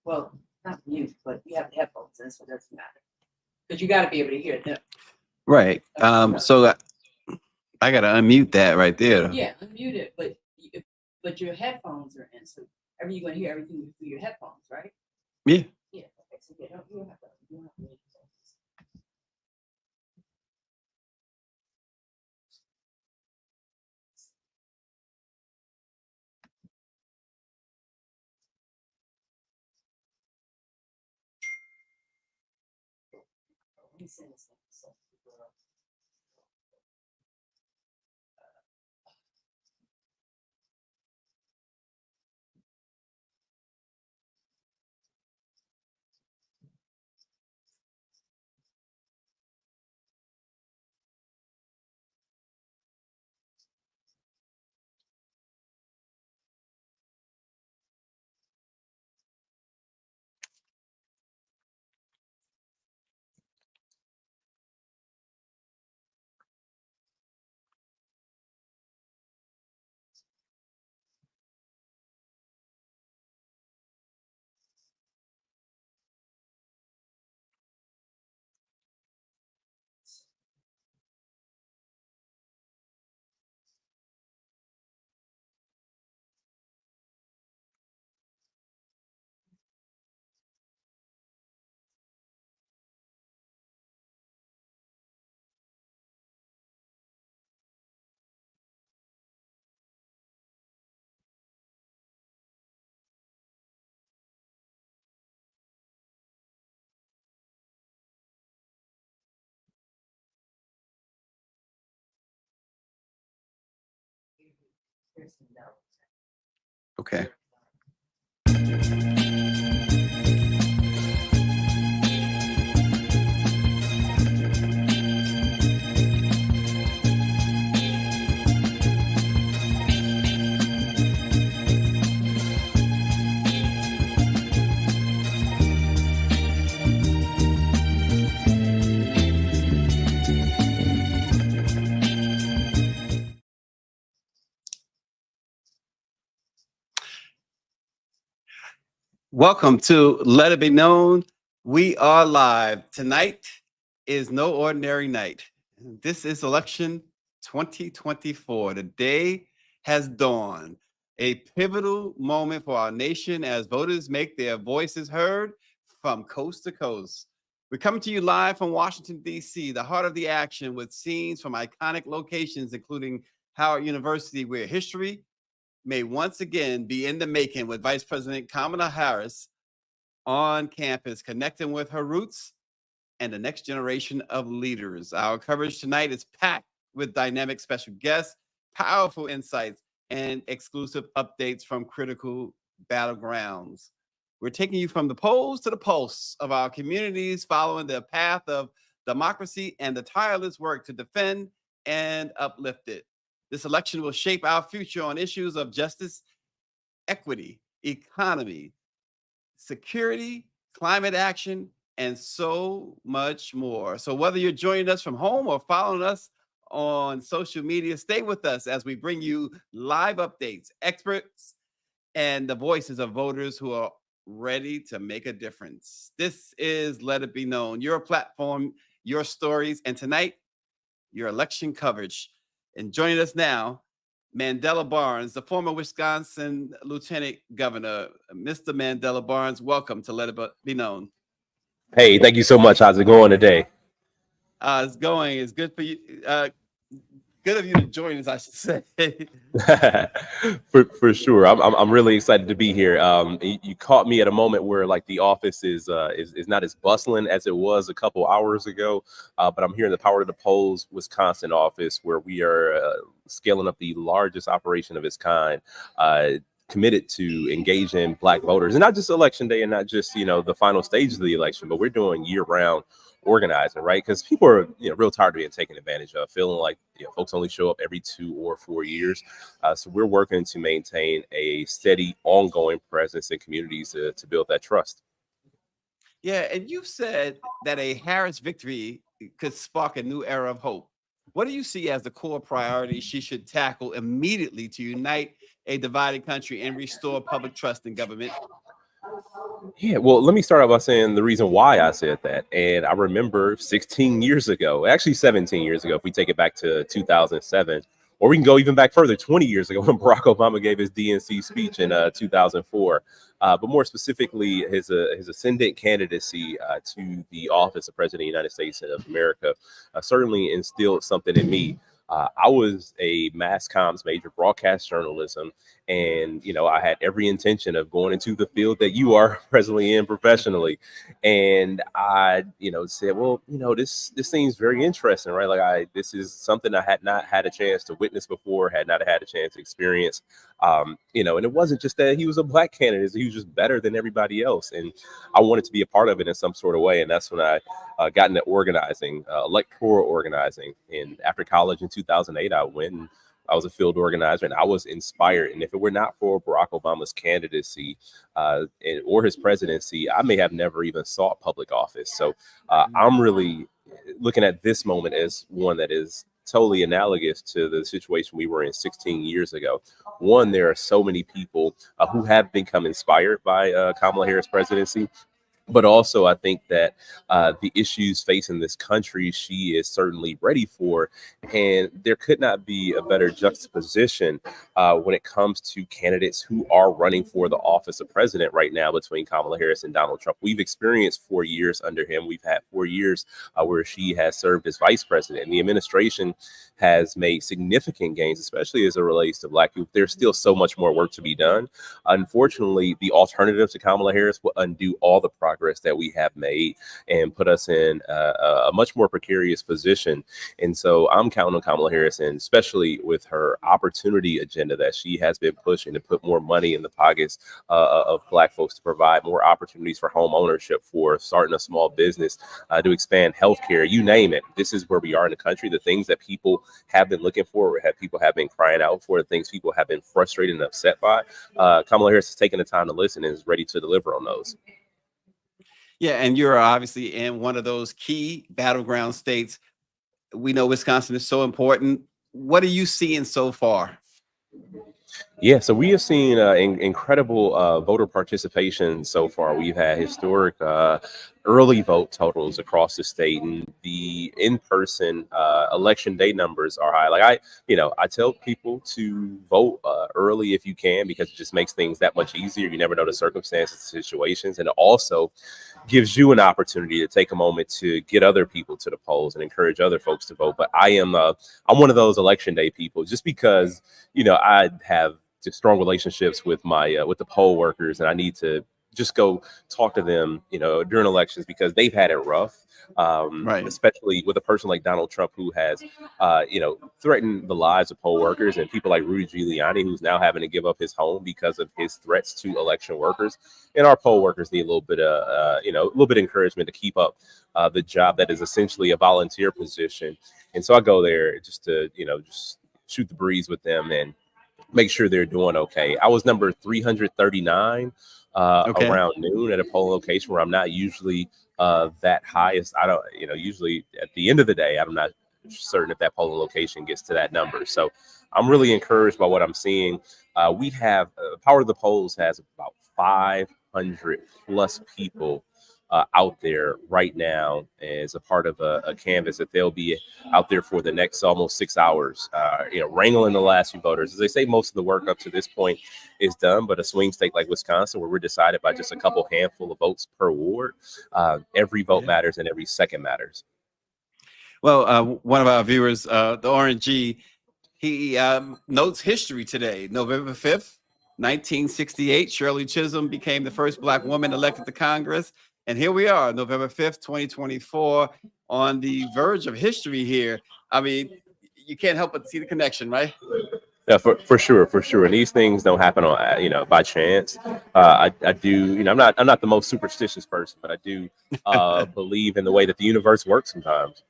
well, not mute, but you have the headphones in, so it doesn't matter. Because you got to be able to hear them. Right. So I got to unmute that right there. Yeah, unmute it, but your headphones are in, so you're going to hear everything through your headphones, right? Yeah. Yeah. Okay. So you don't have to mute it. Let me send this thing. So, here's some notes. Okay. Welcome to Let It Be Known. We are live. Tonight is no ordinary night. This is election 2024. The day has dawned. A pivotal moment for our nation as voters make their voices heard from coast to coast. We're coming to you live from Washington, D.C., the heart of the action, with scenes from iconic locations, including Howard University, where history may once again be in the making, with Vice President Kamala Harris on campus, connecting with her roots and the next generation of leaders. Our coverage tonight is packed with dynamic special guests, powerful insights, and exclusive updates from critical battlegrounds. We're taking you from the polls to the pulse of our communities, following the path of democracy and the tireless work to defend and uplift it. This election will shape our future on issues of justice, equity, economy, security, climate action, and so much more. So whether you're joining us from home or following us on social media, stay with us as we bring you live updates, experts, and the voices of voters who are ready to make a difference. This is Let It Be Known, your platform, your stories, and tonight, your election coverage. And joining us now, Mandela Barnes, the former Wisconsin Lieutenant Governor. Mr. Mandela Barnes, welcome to Let It Be Known. Hey, thank you so much. How's it going today? It's going. It's good for you. Good of you to join us, I should say. for sure. I'm really excited to be here. You caught me at a moment where like the office is not as bustling as it was a couple hours ago. But I'm here in the Power to the Polls, Wisconsin office, where we are scaling up the largest operation of its kind. Committed to engage in Black voters, and not just election day, and not just the final stage of the election, but we're doing year-round organizing, right? Because people are real tired of being taken advantage of, feeling like folks only show up every 2 or 4 years. So we're working to maintain a steady, ongoing presence in communities to build that trust. Yeah, and you said that a Harris victory could spark a new era of hope. What do you see as the core priority she should tackle immediately to unite a divided country and restore public trust in government? Yeah, well, let me start out by saying the reason why I said that. And I remember 16 years ago, actually 17 years ago, if we take it back to 2007, or we can go even back further, 20 years ago, when Barack Obama gave his DNC speech in 2004. But more specifically, his ascendant candidacy to the office of President of the United States of America certainly instilled something in me. I was a mass comms major, broadcast journalism, and I had every intention of going into the field that you are presently in professionally. And I said, well, this seems very interesting, right? Like this is something I had not had a chance to witness before, had not had a chance to experience. And it wasn't just that he was a black candidate, he was just better than everybody else, and I wanted to be a part of it in some sort of way. And that's when I got into organizing, electoral organizing. And after college in 2008, I went and I was a field organizer, and I was inspired. And if it were not for Barack Obama's candidacy or his presidency, I may have never even sought public office. So I'm really looking at this moment as one that is totally analogous to the situation we were in 16 years ago. One, there are so many people who have become inspired by Kamala Harris' presidency. But also, I think that the issues facing this country, she is certainly ready for. And there could not be a better juxtaposition when it comes to candidates who are running for the office of president right now between Kamala Harris and Donald Trump. We've experienced 4 years under him. We've had 4 years where she has served as vice president. And the administration has made significant gains, especially as it relates to Black youth. There's still so much more work to be done. Unfortunately, the alternative to Kamala Harris will undo all the progress that we have made and put us in a much more precarious position. And so I'm counting on Kamala Harris, and especially with her opportunity agenda that she has been pushing to put more money in the pockets of Black folks, to provide more opportunities for home ownership, for starting a small business, to expand healthcare, you name it. This is where we are in the country. The things that people have been looking for, people have been crying out for, the things people have been frustrated and upset by. Kamala Harris has taken the time to listen and is ready to deliver on those. Yeah, and you're obviously in one of those key battleground states. We know Wisconsin is so important. What are you seeing so far? Yeah, so we have seen incredible voter participation so far. We've had historic early vote totals across the state, and the in-person election day numbers are high. Like I tell people to vote early if you can, because it just makes things that much easier. You never know the circumstances, situations, and it also gives you an opportunity to take a moment to get other people to the polls and encourage other folks to vote. But I'm one of those election day people, just because I have just strong relationships with my with the poll workers, and I need to just go talk to them, during elections, because they've had it rough. Right. Especially with a person like Donald Trump, who has, threatened the lives of poll workers, and people like Rudy Giuliani, who's now having to give up his home because of his threats to election workers. And our poll workers need a little bit of, of encouragement to keep up the job that is essentially a volunteer position. And so I go there just to, just shoot the breeze with them and make sure they're doing okay. I was number 339 around noon at a polling location where I'm not usually that highest. I don't, usually at the end of the day, I'm not certain if that polling location gets to that number. So I'm really encouraged by what I'm seeing. We have Power of the Polls has about 500 plus people out there right now as a part of a canvas that they'll be out there for the next almost 6 hours, wrangling the last few voters. As they say, most of the work up to this point is done, but a swing state like Wisconsin, where we're decided by just a couple handful of votes per ward, every vote matters and every second matters. Well, one of our viewers, the Orange G, he notes history today. November 5th, 1968, Shirley Chisholm became the first Black woman elected to Congress. And here we are, November 5th, 2024, on the verge of history here. I mean, you can't help but see the connection, right? Yeah, for sure. And these things don't happen on, by chance. I do, I'm not the most superstitious person, but I do believe in the way that the universe works sometimes.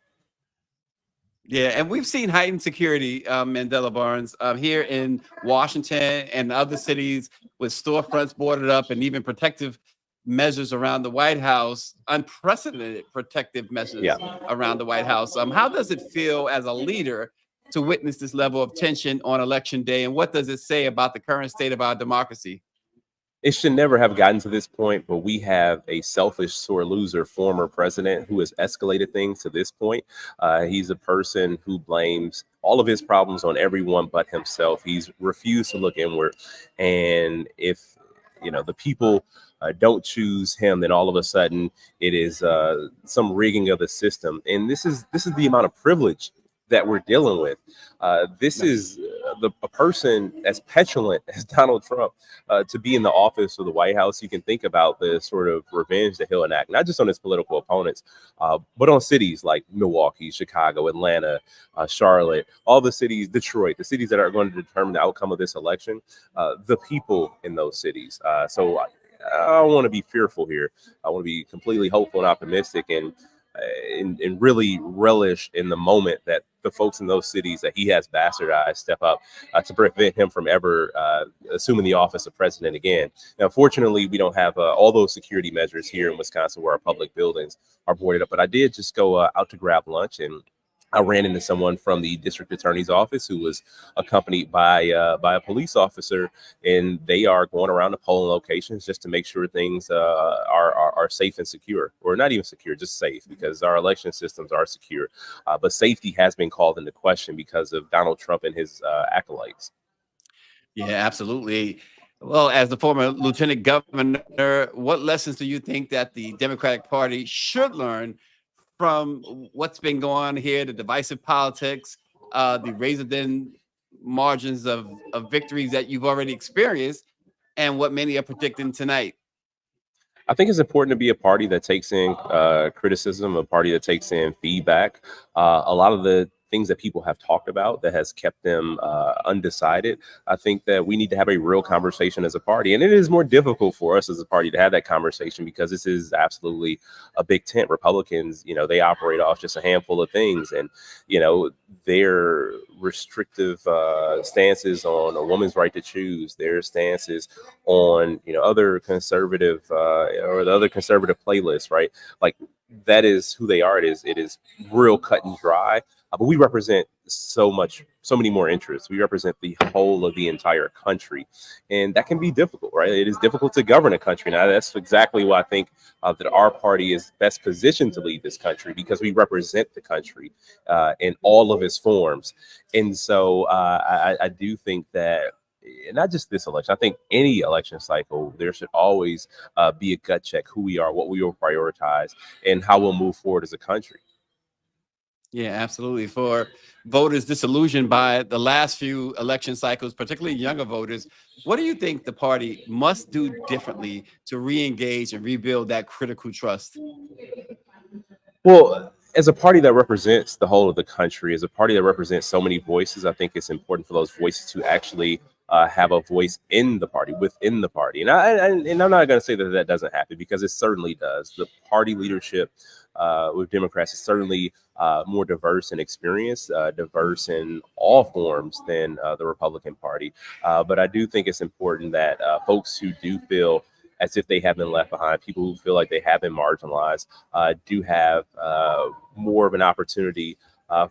Yeah, and we've seen heightened security, Mandela Barnes, here in Washington and other cities, with storefronts boarded up and even protective measures around the White House, unprecedented protective measures around the White House. How does it feel as a leader to witness this level of tension on election day, and what does it say about the current state of our democracy? It should never have gotten to this point, but we have a selfish, sore loser former president who has escalated things to this point. He's a person who blames all of his problems on everyone but himself. He's refused to look inward. And if, the people don't choose him, then all of a sudden it is some rigging of the system. And this is the amount of privilege that we're dealing with. This is a person as petulant as Donald Trump to be in the office of the White House. You can think about the sort of revenge that he'll enact, not just on his political opponents, but on cities like Milwaukee, Chicago, Atlanta, Charlotte, all the cities, Detroit, the cities that are going to determine the outcome of this election, the people in those cities. So I don't want to be fearful here. I want to be completely hopeful and optimistic, and really relish in the moment that the folks in those cities that he has bastardized step up to prevent him from ever assuming the office of president again. Now, fortunately, we don't have all those security measures here in Wisconsin where our public buildings are boarded up. But I did just go out to grab lunch, and I ran into someone from the district attorney's office who was accompanied by a police officer, and they are going around the polling locations just to make sure things are safe and secure, or not even secure, just safe, because our election systems are secure. But safety has been called into question because of Donald Trump and his acolytes. Yeah, absolutely. Well, as the former lieutenant governor, what lessons do you think that the Democratic Party should learn from what's been going on here, the divisive politics, the razor-thin margins of victories that you've already experienced, and what many are predicting tonight? I think it's important to be a party that takes in criticism, a party that takes in feedback. A lot of the things that people have talked about that has kept them undecided. I think that we need to have a real conversation as a party. And it is more difficult for us as a party to have that conversation because this is absolutely a big tent. Republicans, they operate off just a handful of things. And, their restrictive stances on a woman's right to choose, their stances on, other conservative or the other conservative playlists, right? Like, that is who they are. It is real cut and dry. But we represent so many more interests. We represent the whole of the entire country. And that can be difficult, right? It is difficult to govern a country. Now, that's exactly why I think that our party is best positioned to lead this country, because we represent the country in all of its forms. And so I do think that not just this election, I think any election cycle, there should always be a gut check who we are, what we will prioritize, and how we'll move forward as a country. Yeah, absolutely. For voters disillusioned by the last few election cycles, particularly younger voters, what do you think the party must do differently to re-engage and rebuild that critical trust? Well, as a party that represents the whole of the country, as a party that represents so many voices, I think it's important for those voices to actually have a voice in the party, within the party. And I'm not going to say that doesn't happen, because it certainly does. The party leadership with Democrats is certainly more diverse in experience, diverse in all forms than the Republican Party. But I do think it's important that folks who do feel as if they have been left behind, people who feel like they have been marginalized, do have more of an opportunity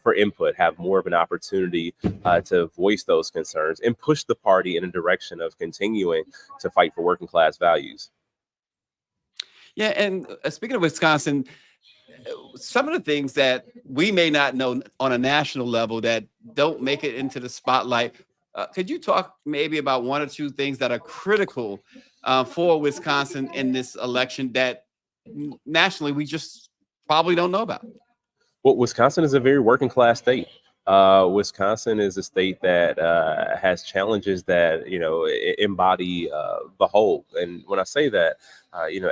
for input, have more of an opportunity to voice those concerns and push the party in a direction of continuing to fight for working class values. Yeah, and speaking of Wisconsin, some of the things that we may not know on a national level that don't make it into the spotlight, could you talk maybe about one or two things that are critical for Wisconsin in this election that nationally we just probably don't know about? Well, Wisconsin is a very working class state. Wisconsin is a state that has challenges that embody the whole. And when I say that,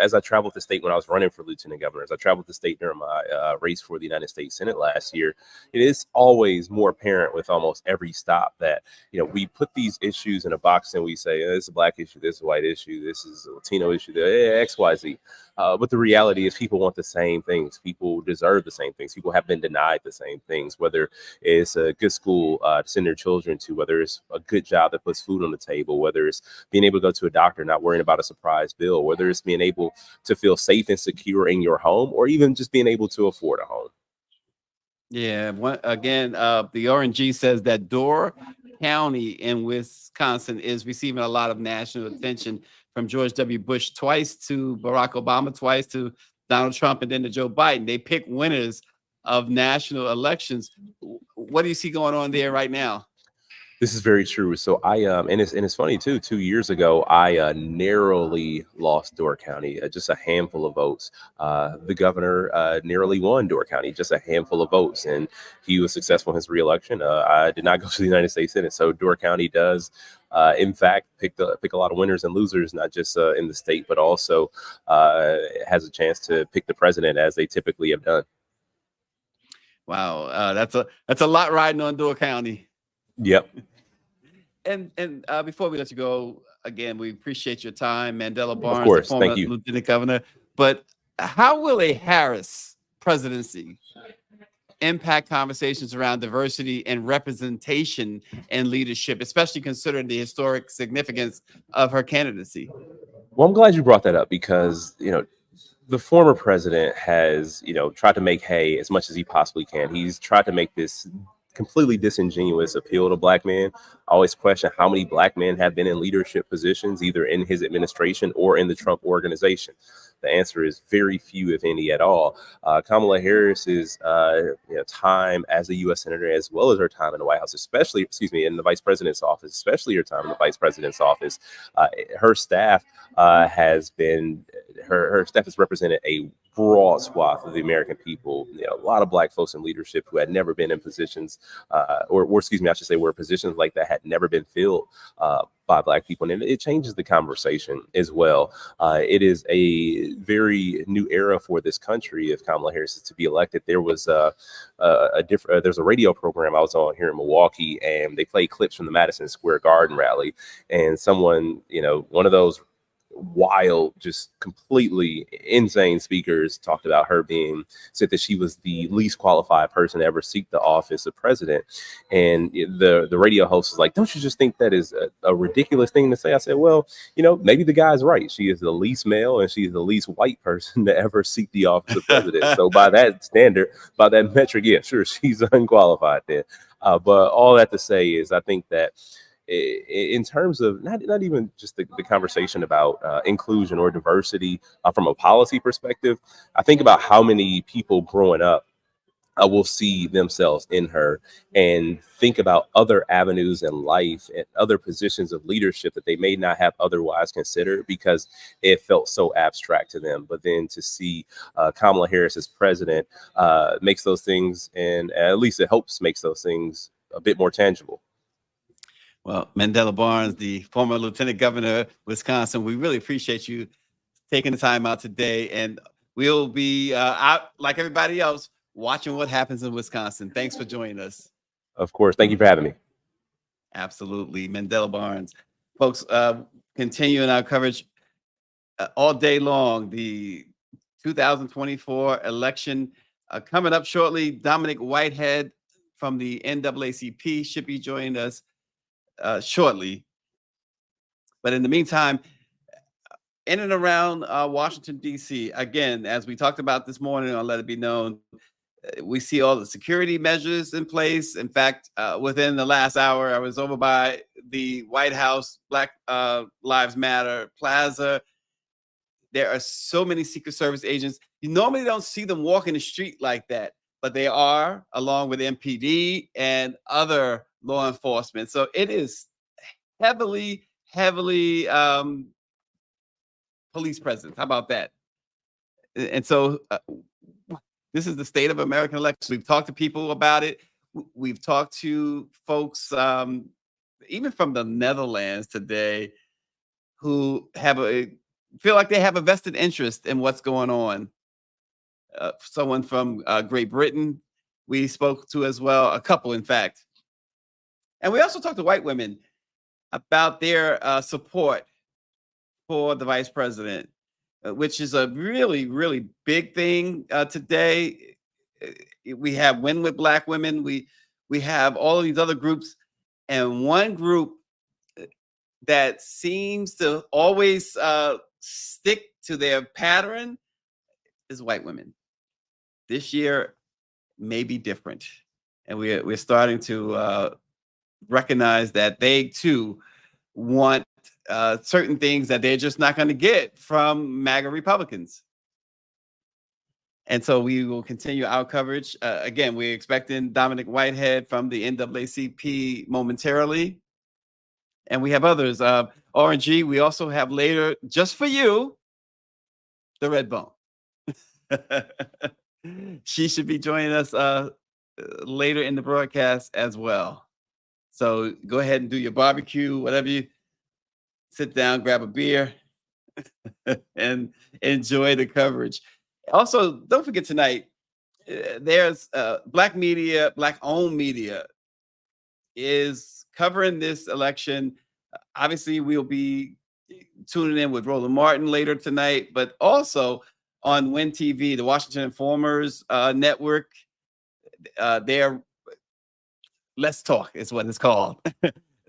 as I traveled the state when I was running for lieutenant governor, as I traveled the state during my race for the United States Senate last year, it is always more apparent with almost every stop that we put these issues in a box and we say, this is a black issue, this is a white issue, this is a Latino issue, X, Y, Z. But the reality is people want the same things. People deserve the same things. People have been denied the same things, whether it's a good school to send their children to, whether it's a good job that puts food on the table, whether it's being able to go to a doctor, not worrying about a surprise bill, whether it's being able to feel safe and secure in your home, or even just being able to afford a home. Yeah, the RNG says that Door County in Wisconsin is receiving a lot of national attention from George W. Bush twice to Barack Obama twice to Donald Trump and then to Joe Biden. They pick winners of national elections. What do you see going on there right now? This is very true. So and it's funny too. 2 years ago, I narrowly lost Door County, just a handful of votes. The governor narrowly won Door County, just a handful of votes, and he was successful in his reelection. I did not go to the United States Senate, so Door County does, in fact, pick a lot of winners and losers, not just in the state, but also has a chance to pick the president, as they typically have done. Wow, that's a lot riding on Door County. Yep. And before we let you go, again, we appreciate your time, Mandela Barnes, Of course, the former thank you. lieutenant governor. But how will a Harris presidency impact conversations around diversity and representation and leadership, especially considering the historic significance of her candidacy? Well, I'm glad you brought that up because, the former president has, tried to make hay as much as he possibly can. He's tried to make this completely disingenuous appeal to black men. I always question how many black men have been in leadership positions, either in his administration or in the Trump organization. The answer is very few, if any, at all. Kamala Harris's time as a U.S. senator, as well as her time in the White House, especially, in the vice president's office, especially her time in the vice president's office, her staff has represented a broad swath of the American people. A lot of black folks in leadership who had never been in positions, where positions like that had never been filled by black people, and it changes the conversation as well. It is a very new era for this country if Kamala Harris is to be elected. There was there's a radio program I was on here in Milwaukee, and they played clips from the Madison Square Garden rally, and someone, one of those wild, just completely insane speakers talked about her said that she was the least qualified person to ever seek the office of president. And the radio host was like, "Don't you just think that is a ridiculous thing to say?" I said, "Well, maybe the guy's right. She is the least male and she's the least white person to ever seek the office of president. So by that standard, by that metric, yeah, sure, she's unqualified then." But all that to say is, I think that in terms of not even just the conversation about inclusion or diversity from a policy perspective, I think about how many people growing up will see themselves in her and think about other avenues in life and other positions of leadership that they may not have otherwise considered because it felt so abstract to them. But then to see Kamala Harris as president makes those things, and at least it hopes makes those things a bit more tangible. Well, Mandela Barnes, the former lieutenant governor of Wisconsin, we really appreciate you taking the time out today. And we'll be out, like everybody else, watching what happens in Wisconsin. Thanks for joining us. Of course. Thank you for having me. Absolutely. Mandela Barnes. Folks, continuing our coverage all day long, the 2024 election coming up shortly. Dominic Whitehead from the NAACP should be joining us shortly. But in the meantime, in and around Washington, D.C., again, as we talked about this morning on Let It Be Known, we see all the security measures in place. In fact, within the last hour, I was over by the White House Black Lives Matter Plaza. There are so many Secret Service agents. You normally don't see them walking the street like that, but they are, along with MPD and other law enforcement. So it is heavily police presence. How about that? And so this is the state of American elections. We've talked to people about it. We've talked to folks, even from the Netherlands today, who feel like they have a vested interest in what's going on. Someone from Great Britain we spoke to as well, a couple, in fact. And we also talked to white women about their support for the vice president, which is a really, really big thing today. We have Win with Black Women. We have all of these other groups. And one group that seems to always stick to their pattern is white women. This year may be different. And we're starting to recognize that they too want certain things that they're just not going to get from MAGA Republicans. And so we will continue our coverage. Again, we're expecting Dominic Whitehead from the NAACP momentarily. And we have others. RNG, we also have later, just for you, the Red Bone. She should be joining us later in the broadcast as well. So go ahead and do your barbecue, whatever you sit down, grab a beer, and enjoy the coverage. Also, don't forget tonight, there's Black media, Black-owned media is covering this election. Obviously, we'll be tuning in with Roland Martin later tonight, but also on WIN TV, the Washington Informer's network, their Let's Talk is what it's called.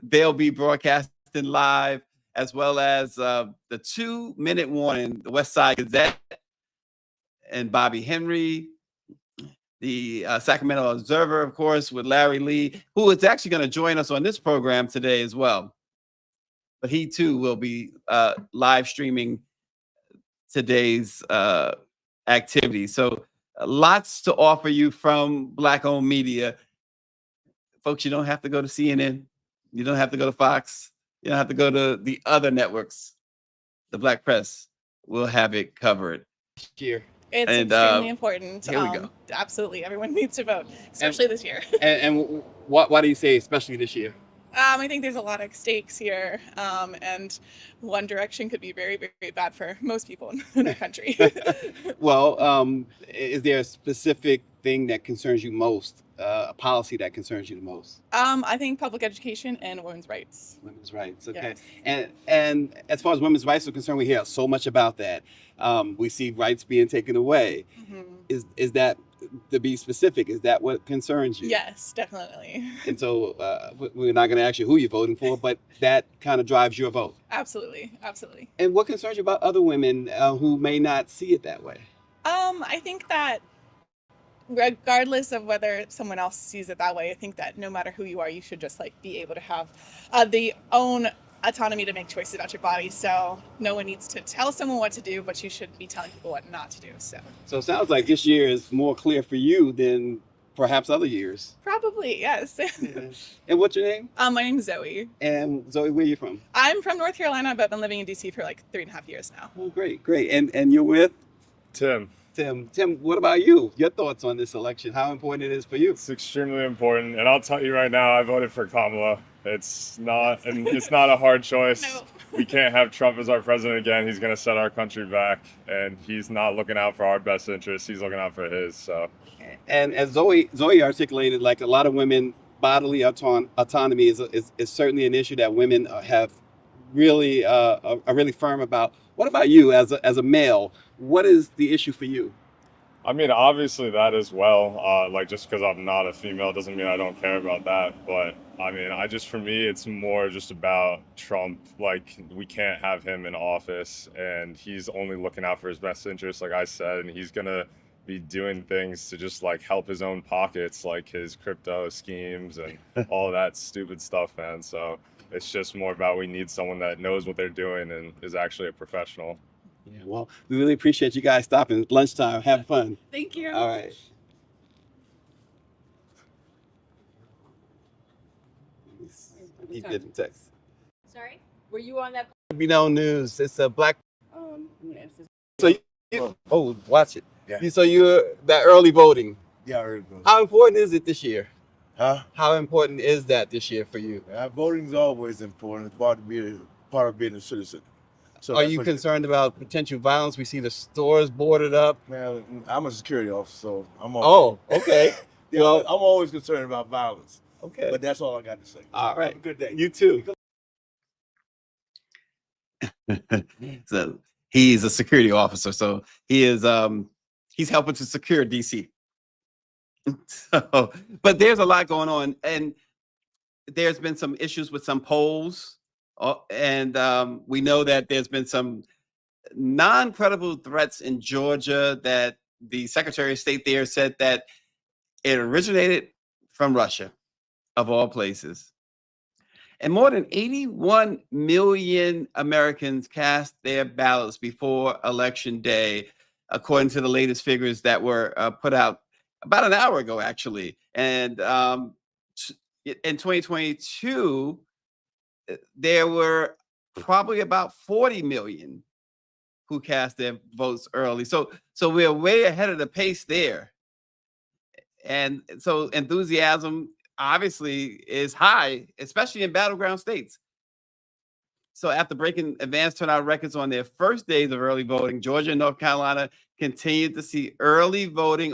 They'll be broadcasting live, as well as the 2-minute warning, the West Side Gazette and Bobby Henry, the Sacramento Observer, of course, with Larry Lee, who is actually going to join us on this program today as well. But he too will be live streaming today's activity. So lots to offer you from Black-owned media. Folks, you don't have to go to CNN. You don't have to go to Fox. You don't have to go to the other networks. The Black press will have it covered. Here. It's extremely important. Here we go. Absolutely. Everyone needs to vote, especially this year. And why do you say especially this year? I think there's a lot of stakes here, and one direction could be very, very bad for most people in our country. Well, is there a specific thing that concerns you most, a policy that concerns you the most? I think public education and women's rights. Women's rights, okay. Yes. And as far as women's rights are concerned, we hear so much about that. We see rights being taken away. Mm-hmm. Is that, to be specific, is that what concerns you? Yes, definitely. And so we're not going to ask you who you're voting for, but that kind of drives your vote. Absolutely, absolutely. And what concerns you about other women who may not see it that way? I think that regardless of whether someone else sees it that way, I think that no matter who you are, you should just be able to have the own autonomy to make choices about your body. So no one needs to tell someone what to do, but you should be telling people what not to do. So it sounds like this year is more clear for you than perhaps other years. Probably, yes. Yeah. And what's your name? My name's Zoe. And Zoe, where are you from? I'm from North Carolina, but I've been living in DC for 3.5 years now. Oh, great. And you're with? Tim, what about you? Your thoughts on this election? How important it is for you? it's extremely important, and I'll tell you right now, I voted for Kamala. It's not a hard choice. No. We can't have Trump as our president again. He's going to set our country back, and he's not looking out for our best interests. He's looking out for his. So, and as Zoe articulated, like a lot of women, bodily autonomy is certainly an issue that women have really are really firm about. What about you as a male? What is the issue for you? I mean, obviously that as well. Just because I'm not a female doesn't mean I don't care about that. But I mean, for me, it's more just about Trump. We can't have him in office, and he's only looking out for his best interests, like I said, and he's gonna be doing things to just help his own pockets, like his crypto schemes and all that stupid stuff, man. So it's just more about we need someone that knows what they're doing and is actually a professional. Yeah, well, we really appreciate you guys stopping. It's lunchtime. Have fun. Thank you. All right. He's getting text. Sorry? Were you on that? Be known news. It's a black. Yes. So watch it. Yeah. So you're that early voting. Yeah, early voting. How important is it this year? Huh? How important is that this year for you? Voting is always important. It's part of being a citizen. So Are you concerned about potential violence? We see the stores boarded up. Man, I'm a security officer, so I'm. Oh, okay. Yeah, Well, I'm always concerned about violence. okay. But that's all I got to say. All right. Have a good day. You too. So he's a security officer. So he is he's helping to secure DC. So, but there's a lot going on, and there's been some issues with some polls, and we know that there's been some non-credible threats in Georgia that the Secretary of State there said that it originated from Russia, of all places. And more than 81 million Americans cast their ballots before Election Day, according to the latest figures that were put out about an hour ago, actually. And in 2022, there were probably about 40 million who cast their votes early. So we're way ahead of the pace there. And so enthusiasm obviously is high, especially in battleground states. So after breaking advanced turnout records on their first days of early voting, Georgia and North Carolina continued to see early voting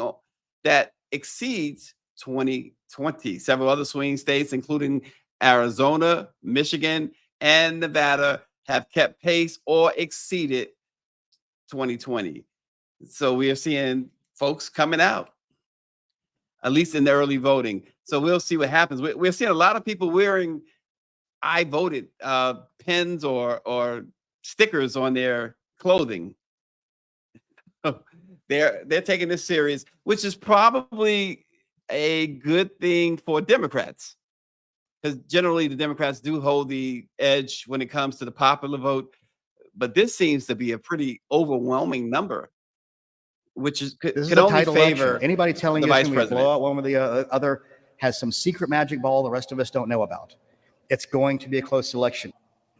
that exceeds 2020. Several other swing states, including Arizona, Michigan, and Nevada, have kept pace or exceeded 2020. So we are seeing folks coming out, at least in the early voting. So we'll see what happens. We're seeing a lot of people wearing "I voted" pins or stickers on their clothing. They're taking this serious, which is probably a good thing for Democrats, because generally the Democrats do hold the edge when it comes to the popular vote. But this seems to be a pretty overwhelming number, which is This is could a only tight election. favor Anybody telling the you it's vice going to be a president. blowout one way or the other has some secret magic ball the rest of us don't know about. It's going to be a close election,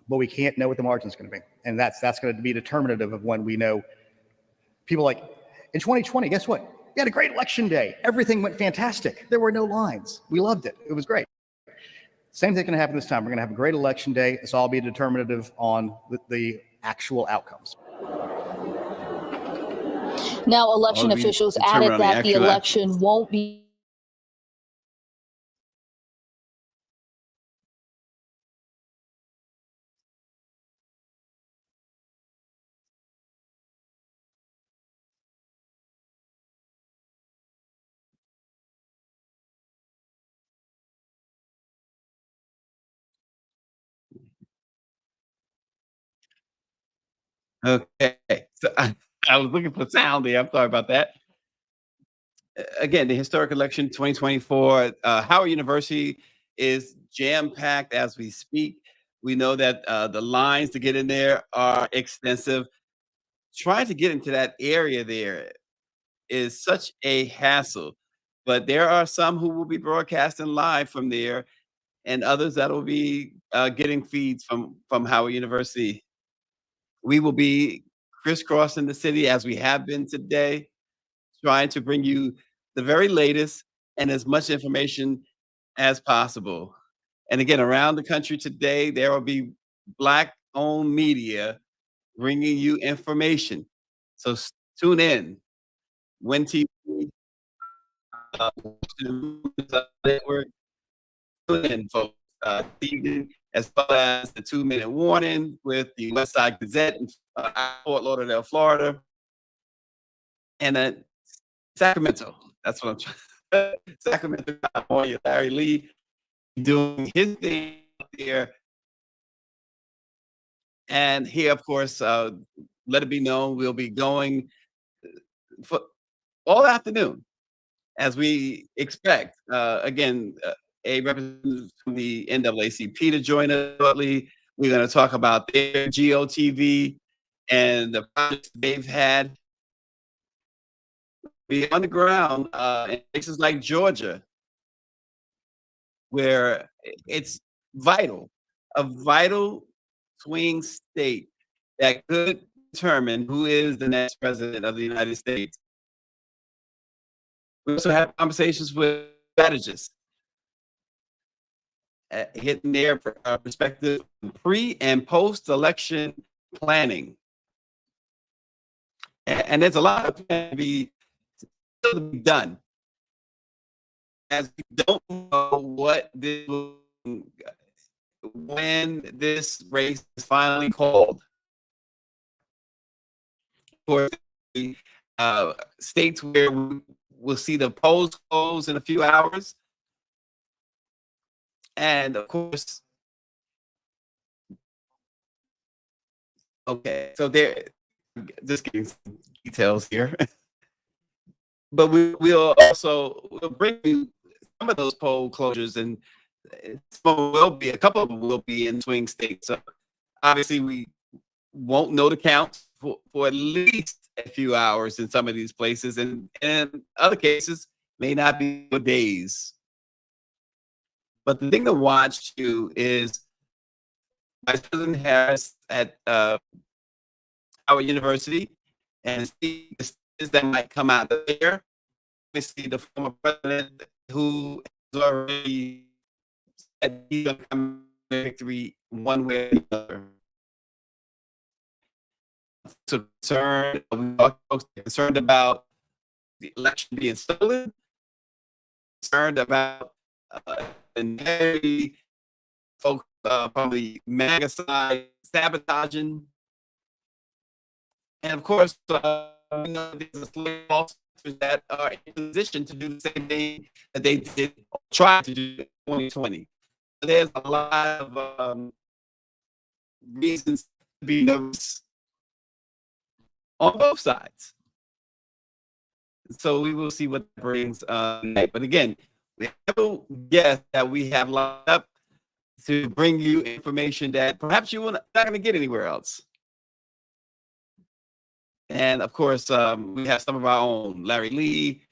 but we can't know what the margin is going to be. And that's going to be determinative of when we know. People like, in 2020, guess what? We had a great election day. Everything went fantastic. There were no lines. We loved it. It was great. Same thing's going to happen this time. We're going to have a great election day. This all be determinative on the actual outcomes. Now, election officials added that the election won't be Okay, so I was looking for sound there. I'm sorry about that. Again, the historic election 2024, Howard University is jam-packed as we speak. We know that the lines to get in there are extensive. Trying to get into that area there is such a hassle, but there are some who will be broadcasting live from there, and others that will be getting feeds from Howard University. We will be crisscrossing the city as we have been today, trying to bring you the very latest and as much information as possible. And again, around the country today, there will be Black-owned media bringing you information. So tune in. When TV, network, tune in, folks. Evening, as well as the 2-minute warning with the West Side Gazette in Fort Lauderdale, Florida, and Sacramento. That's what I'm trying. Sacramento, California. Larry Lee doing his thing there, and here, of course, let it be known we'll be going for all afternoon, as we expect. Again, a representative from the NAACP to join us shortly. We're going to talk about their GOTV and the projects they've had. Be on the ground in places like Georgia, where it's vital, a vital swing state that could determine who is the next president of the United States. We also have conversations with strategists, hitting their perspective on pre and post-election planning. And there's a lot of planning still to be done, as we don't know when this race is finally called. For states where we'll see the polls close in a few hours. And of course, okay, so there, just getting some details here. But we'll bring you some of those poll closures and A couple of them will be in swing states. So obviously, we won't know the counts for at least a few hours in some of these places, and in other cases may not be for days. But the thing to watch too is Vice President Harris at Howard University, and see the statements that might come out of there. Obviously, the former president who has already said he's going to come to victory one way or the other. So concerned about the election being stolen, concerned about folks from the MAGA side sabotaging, and of course, we know there's a slate of officers that are in position to do the same thing that they did, try to do in 2020. There's a lot of reasons to be nervous on both sides. So we will see what that brings tonight. But again, we have a guest that we have lined up to bring you information that perhaps you're not going to get anywhere else. And of course, we have some of our own, Larry Lee.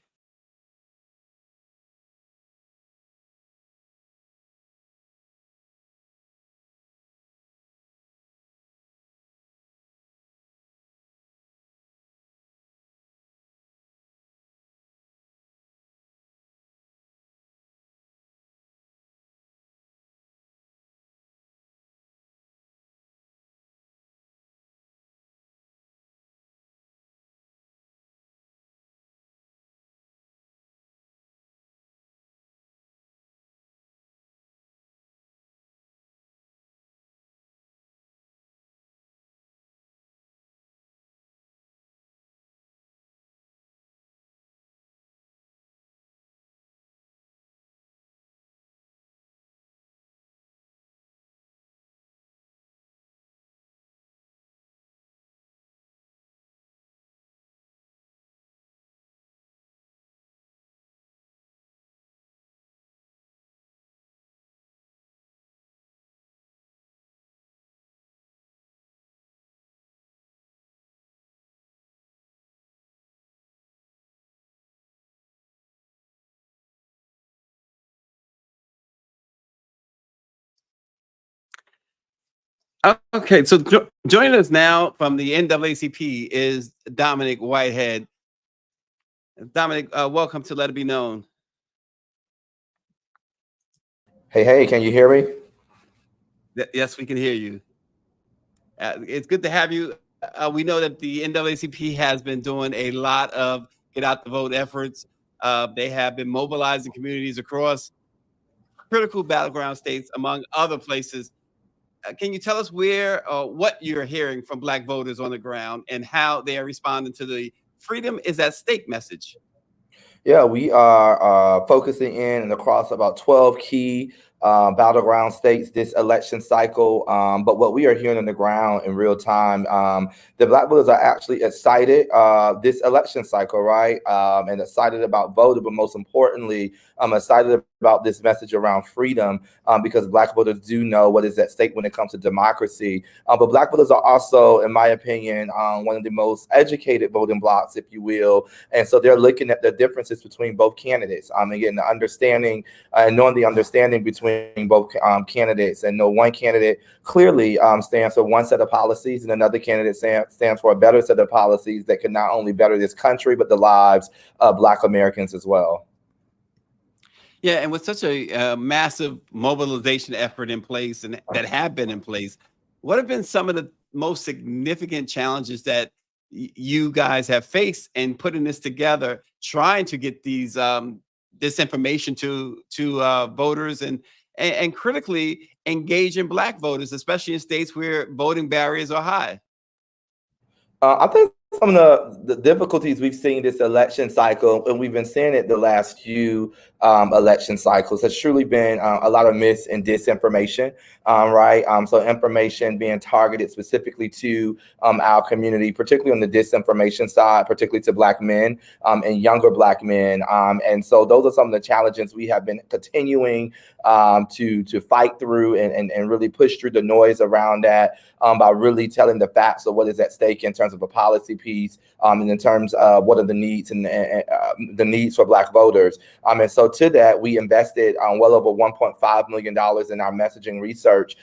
Okay, so joining us now from the NAACP is Dominic Whitehead. Dominic, welcome to Let It Be Known. Hey, can you hear me? Yes, we can hear you. It's good to have you. We know that the NAACP has been doing a lot of get out the vote efforts. They have been mobilizing communities across critical battleground states, among other places. Can you tell us where what you're hearing from Black voters on the ground and how they are responding to the freedom is at stake message? Yeah, we are focusing in and across about 12 key battleground states this election cycle. But what we are hearing on the ground in real time, the Black voters are actually excited this election cycle, right? And excited about voting, but most importantly, I'm excited about this message around freedom because Black voters do know what is at stake when it comes to democracy. But Black voters are also, in my opinion, one of the most educated voting blocs, if you will. And so they're looking at the differences between both candidates. And getting the understanding and knowing the understanding between both candidates, and know one candidate clearly stands for one set of policies and another candidate stands for a better set of policies that can not only better this country, but the lives of Black Americans as well. Yeah, and with such a massive mobilization effort in place and that have been in place, what have been some of the most significant challenges that you guys have faced in putting this together, trying to get these this information to voters and critically engaging Black voters, especially in states where voting barriers are high? I think some of the difficulties we've seen this election cycle, and we've been seeing it the last few election cycles, has truly been a lot of mis and disinformation, right? So information being targeted specifically to our community, particularly on the disinformation side, particularly to Black men and younger Black men. And so those are some of the challenges we have been continuing to fight through and really push through the noise around that by really telling the facts of what is at stake in terms of a policy piece and in terms of what are the needs and the needs for Black voters. And so to that, we invested well over $1.5 million in our messaging research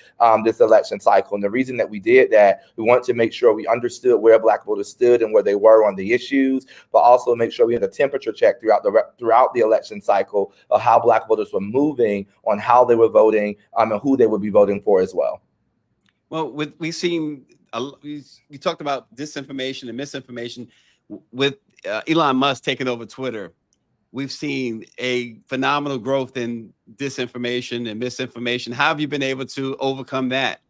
this election cycle. And the reason that we did that, we wanted to make sure we understood where Black voters stood and where they were on the issues, but also make sure we had a temperature check throughout the election cycle of how Black voters were moving on how they were voting and who they would be voting for as well. Well, we've seen, you talked about disinformation and misinformation. With Elon Musk taking over Twitter, we've seen a phenomenal growth in disinformation and misinformation. How have you been able to overcome that?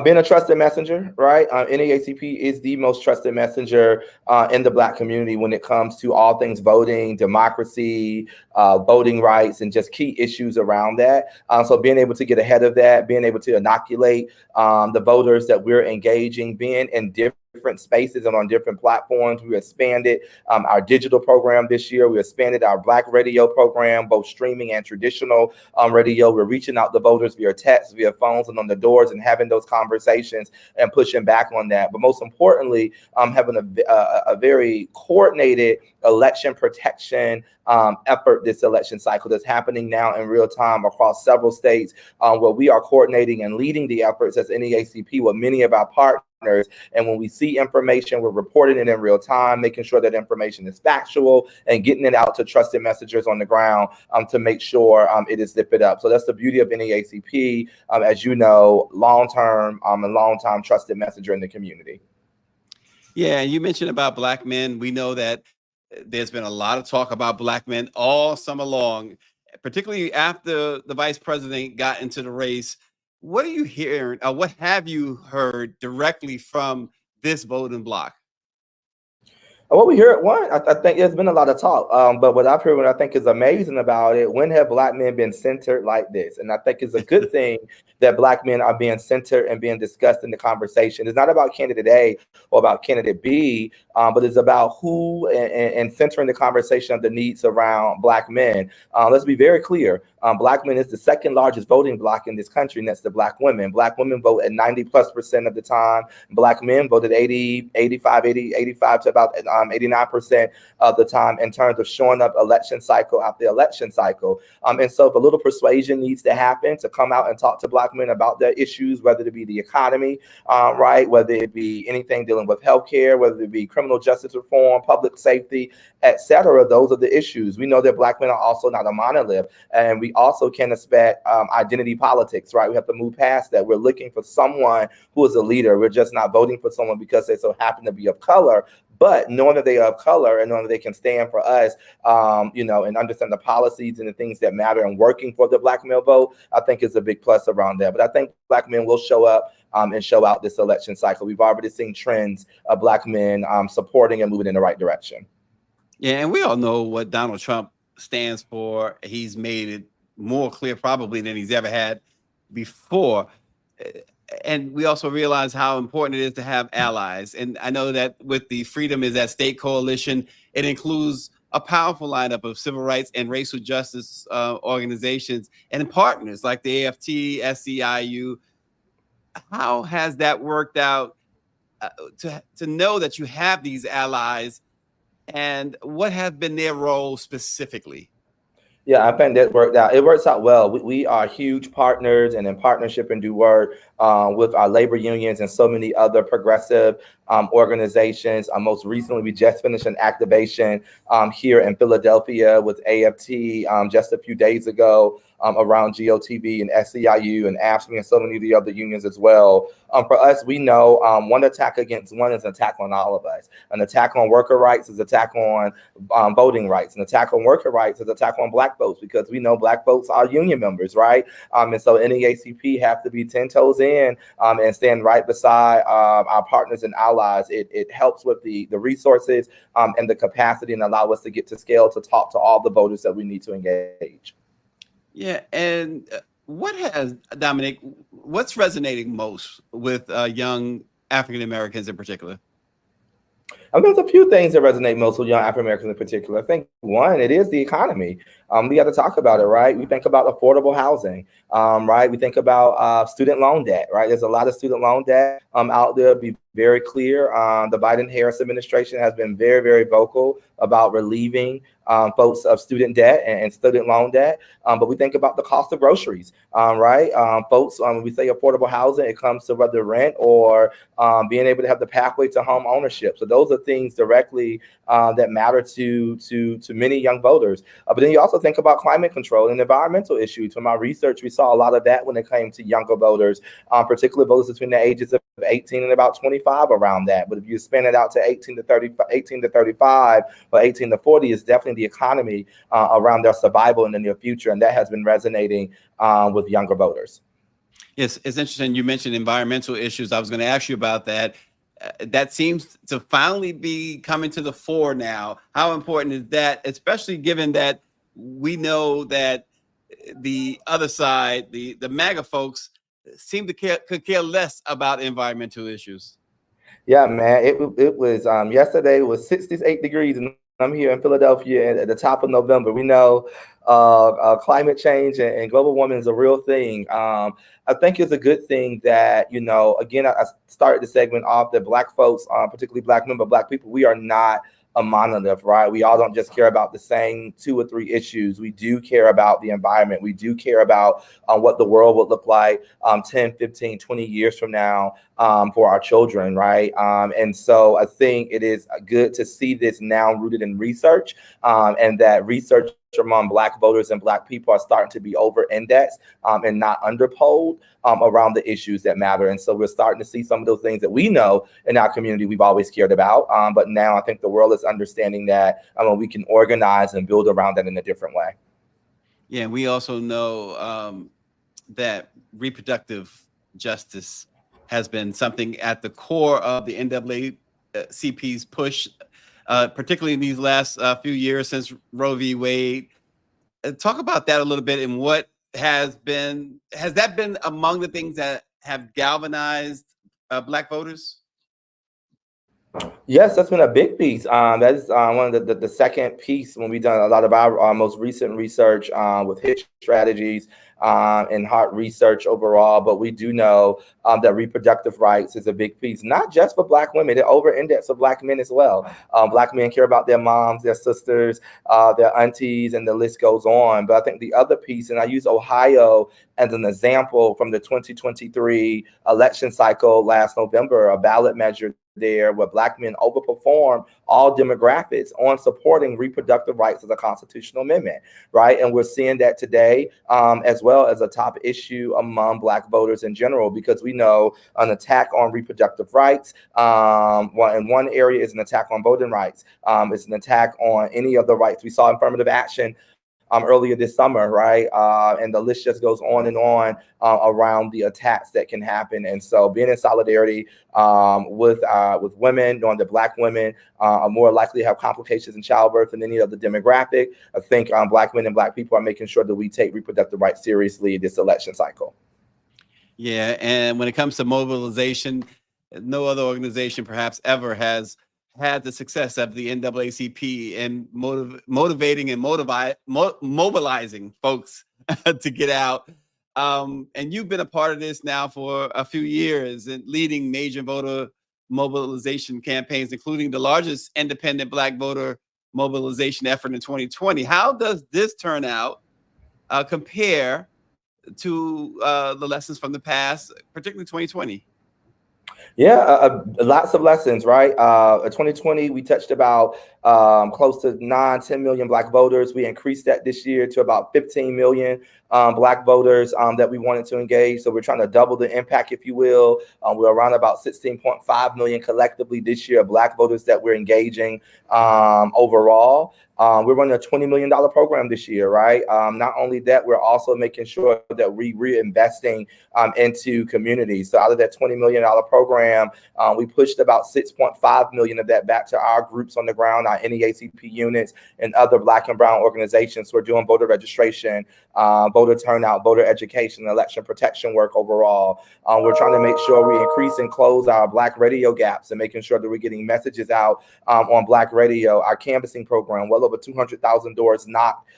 Being a trusted messenger, right? NAACP is the most trusted messenger in the Black community when it comes to all things voting, democracy, voting rights, and just key issues around that. So being able to get ahead of that, being able to inoculate the voters that we're engaging, being in different spaces and on different platforms. We expanded our digital program this year. We expanded our Black radio program, both streaming and traditional radio. We're reaching out to voters via text, via phones, and on the doors, and having those conversations and pushing back on that. But most importantly, having a very coordinated election protection effort this election cycle that's happening now in real time across several states, where we are coordinating and leading the efforts as NAACP with many of our partners. And when we see information, we're reporting it in real time, making sure that information is factual and getting it out to trusted messengers on the ground to make sure it is zipped up. So that's the beauty of NAACP, as you know, long-term and long-time trusted messenger in the community. Yeah, you mentioned about Black men. We know that there's been a lot of talk about Black men all summer long, particularly after the vice president got into the race. What are you hearing? What have you heard directly from this voting bloc? What we hear, I think there's been a lot of talk, but what I've heard, what I think is amazing about it, when have Black men been centered like this? And I think it's a good thing that Black men are being centered and being discussed in the conversation. It's not about candidate A or about candidate B, but it's about who and centering the conversation of the needs around Black men. Let's be very clear. Black men is the second largest voting bloc in this country, and that's the Black women. Black women vote at 90+% of the time. Black men voted 85 to about 89% of the time in terms of showing up election cycle after election cycle. And so if a little persuasion needs to happen to come out and talk to Black men about their issues, whether it be the economy, right, whether it be anything dealing with healthcare, whether it be criminal justice reform, public safety, etc., those are the issues. We know that Black men are also not a monolith, and we also can expect identity politics, right? We have to move past that. We're looking for someone who is a leader. We're just not voting for someone because they so happen to be of color, but knowing that they are of color and knowing that they can stand for us, and understand the policies and the things that matter and working for the Black male vote, I think is a big plus around that. But I think Black men will show up and show out this election cycle. We've already seen trends of Black men supporting and moving in the right direction. Yeah, and we all know what Donald Trump stands for. He's made it more clear probably than he's ever had before. And we also realize how important it is to have allies. And I know that with the Freedom is at Stake coalition, it includes a powerful lineup of civil rights and racial justice organizations and partners like the AFT, SEIU. How has that worked out to know that you have these allies, and what have been their role specifically? Yeah, I think that worked out. It works out well. We are huge partners and in partnership and do work with our labor unions and so many other progressive organizations. Most recently, we just finished an activation here in Philadelphia with AFT just a few days ago. around GOTV and SEIU and AFSCME and so many of the other unions as well. For us, we know one attack against one is an attack on all of us. An attack on worker rights is an attack on voting rights. An attack on worker rights is an attack on Black folks, because we know Black folks are union members, right? And so NAACP have to be 10 toes in and stand right beside our partners and allies. It helps with the resources and the capacity, and allow us to get to scale to talk to all the voters that we need to engage. Yeah, and what's resonating most with young African Americans in particular? There's a few things that resonate most with young African Americans in particular. I think one, it is the economy. We got to talk about it, right? We think about affordable housing, right? We think about student loan debt, right? There's a lot of student loan debt out there. Be very clear. The Biden-Harris administration has been very, very vocal about relieving folks of student debt and student loan debt. But we think about the cost of groceries, right? Folks, when we say affordable housing, it comes to whether rent or being able to have the pathway to home ownership. So those are things directly that matter to many young voters. But then you also think about climate control and environmental issues. From our research, we saw a lot of that when it came to younger voters, particularly voters between the ages of 18 and about 25 around that. But if you spin it out to 18 to 35 or 18 to 40, is definitely the economy around their survival in the near future. And that has been resonating with younger voters. Yes, it's interesting. You mentioned environmental issues. I was going to ask you about that. That seems to finally be coming to the fore now. How important is that, especially given that we know that the other side, the MAGA folks, seem to could care less about environmental issues? Yeah, man. It was yesterday. It was 68 degrees, and I'm here in Philadelphia at the top of November. We know climate change and global warming is a real thing. I think it's a good thing that, you know, again, I started the segment off that Black folks, particularly Black men, but Black people, we are not a monolith, right? We all don't just care about the same 2 or 3 issues. We do care about the environment. We do care about what the world would look like 10, 15, 20 years from now for our children, right? And so I think it is good to see this now rooted in research, and that research among Black voters and Black people are starting to be over-indexed and not underpolled around the issues that matter. And so we're starting to see some of those things that we know in our community we've always cared about. But now I think the world is understanding that we can organize and build around that in a different way. Yeah, we also know that reproductive justice has been something at the core of the NAACP's push, particularly in these last few years since Roe v. Wade. Talk about that a little bit, and what has that been among the things that have galvanized Black voters? Yes, that's been a big piece. That is one of the second piece when we've done a lot of our most recent research with HIT strategies and heart research overall. But we do know that reproductive rights is a big piece, not just for Black women. They're over-indexed for Black men as well. Black men care about their moms, their sisters, their aunties, and the list goes on. But I think the other piece, and I use Ohio as an example from the 2023 election cycle last November, a ballot measure there where Black men overperform all demographics on supporting reproductive rights as a constitutional amendment, right? And we're seeing that today as well as a top issue among Black voters in general, because we know an attack on reproductive rights, in one area is an attack on voting rights. It's an attack on any of the rights. We saw affirmative action earlier this summer, right? And the list just goes on and on around the attacks that can happen. And so being in solidarity with women, knowing that Black women are more likely to have complications in childbirth than any other demographic, I think Black men and Black people are making sure that we take reproductive rights seriously this election cycle. Yeah, and when it comes to mobilization, no other organization perhaps ever has had the success of the NAACP in motivating and mobilizing folks to get out. And you've been a part of this now for a few years and leading major voter mobilization campaigns, including the largest independent Black voter mobilization effort in 2020. How does this turnout compare to the lessons from the past, particularly 2020? Yeah, lots of lessons, right? 2020, we touched about close to 10 million Black voters. We increased that this year to about 15 million Black voters that we wanted to engage. So we're trying to double the impact, if you will. We're around about 16.5 million collectively this year of Black voters that we're engaging overall. We're running a $20 million program this year, right? Not only that, we're also making sure that we're reinvesting into communities. So out of that $20 million program, we pushed about 6.5 million of that back to our groups on the ground, our NEACP units, and other Black and Brown organizations who are doing voter registration, voter turnout, voter education, election protection work overall. We're trying to make sure we increase and close our Black radio gaps and making sure that we're getting messages out on Black radio. Our canvassing program, well over 200,000 doors knocked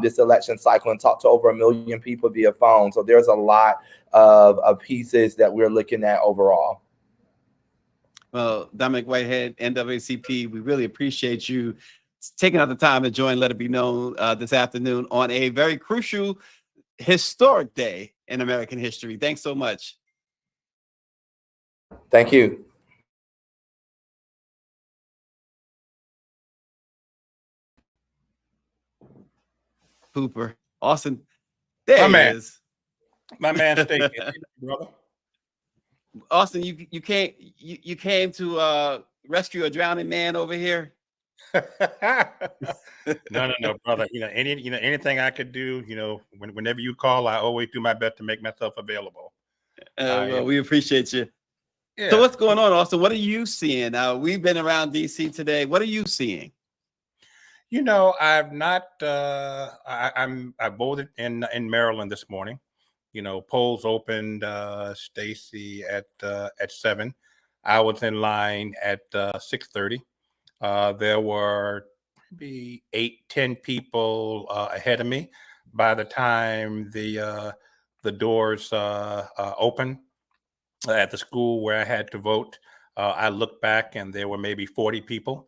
this election cycle and talked to over 1 million people via phone. So there's a lot of pieces that we're looking at overall. Well, Dominic Whitehead, NAACP, we really appreciate you taking out the time to join Let It Be Known this afternoon on a very crucial, historic day in American history. Thanks so much. Thank you. Pooper. Austin, there he is. My man, Stacy, brother. Austin, you came to rescue a drowning man over here. No, brother. Anything I could do. Whenever you call, I always do my best to make myself available. Well, we appreciate you. Yeah. So what's going on, Austin? What are you seeing? We've been around DC today. What are you seeing? I've not. I voted in Maryland this morning. Polls opened, Stacy, at 7. I was in line at 6:30. There were maybe 8-10 people ahead of me. By the time the doors opened at the school where I had to vote, I looked back and there were maybe 40 people.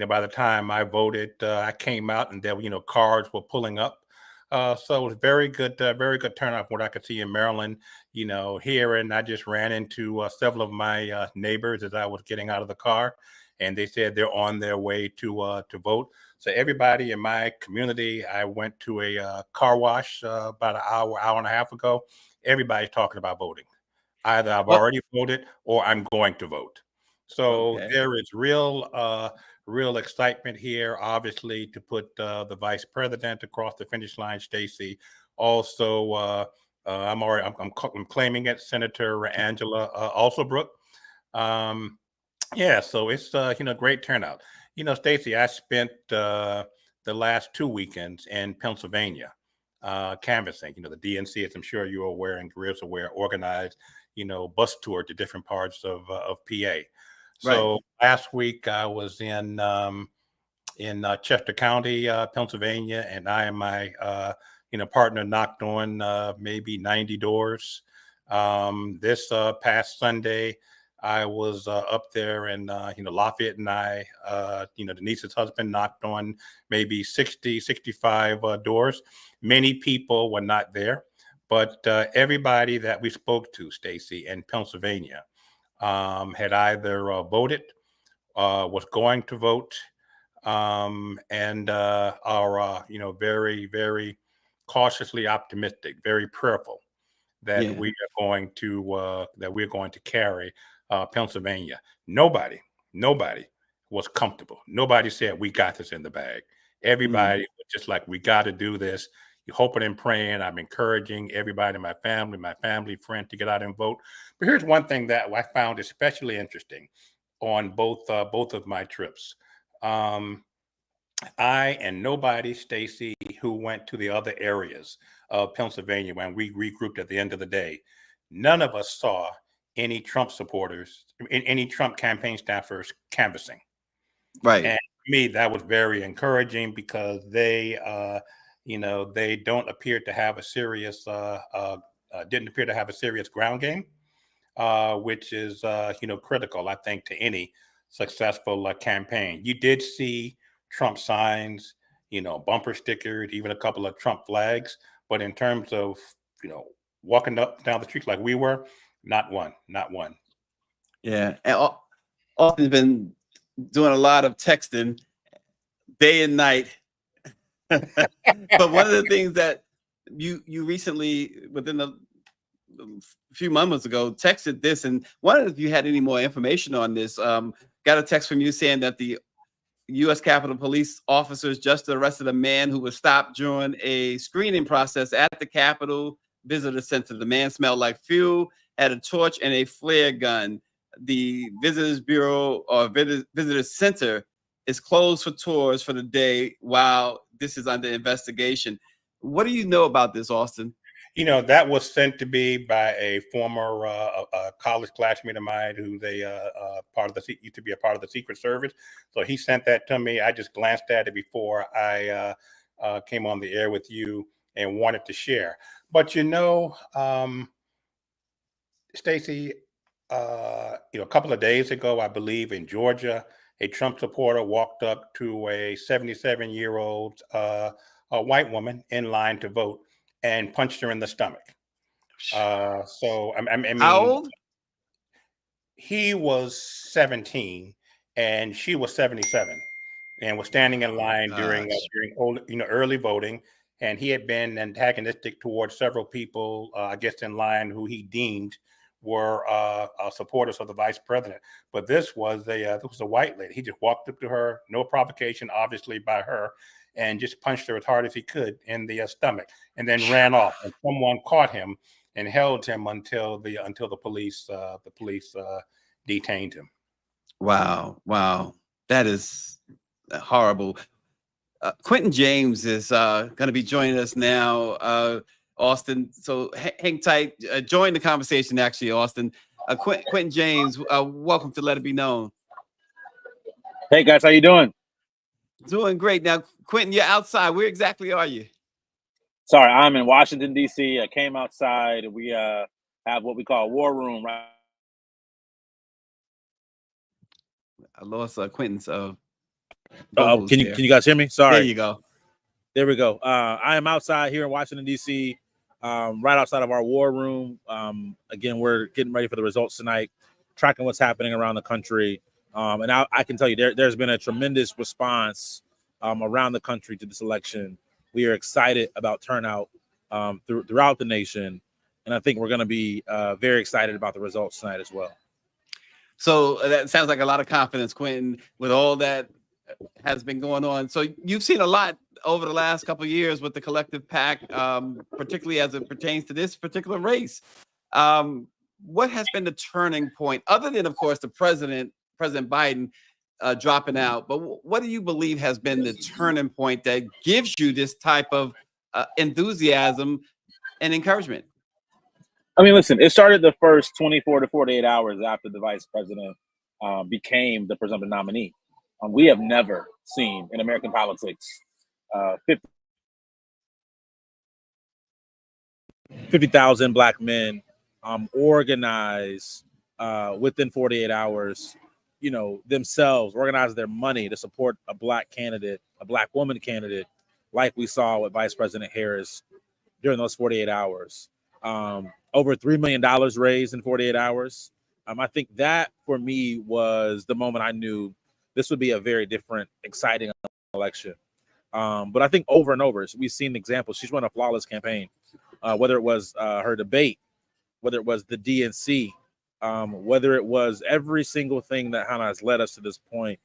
By the time I voted, I came out and there were, cars were pulling up. So it was very good turnout from what I could see in Maryland. Here, and I just ran into several of my neighbors as I was getting out of the car, and they said they're on their way to vote. So everybody in my community, I went to a car wash about an hour and a half ago. Everybody's talking about voting. Either I've already voted or I'm going to vote. So there is real excitement here, obviously, to put the vice president across the finish line, Stacy. Also, I'm claiming it, Senator Angela Alsobrook. Yeah, so it's great turnout. Stacy, I spent the last 2 weekends in Pennsylvania canvassing. The DNC, as I'm sure you're aware and Greer's aware, organized bus tour to different parts of PA. So last week I was in Chester County, Pennsylvania, and I and my partner knocked on maybe 90 doors. This past Sunday, I was up there, and Lafayette and I, Denise's husband, knocked on maybe 65 doors. Many people were not there, but everybody that we spoke to, Stacy, in Pennsylvania, had either voted, was going to vote, and are very, very cautiously optimistic, very prayerful that we're going to carry Pennsylvania. Nobody was comfortable. Nobody said we got this in the bag. Everybody was just like, we got to do this. You're hoping and praying. I'm encouraging everybody in my family, friends, to get out and vote. But here's one thing that I found especially interesting on both of my trips. I and nobody, Stacy, who went to the other areas of Pennsylvania when we regrouped at the end of the day, none of us saw any Trump supporters, any Trump campaign staffers canvassing. Right. And to me, that was very encouraging because they don't appear to have a serious, didn't appear to have a serious ground game, which is, critical, I think, to any successful campaign. You did see Trump signs, bumper stickers, even a couple of Trump flags. But in terms of, walking up down the street like we were, not one. Yeah. And Austin's been doing a lot of texting day and night. But one of the things that you recently, within a few moments ago, texted this, and wondered if you had any more information on this. Got a text from you saying that the U.S. Capitol Police officers just arrested a man who was stopped during a screening process at the Capitol Visitor Center. The man smelled like fuel, had a torch, and a flare gun. The Visitors Bureau or Visitor Center is closed for tours for the day while this is under investigation. What do you know about this, Austin? That was sent to me by a former college classmate of mine who's used to be a part of the Secret Service. So he sent that to me. I just glanced at it before I came on the air with you and wanted to share. But Stacy, a couple of days ago, I believe in Georgia, a Trump supporter walked up to a 77-year-old white woman in line to vote and punched her in the stomach. So I mean, How old? He was 17 and she was 77, and was standing in line during early voting. And he had been antagonistic towards several people, I guess, in line who he deemed were supporters of the vice president. But this was a white lady. He just walked up to her, no provocation, obviously, by her, and just punched her as hard as he could in the stomach, and then ran off. And someone caught him and held him until the police detained him. Wow, that is horrible. Quentin James is going to be joining us now, Austin. So hang tight. Join the conversation, actually, Austin. Quentin James, welcome to Let It Be Known. Hey guys, how you doing? Doing great. Now, Quentin, you're outside. Where exactly are you? Sorry, I'm in Washington, D.C. I came outside. We have what we call a war room, right? I lost Quentin's. Can you guys hear me? Sorry. There you go. There we go. I am outside here in Washington, D.C., right outside of our war room. Again, we're getting ready for the results tonight, tracking what's happening around the country. And I can tell you there's been a tremendous response around the country to this election. We are excited about turnout throughout the nation. And I think we're going to be very excited about the results tonight as well. So that sounds like a lot of confidence, Quentin, with all that has been going on. So you've seen a lot over the last couple of years with the collective PAC, particularly as it pertains to this particular race. What has been the turning point, other than, of course, President Biden dropping out? But what do you believe has been the turning point that gives you this type of enthusiasm and encouragement? I mean, listen, it started the first 24 to 48 hours after the vice president became the presumptive nominee. We have never seen in American politics 50,000 Black men organize within 48 hours, themselves, organize their money to support a Black candidate, a Black woman candidate, like we saw with Vice President Harris during those 48 hours. Over $3 million raised in 48 hours. I think that, for me, was the moment I knew this would be a very different, exciting election. But I think over and over, we've seen examples. She's run a flawless campaign, whether it was her debate, whether it was the DNC, whether it was every single thing that Hannah has led us to this point.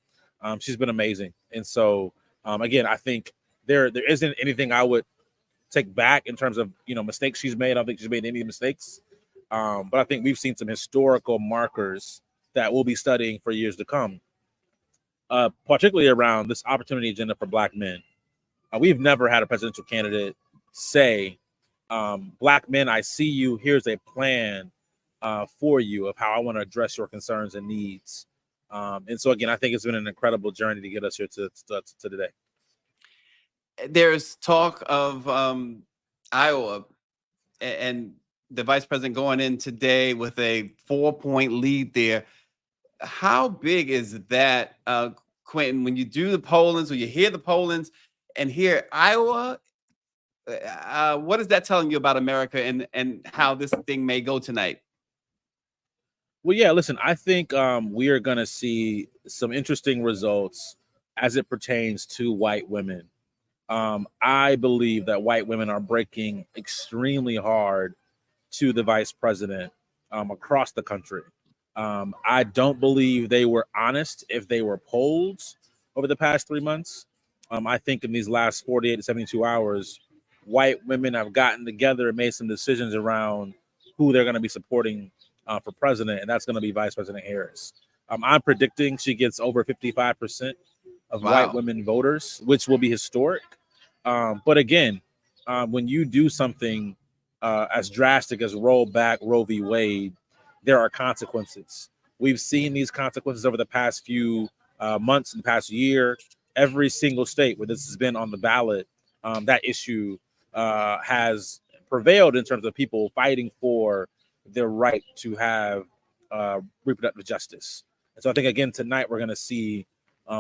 She's been amazing. And so, again, I think there isn't anything I would take back in terms of, mistakes she's made. I don't think she's made any mistakes. But I think we've seen some historical markers that we'll be studying for years to come, particularly around this opportunity agenda for Black men. We've never had a presidential candidate say, Black men, I see you. Here's a plan for you of how I want to address your concerns and needs. And so, again, I think it's been an incredible journey to get us here to today. There's talk of Iowa and the vice president going in today with a 4-point lead there. How big is that, Quentin, when you do the pollings, or you hear the pollings and hear Iowa? What is that telling you about America and how this thing may go tonight? Well, yeah, listen, I think we are going to see some interesting results as it pertains to white women. I believe that white women are breaking extremely hard to the vice president across the country. I don't believe they were honest if they were polled over the past 3 months. I think in these last 48 to 72 hours, white women have gotten together and made some decisions around who they're going to be supporting for president, and that's going to be Vice President Harris. I'm predicting she gets over 55% of white Wow. women voters, which will be historic. But again, when you do something as drastic as roll back Roe v. Wade, there are consequences. We've seen these consequences over the past few months and the past year. Every single state where this has been on the ballot, that issue has prevailed in terms of people fighting for their right to have reproductive justice. And so I think, again, tonight we're going to see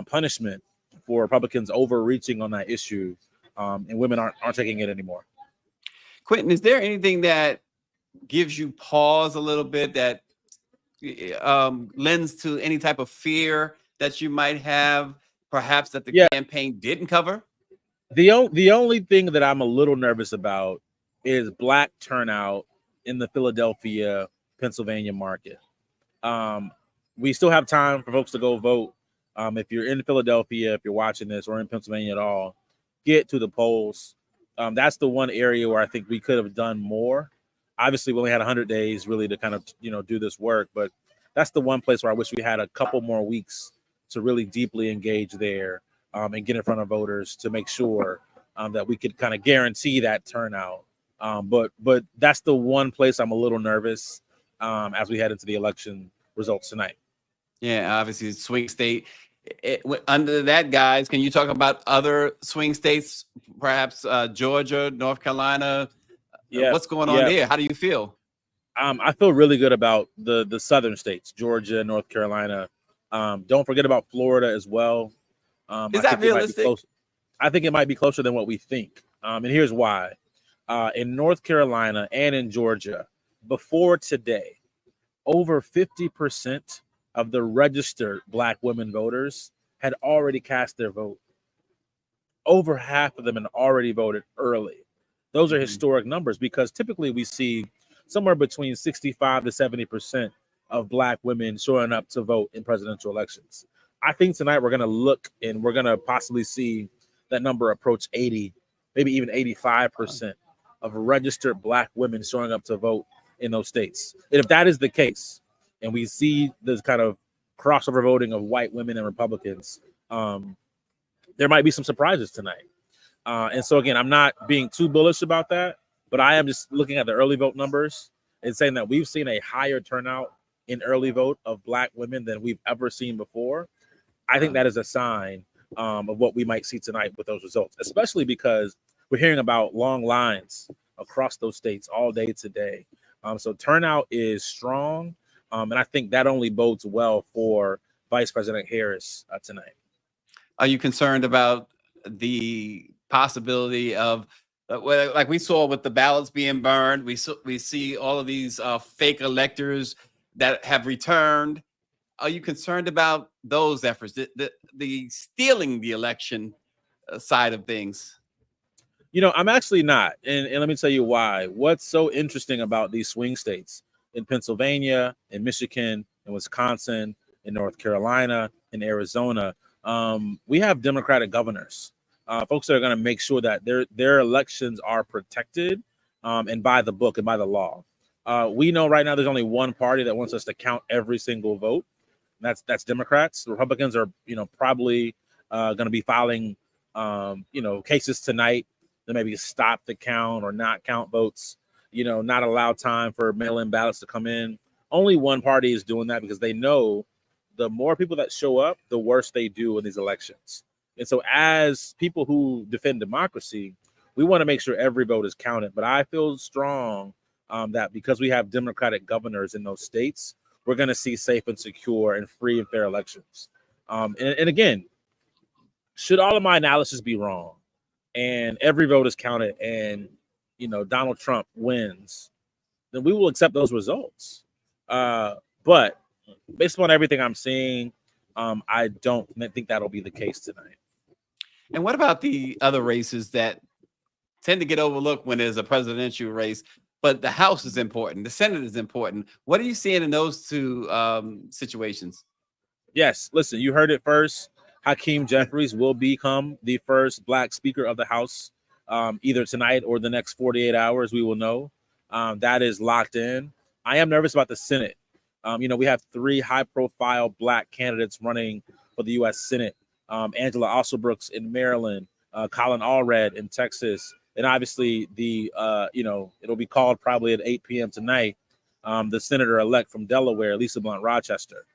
punishment for Republicans overreaching on that issue, and women aren't taking it anymore. Quentin, is there anything that gives you pause a little bit, that lends to any type of fear that you might have, perhaps that the campaign didn't cover? The only thing that I'm a little nervous about is black turnout in the Philadelphia, Pennsylvania market. We still have time for folks to go vote. If you're in Philadelphia, if you're watching this, or in Pennsylvania at all, get to the polls. That's the one area where I think we could have done more. Obviously, we only had 100 days really to kind of, do this work, but that's the one place where I wish we had a couple more weeks to really deeply engage there and get in front of voters to make sure that we could kind of guarantee that turnout. But that's the one place I'm a little nervous as we head into the election results tonight. Yeah, obviously, swing state. Under that, guys, can you talk about other swing states, perhaps Georgia, North Carolina? Yeah, what's going on there? How do you feel? I feel really good about the southern states, Georgia, North Carolina. Don't forget about Florida as well. Is that realistic? I think it might be closer than what we think. And here's why. In North Carolina and in Georgia, before today, over 50% of the registered black women voters had already cast their vote. Over half of them had already voted early. Those are historic numbers, because typically we see somewhere between 65 to 70% of black women showing up to vote in presidential elections. I think tonight we're going to look and we're going to possibly see that number approach 80, maybe even 85% of registered black women showing up to vote in those states. And if that is the case, and we see this kind of crossover voting of white women and Republicans, there might be some surprises tonight. And so, again, I'm not being too bullish about that, but I am just looking at the early vote numbers and saying that we've seen a higher turnout in early vote of black women than we've ever seen before. I think that is a sign of what we might see tonight with those results, especially because we're hearing about long lines across those states all day today. So turnout is strong, and I think that only bodes well for Vice President Harris tonight. Are you concerned about the possibility of, like we saw with the ballots being burned, we see all of these fake electors that have returned? Are you concerned about those efforts, the stealing the election side of things? I'm actually not. And let me tell you why. What's so interesting about these swing states in Pennsylvania, in Michigan, in Wisconsin, in North Carolina, in Arizona, we have Democratic governors, folks that are going to make sure that their elections are protected and by the book and by the law. We know right now there's only one party that wants us to count every single vote. That's Democrats. Republicans are, probably going to be filing, cases tonight to maybe stop the count or not count votes, not allow time for mail-in ballots to come in. Only one party is doing that because they know the more people that show up, the worse they do in these elections. And so as people who defend democracy, we want to make sure every vote is counted. But I feel strong that because we have Democratic governors in those states, we're going to see safe and secure and free and fair elections. And again, should all of my analysis be wrong and every vote is counted and, Donald Trump wins, then we will accept those results. But based on everything I'm seeing, I don't think that'll be the case tonight. And what about the other races that tend to get overlooked when there's a presidential race, but the House is important, the Senate is important? What are you seeing in those two situations? Yes, listen, you heard it first. Hakeem Jeffries will become the first Black Speaker of the House, either tonight or the next 48 hours. We will know. That is locked in. I am nervous about the Senate. We have 3 high-profile Black candidates running for the U.S. Senate. Angela Alsobrooks in Maryland, Colin Allred in Texas, and obviously it'll be called probably at 8 p.m. tonight, the senator-elect from Delaware, Lisa Blunt Rochester.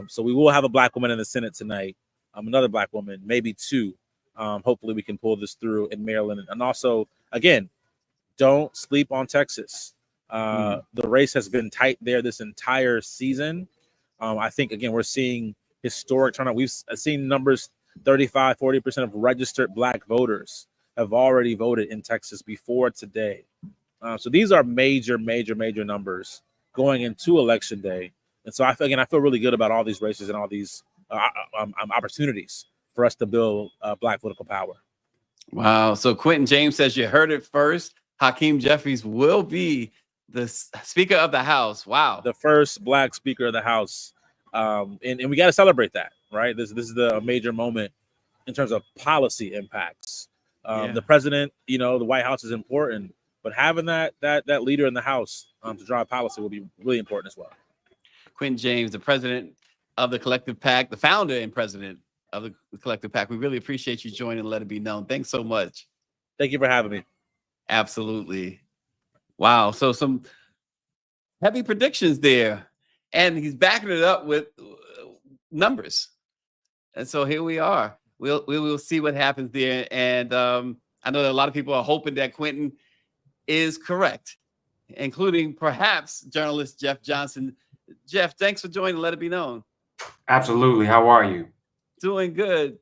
So we will have a Black woman in the Senate tonight, another Black woman, maybe 2. Hopefully we can pull this through in Maryland. And also, again, don't sleep on Texas. The race has been tight there this entire season. I think, again, we're seeing historic turnout. We've seen numbers, 35-40% of registered Black voters have already voted in Texas before today. So these are major numbers going into Election Day. And so I feel really good about all these races and all these opportunities for us to build Black political power. Wow. So Quentin James says you heard it first. Hakeem Jeffries will be the Speaker of the House. Wow. The first Black Speaker of the House. And we got to celebrate that, right? This is a major moment in terms of policy impacts. The president, the White House is important, but having that leader in the House to drive policy will be really important as well. Quentin James, the president of the Collective PAC, the founder and president of the Collective PAC. We really appreciate you joining Let It Be Known. Thanks so much. Thank you for having me. Absolutely. Wow. So some heavy predictions there. And he's backing it up with numbers. And so here we are. We will see what happens there. And I know that a lot of people are hoping that Quentin is correct, including perhaps journalist Jeff Johnson. Jeff, thanks for joining Let It Be Known. Absolutely. How are you? Doing good.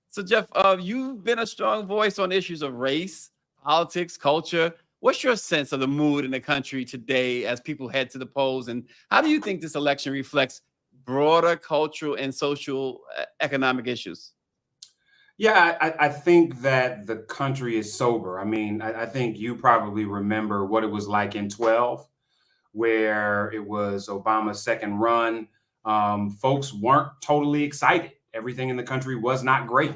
So, Jeff, you've been a strong voice on issues of race, politics, culture. What's your sense of the mood in the country today as people head to the polls? And how do you think this election reflects broader cultural and social economic issues? Yeah, I think that the country is sober. I mean, I think you probably remember what it was like in 2012, where it was Obama's second run. Folks weren't totally excited. Everything in the country was not great,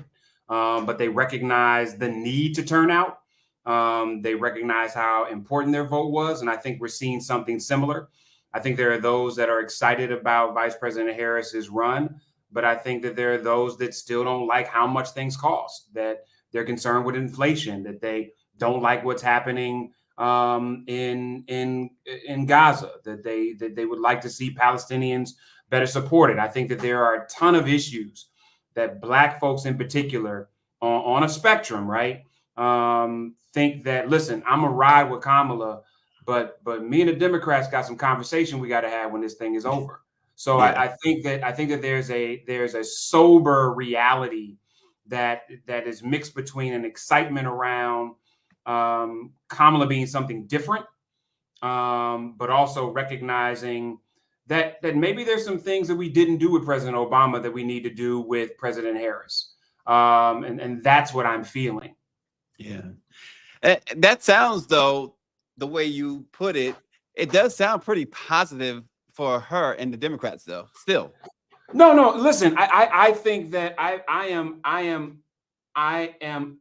but they recognized the need to turn out. They recognized how important their vote was. And I think we're seeing something similar. I think there are those that are excited about Vice President Harris's run, but I think that there are those that still don't like how much things cost, that they're concerned with inflation, that they don't like what's happening in Gaza, that they would like to see Palestinians better supported. I think that there are a ton of issues that Black folks in particular on a spectrum, right, think that, listen, I'm gonna ride with Kamala, but me and the Democrats got some conversation we got to have when this thing is over. So I think that there's a sober reality that is mixed between an excitement around Kamala being something different, but also recognizing that maybe there's some things that we didn't do with President Obama that we need to do with President Harris. And that's what I'm feeling. Yeah. That sounds, though, the way you put it, it does sound pretty positive for her and the Democrats, though, still. No, listen, I think that I am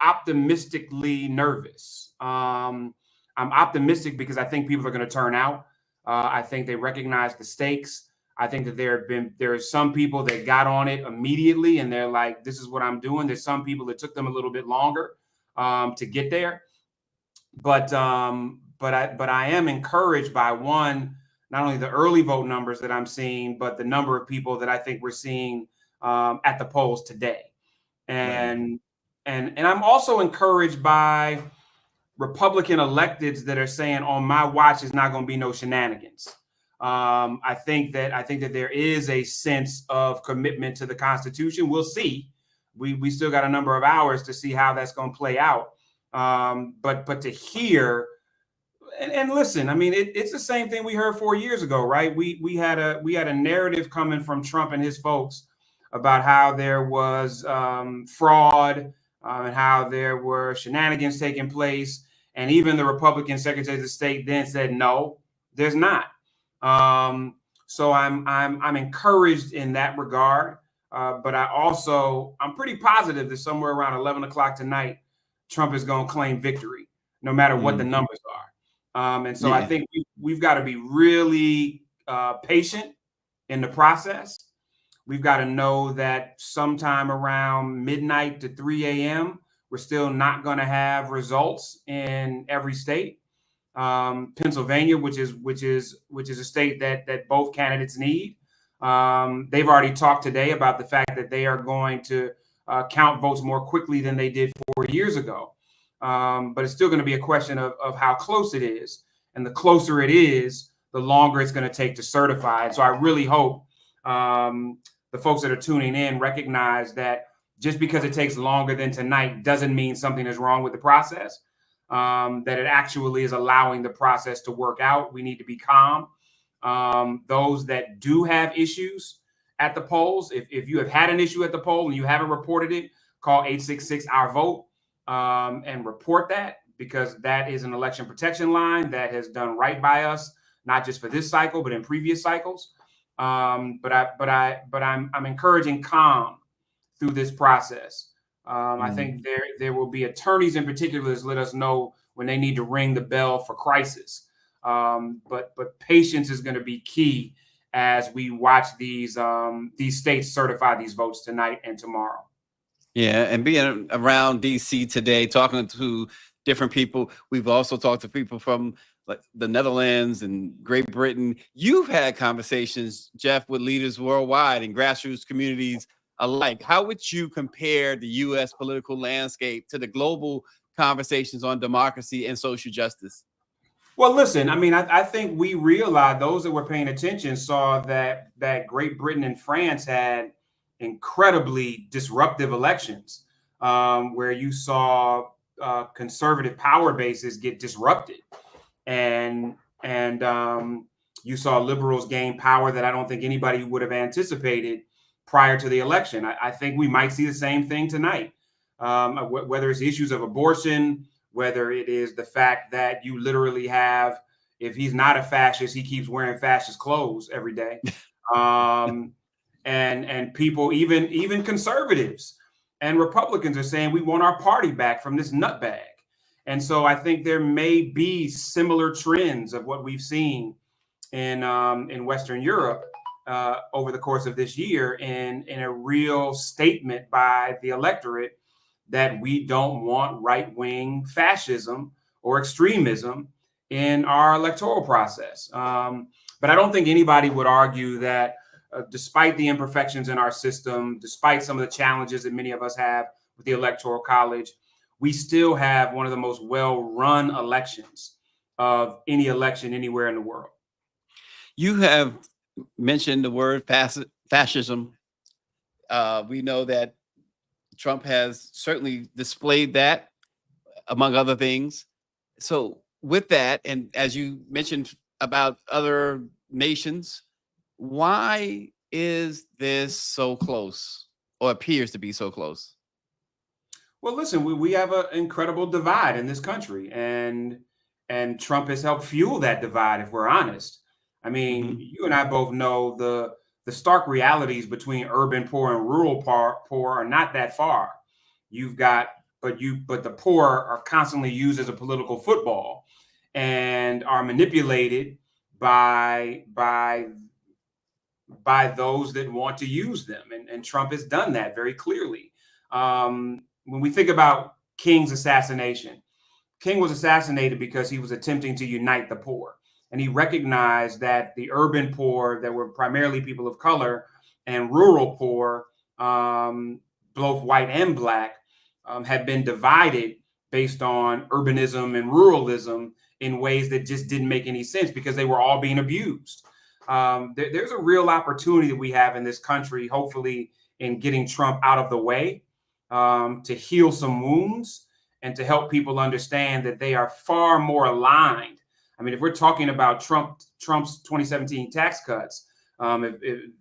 optimistically nervous. I'm optimistic because I think people are going to turn out. I think they recognize the stakes. I think that there are some people that got on it immediately and they're like, this is what I'm doing. There's some people that took them a little bit longer to get there. But I am encouraged by not only the early vote numbers that I'm seeing, but the number of people that I think we're seeing at the polls today. And I'm also encouraged by Republican electeds that are saying on my watch is not going to be no shenanigans. I think that there is a sense of commitment to the Constitution. We'll see. We still got a number of hours to see how that's going to play out. But to hear, And listen, I mean, it's the same thing we heard 4 years ago, right? We had a narrative coming from Trump and his folks about how there was fraud and how there were shenanigans taking place, and even the Republican secretaries of state then said, no, there's not. So I'm encouraged in that regard, but I'm pretty positive that somewhere around 11 o'clock tonight, Trump is going to claim victory, no matter what the numbers are. And so I think we've got to be really patient in the process. We've got to know that sometime around midnight to 3 a.m., we're still not going to have results in every state. Pennsylvania, which is a state that both candidates need. They've already talked today about the fact that they are going to count votes more quickly than they did 4 years ago. But it's still going to be a question of how close it is. And the closer it is, the longer it's going to take to certify. And so I really hope the folks that are tuning in recognize that just because it takes longer than tonight doesn't mean something is wrong with the process, that it actually is allowing the process to work out. We need to be calm. Those that do have issues at the polls, if you have had an issue at the poll and you haven't reported it, call 866-OUR-VOTE and report that, because that is an election protection line that has done right by us, not just for this cycle, but in previous cycles. But I'm encouraging calm through this process. I think there will be attorneys in particular that let us know when they need to ring the bell for crisis. But patience is going to be key as we watch these states certify these votes tonight and tomorrow. Yeah, and being around DC today, talking to different people, we've also talked to people from like the Netherlands and Great Britain. You've had conversations, Jeff, with leaders worldwide and grassroots communities alike. How would you compare the U.S. political landscape to the global conversations on democracy and social justice? Well, listen, I mean, I think we realized, those that were paying attention saw that Great Britain and France had incredibly disruptive elections, where you saw conservative power bases get disrupted, and you saw liberals gain power that I don't think anybody would have anticipated prior to the election. I think we might see the same thing tonight, whether it's issues of abortion, whether it is the fact that you literally have, if he's not a fascist, he keeps wearing fascist clothes every day. And people, even conservatives and Republicans, are saying we want our party back from this nutbag. And so I think there may be similar trends of what we've seen in Western Europe over the course of this year, in a real statement by the electorate that we don't want right-wing fascism or extremism in our electoral process. But I don't think anybody would argue that despite the imperfections in our system, despite some of the challenges that many of us have with the Electoral College, we still have one of the most well-run elections of any election anywhere in the world. You have mentioned the word fascism. We know that Trump has certainly displayed that, among other things. So with that, and as you mentioned about other nations, why is this so close, or appears to be so close? Well, listen, we have an incredible divide in this country, and Trump has helped fuel that divide, if we're honest. I mean, you and I both know the stark realities between urban poor and rural poor are not that far. But the poor are constantly used as a political football and are manipulated by those that want to use them. And Trump has done that very clearly. When we think about King's assassination, King was assassinated because he was attempting to unite the poor. And he recognized that the urban poor, that were primarily people of color, and rural poor, both white and black, had been divided based on urbanism and ruralism in ways that just didn't make any sense, because they were all being abused. There's a real opportunity that we have in this country, hopefully, in getting Trump out of the way, to heal some wounds and to help people understand that they are far more aligned. I mean, if we're talking about Trump's 2017 tax cuts,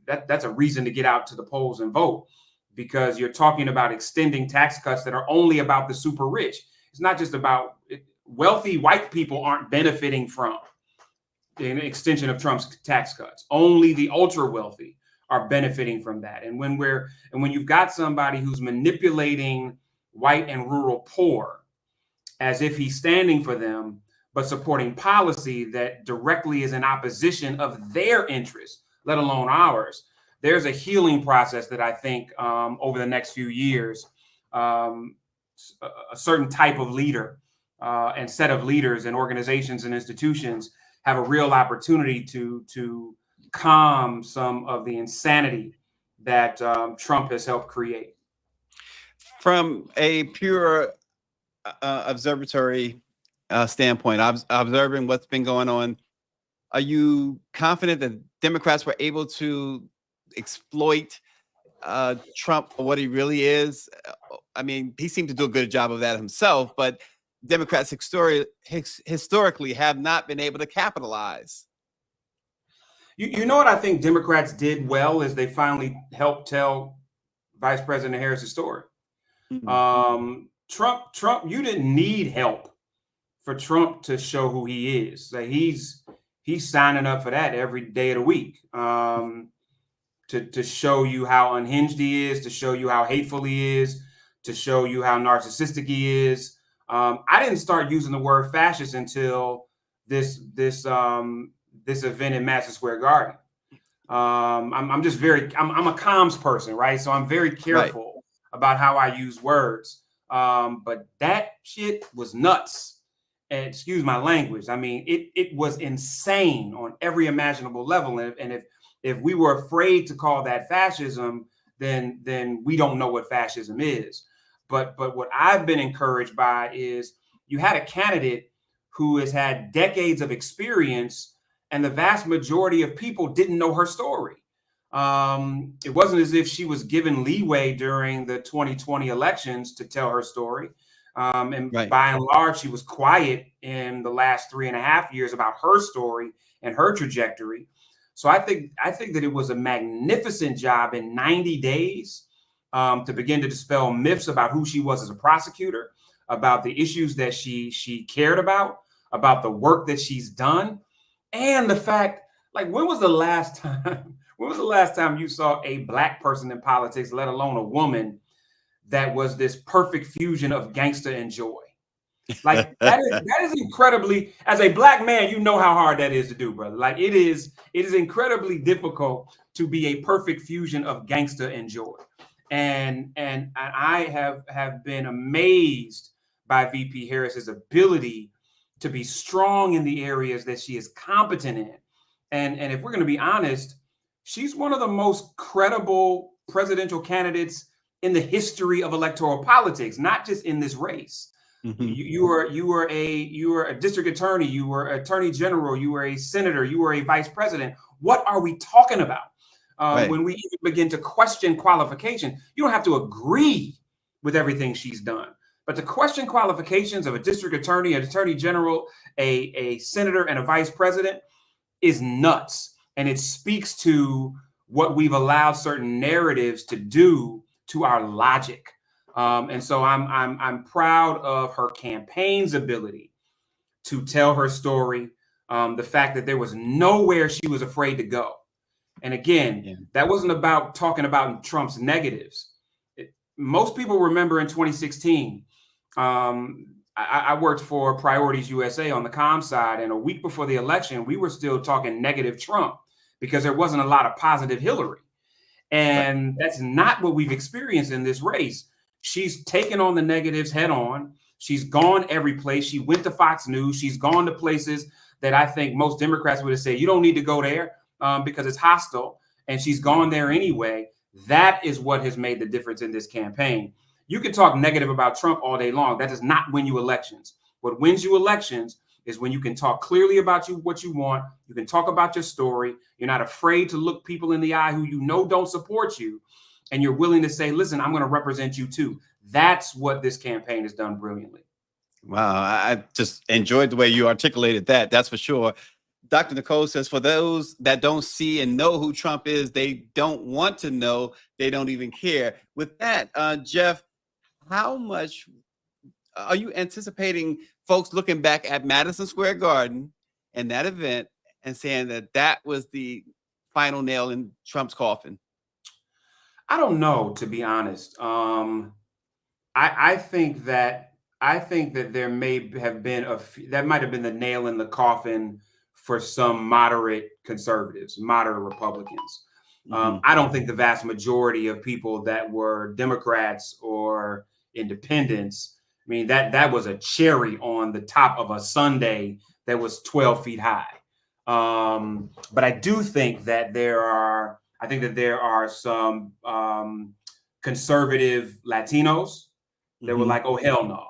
that's a reason to get out to the polls and vote, because you're talking about extending tax cuts that are only about the super rich. It's not just about wealthy white people aren't benefiting from an extension of Trump's tax cuts. Only the ultra wealthy are benefiting from that. And when you've got somebody who's manipulating white and rural poor as if he's standing for them, but supporting policy that directly is in opposition of their interests, let alone ours, there's a healing process that I think over the next few years, a certain type of leader and set of leaders and organizations and institutions have a real opportunity to calm some of the insanity that Trump has helped create. From a pure observatory standpoint, observing what's been going on, are you confident that Democrats were able to exploit Trump for what he really is? I mean, he seemed to do a good job of that himself, but Democrats historically have not been able to capitalize. You know what I think Democrats did well is they finally helped tell Vice President Harris's story. Mm-hmm. Trump, you didn't need help for Trump to show who he is. Like he's signing up for that every day of the week to show you how unhinged he is, to show you how hateful he is, to show you how narcissistic he is. I didn't start using the word fascist until this event in Madison Square Garden. I'm a comms person, right? So I'm very careful about how I use words. But that shit was nuts. And excuse my language. I mean, it was insane on every imaginable level. And if we were afraid to call that fascism, then we don't know what fascism is. But what I've been encouraged by is you had a candidate who has had decades of experience, and the vast majority of people didn't know her story. It wasn't as if she was given leeway during the 2020 elections to tell her story. And by and large, she was quiet in the last 3.5 years about her story and her trajectory. So I think that it was a magnificent job in 90 days to begin to dispel myths about who she was as a prosecutor, about the issues that she cared about the work that she's done, and the fact, like, when was the last time you saw a Black person in politics, let alone a woman, that was this perfect fusion of gangster and joy? Like that is incredibly, as a Black man, you know how hard that is to do, brother. Like it is incredibly difficult to be a perfect fusion of gangster and joy. And I have been amazed by VP Harris's ability to be strong in the areas that she is competent in. And if we're going to be honest, she's one of the most credible presidential candidates in the history of electoral politics, not just in this race. Mm-hmm. You were a district attorney, you were attorney general, you were a senator, you were a vice president. What are we talking about? When we even begin to question qualification, you don't have to agree with everything she's done, but to question qualifications of a district attorney, an attorney general, a senator, and a vice president is nuts. And it speaks to what we've allowed certain narratives to do to our logic. And so I'm proud of her campaign's ability to tell her story. The fact that there was nowhere she was afraid to go. And again, that wasn't about talking about Trump's negatives. Most people remember in 2016, I worked for Priorities USA on the comm side, and a week before the election, we were still talking negative Trump because there wasn't a lot of positive Hillary. And that's not what we've experienced in this race. She's taken on the negatives head on. She's gone every place. She went to Fox News. She's gone to places that I think most Democrats would have said, you don't need to go there because it's hostile. And she's gone there anyway. That is what has made the difference in this campaign. You can talk negative about Trump all day long. That does not win you elections. What wins you elections is when you can talk clearly about what you want. You can talk about your story. You're not afraid to look people in the eye who you know don't support you. And you're willing to say, listen, I'm going to represent you too. That's what this campaign has done brilliantly. Wow, I just enjoyed the way you articulated that. That's for sure. Dr. Nicole says, for those that don't see and know who Trump is, they don't want to know. They don't even care. With that, Jeff, how much are you anticipating folks looking back at Madison Square Garden and that event and saying that that was the final nail in Trump's coffin? I don't know, to be honest. I think that there may have been that might have been the nail in the coffin for some moderate conservatives, moderate Republicans. I don't think the vast majority of people that were Democrats or independents. I mean, that was a cherry on the top of a sundae that was 12 feet high. But I do think that there are some conservative Latinos that were like, oh, hell no.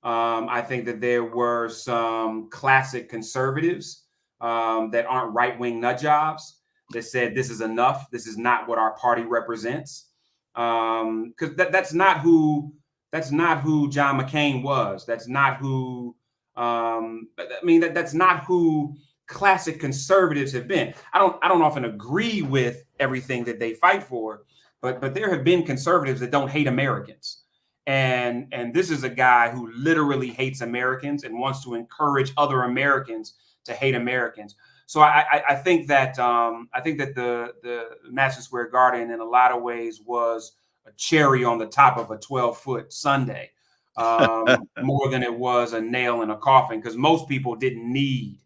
I think that there were some classic conservatives that aren't right-wing nut jobs that said, this is enough. This is not what our party represents. Because that's not who John McCain was. That's not who, that's not who classic conservatives have been. I don't often agree with everything that they fight for, but there have been conservatives that don't hate Americans. And this is a guy who literally hates Americans and wants to encourage other Americans to hate Americans. So I think that the Madison Square Garden in a lot of ways was a cherry on the top of a 12-foot sundae, more than it was a nail in a coffin, because most people didn't need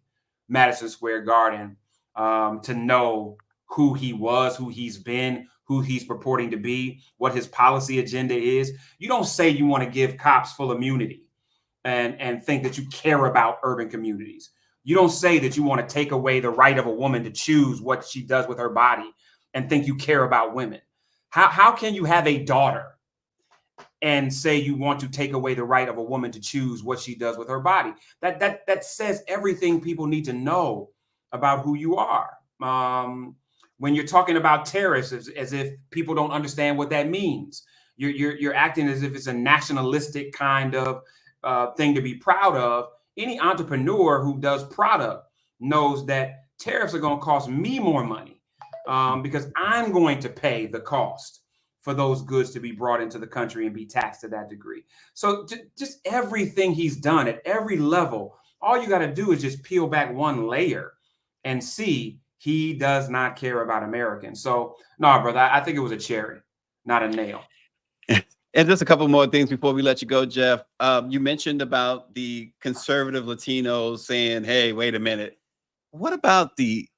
Madison Square Garden to know who he was, who he's been, who he's purporting to be, what his policy agenda is. You don't say you want to give cops full immunity and think that you care about urban communities. You don't say that you want to take away the right of a woman to choose what she does with her body and think you care about women. How can you have a daughter and say you want to take away the right of a woman to choose what she does with her body? That says everything people need to know about who you are. When you're talking about terrorists, as if people don't understand what that means. You're acting as if it's a nationalistic kind of thing to be proud of. Any entrepreneur who does product knows that tariffs are going to cost me more money because I'm going to pay the cost for those goods to be brought into the country and be taxed to that degree. So just everything he's done at every level, all you got to do is just peel back one layer and see he does not care about Americans. So no, brother, I think it was a cherry, not a nail. And just a couple more things before we let you go, Jeff. You mentioned about the conservative Latinos saying, hey, wait a minute. What about the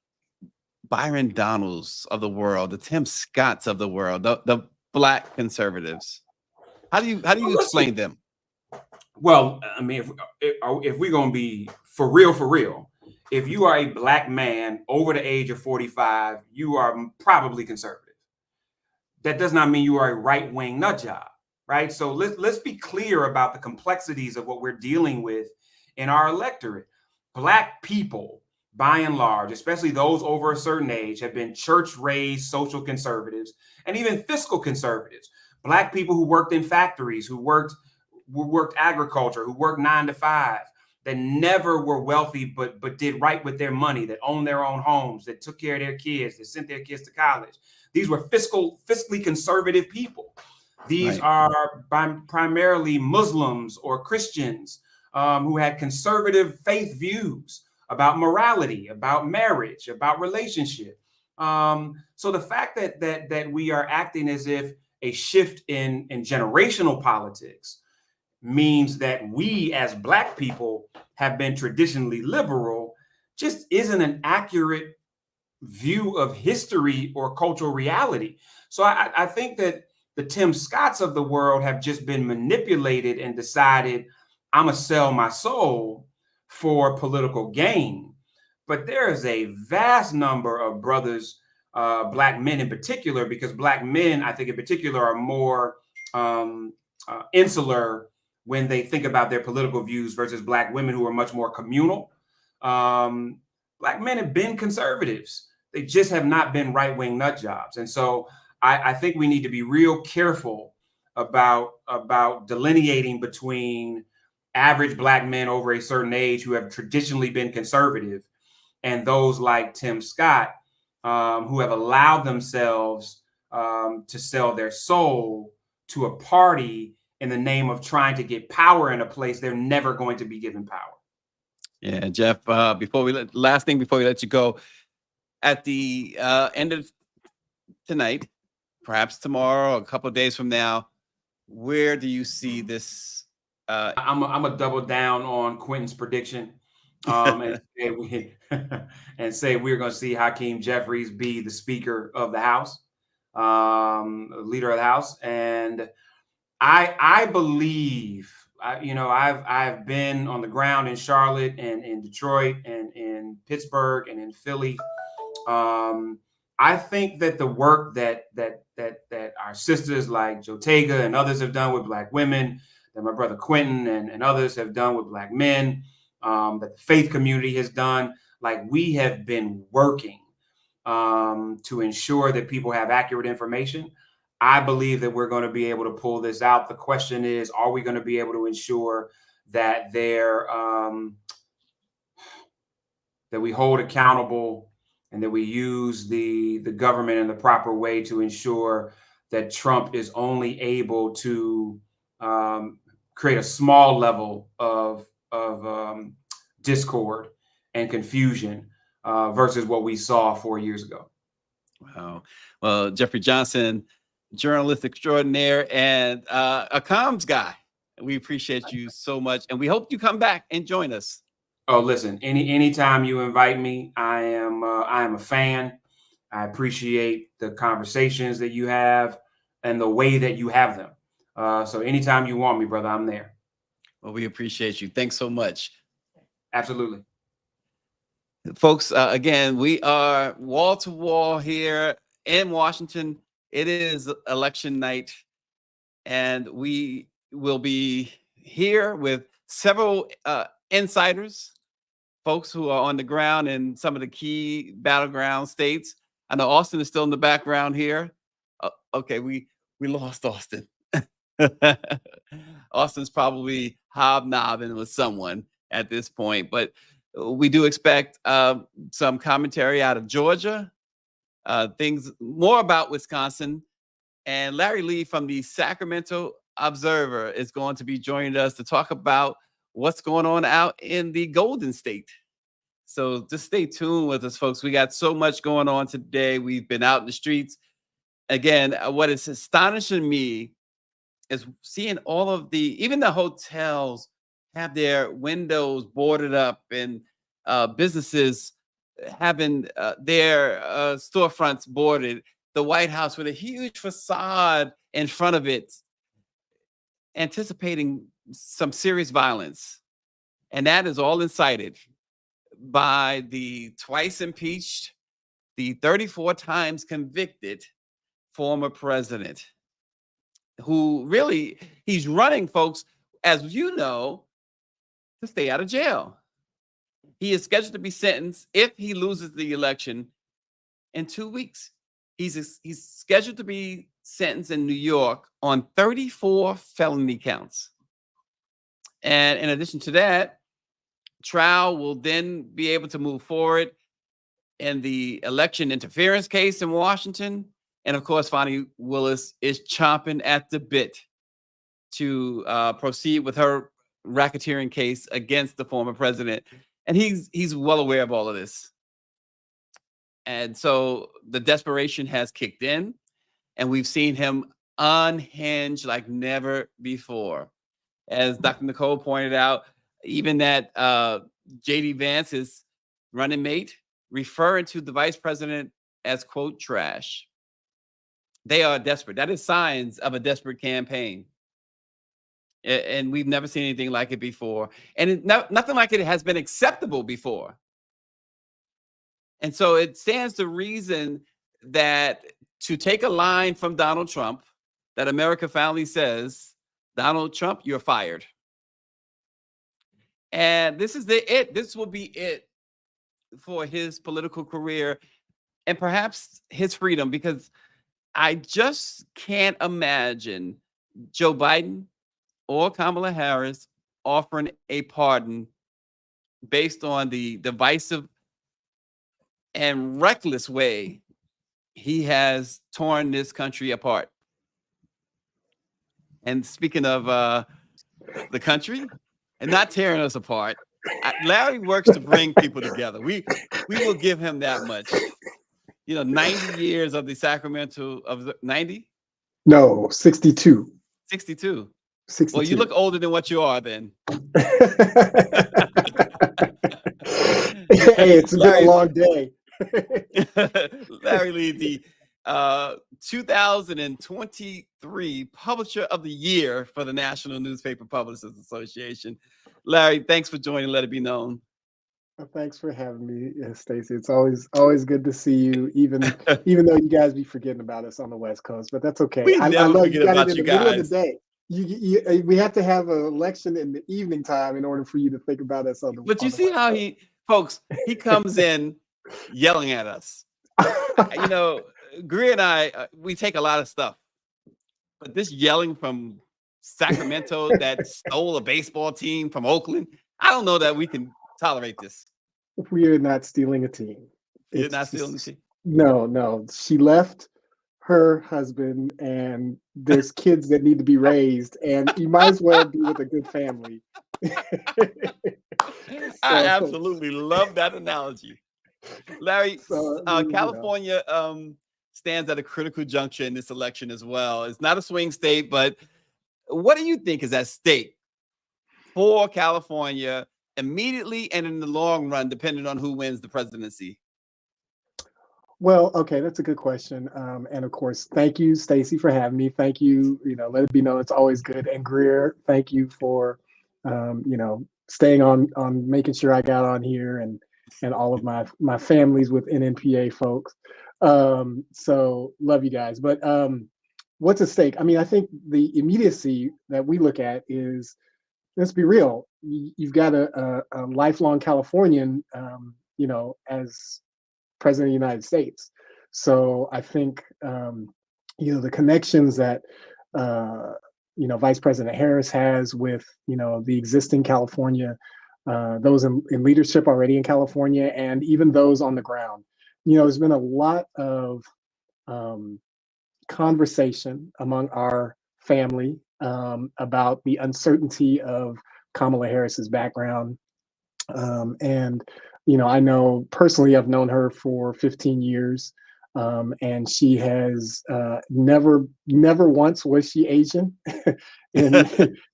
Byron Donalds of the world, the Tim Scotts of the world, the Black conservatives? How do you explain them? Well, I mean, if we're going to be for real, if you are a Black man over the age of 45, you are probably conservative. That does not mean you are a right-wing nut job, right? So let's be clear about the complexities of what we're dealing with in our electorate. Black people, by and large, especially those over a certain age, have been church-raised social conservatives and even fiscal conservatives. Black people who worked in factories, who worked agriculture, who worked 9 to 5, that never were wealthy, but did right with their money, that owned their own homes, that took care of their kids, that sent their kids to college. These were fiscally conservative people. These are primarily Muslims or Christians who had conservative faith views about morality, about marriage, about relationship. So the fact that we are acting as if a shift in generational politics means that we as Black people have been traditionally liberal just isn't an accurate view of history or cultural reality. So I think that the Tim Scotts of the world have just been manipulated and decided, I'm going to sell my soul for political gain. But there is a vast number of brothers, Black men in particular, because Black men, I think in particular, are more insular when they think about their political views versus Black women who are much more communal. Black men have been conservatives. They just have not been right-wing nut jobs. And so I think we need to be real careful about delineating between average Black men over a certain age who have traditionally been conservative, and those like Tim Scott, who have allowed themselves to sell their soul to a party in the name of trying to get power in a place they're never going to be given power. Yeah, Jeff, last thing before we let you go, at the end of tonight, perhaps tomorrow, a couple of days from now, where do you see this? I'm a double down on Quentin's prediction, and say we're going to see Hakeem Jeffries be the Speaker of the House, leader of the House, and I believe, I've been on the ground in Charlotte and in Detroit and in Pittsburgh and in Philly. I think that the work that our sisters like Jotega and others have done with Black women, that my brother Quentin and others have done with Black men, that the faith community has done, like we have been working to ensure that people have accurate information. I believe that we're going to be able to pull this out. The question is, are we going to be able to ensure that that we hold accountable and that we use the government in the proper way to ensure that Trump is only able to create a small level of discord and confusion versus what we saw 4 years ago. Wow. Well, Jeffrey Johnson, journalist extraordinaire and a comms guy. We appreciate you so much, and we hope you come back and join us. Oh, listen, anytime you invite me, I am a fan. I appreciate the conversations that you have and the way that you have them. So anytime you want me, brother, I'm there. Well, we appreciate you. Thanks so much. Absolutely. Folks, again, we are wall to wall here in Washington. It is election night, and we will be here with several insiders, folks who are on the ground in some of the key battleground states. I know Austin is still in the background here. Okay, we lost Austin. Austin's probably hobnobbing with someone at this point, but we do expect some commentary out of Georgia, things more about Wisconsin, and Larry Lee from the Sacramento Observer is going to be joining us to talk about what's going on out in the Golden State. So just stay tuned with us, folks. We got so much going on today. We've been out in the streets. Again, what is astonishing me is seeing all of even the hotels have their windows boarded up and businesses having their storefronts boarded. The White House with a huge facade in front of it, anticipating some serious violence. And that is all incited by the twice impeached, the 34 times convicted former president, who really, he's running, folks, as you know, to stay out of jail. He is scheduled to be sentenced if he loses the election in 2 weeks. He's scheduled to be sentenced in New York on 34 felony counts. And in addition to that, trial will then be able to move forward in the election interference case in Washington. And of course, Fani Willis is chomping at the bit to proceed with her racketeering case against the former president. And he's well aware of all of this. And so the desperation has kicked in, and we've seen him unhinged like never before. As Dr. Nicole pointed out, even that J.D. Vance, his running mate, referring to the vice president as, quote, trash. They are desperate. That is signs of a desperate campaign. And we've never seen anything like it before. And nothing like it has been acceptable before. And so it stands to reason that to take a line from Donald Trump, that America finally says, Donald Trump, you're fired. And this is it. This will be it for his political career and perhaps his freedom, because I just can't imagine Joe Biden or Kamala Harris offering a pardon based on the divisive and reckless way he has torn this country apart. And speaking of the country and not tearing us apart, Larry works to bring people together. We will give him that much. 90 years of the Sacramento of the 90? No, 62. 62. 62. Well, you look older than what you are then. Hey, it's been a long day. Larry Lee, the 2023 Publisher of the Year for the National Newspaper Publishers Association. Larry, thanks for joining Let It Be Known. Thanks for having me, Stacy. It's always good to see you, even though you guys be forgetting about us on the West Coast, but that's okay. We I never know forget you got about it in you the middle of the guys. day. We have to have an election in the evening time in order for you to think about us on the. But you see how he comes in yelling at us. Greer and I, we take a lot of stuff, but this yelling from Sacramento that stole a baseball team from Oakland, I don't know that we can tolerate this. We are not stealing a team. You're not stealing the team? No. She left her husband, and there's kids that need to be raised, and you might as well be with a good family. I absolutely love that analogy. Larry, California stands at a critical juncture in this election as well. It's not a swing state, but what do you think is at stake for California immediately and in the long run, depending on who wins the presidency? Well, okay, that's a good question. And of course, thank you, Stacy, for having me. Thank you. Let it be known it's always good. And Greer, thank you for, staying on making sure I got on here and all of my families with NNPA folks. So love you guys. But what's at stake? I mean, I think the immediacy that we look at is, let's be real. You've got a lifelong Californian, as president of the United States. So I think, the connections that, Vice President Harris has with, the existing California, those in leadership already in California, and even those on the ground. There's been a lot of conversation among our family about the uncertainty of Kamala Harris's background. And I know personally, I've known her for 15 years, and she has never once was she Asian. And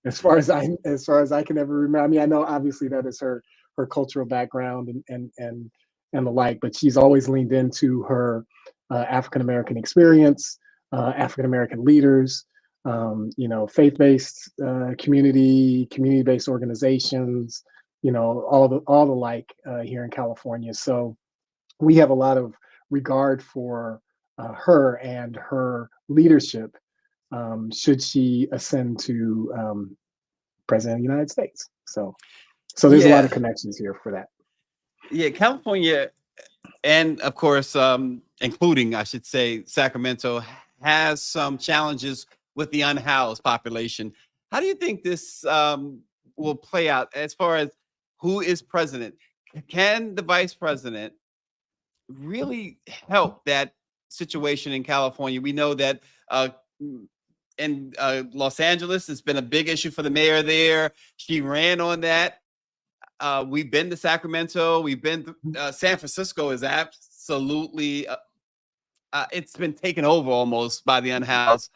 as far as I can ever remember, I mean, I know obviously that is her cultural background and the like, but she's always leaned into her African American experience, African American leaders, faith-based community-based organizations. All the like here in California. So we have a lot of regard for her and her leadership should she ascend to president of the United States. So there's a lot of connections here for that. Yeah, California, and of course, including, I should say, Sacramento, has some challenges with the unhoused population. How do you think this will play out as far as who is president? Can the vice president really help that situation in California? We know that in Los Angeles, it's been a big issue for the mayor there. She ran on that. We've been to Sacramento. We've been to San Francisco is absolutely, it's been taken over almost by the unhoused.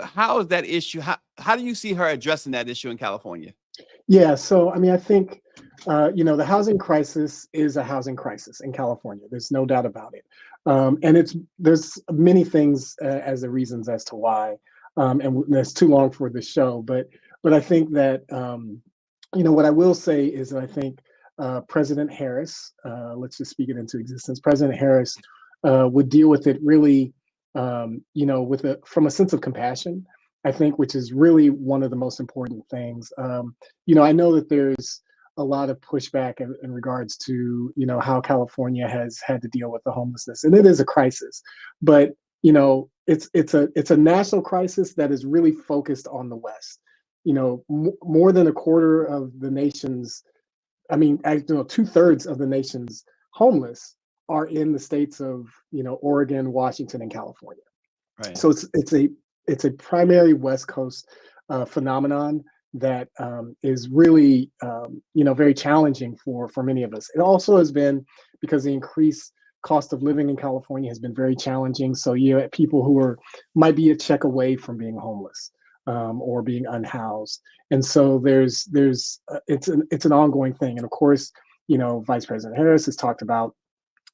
How is that issue? How do you see her addressing that issue in California? Yeah, so I mean, I think the housing crisis is a housing crisis in California. There's no doubt about it, and there's many things as the reasons as to why, and that's too long for the show. But I think that what I will say is that I think President Harris, let's just speak it into existence. President Harris would deal with it really, from a sense of compassion. I think, which is really one of the most important things. I know that there's a lot of pushback in regards to, how California has had to deal with the homelessness, and it is a crisis. But it's a national crisis that is really focused on the West. more than a quarter of the nation's, I mean, 2/3 of the nation's homeless are in the states of, Oregon, Washington, and California. Right. So it's a primary West Coast phenomenon that is really very challenging for many of us. It also has been because the increased cost of living in California has been very challenging. So you have people who might be a check away from being homeless or being unhoused, and so it's an ongoing thing. And of course, Vice President Harris has talked about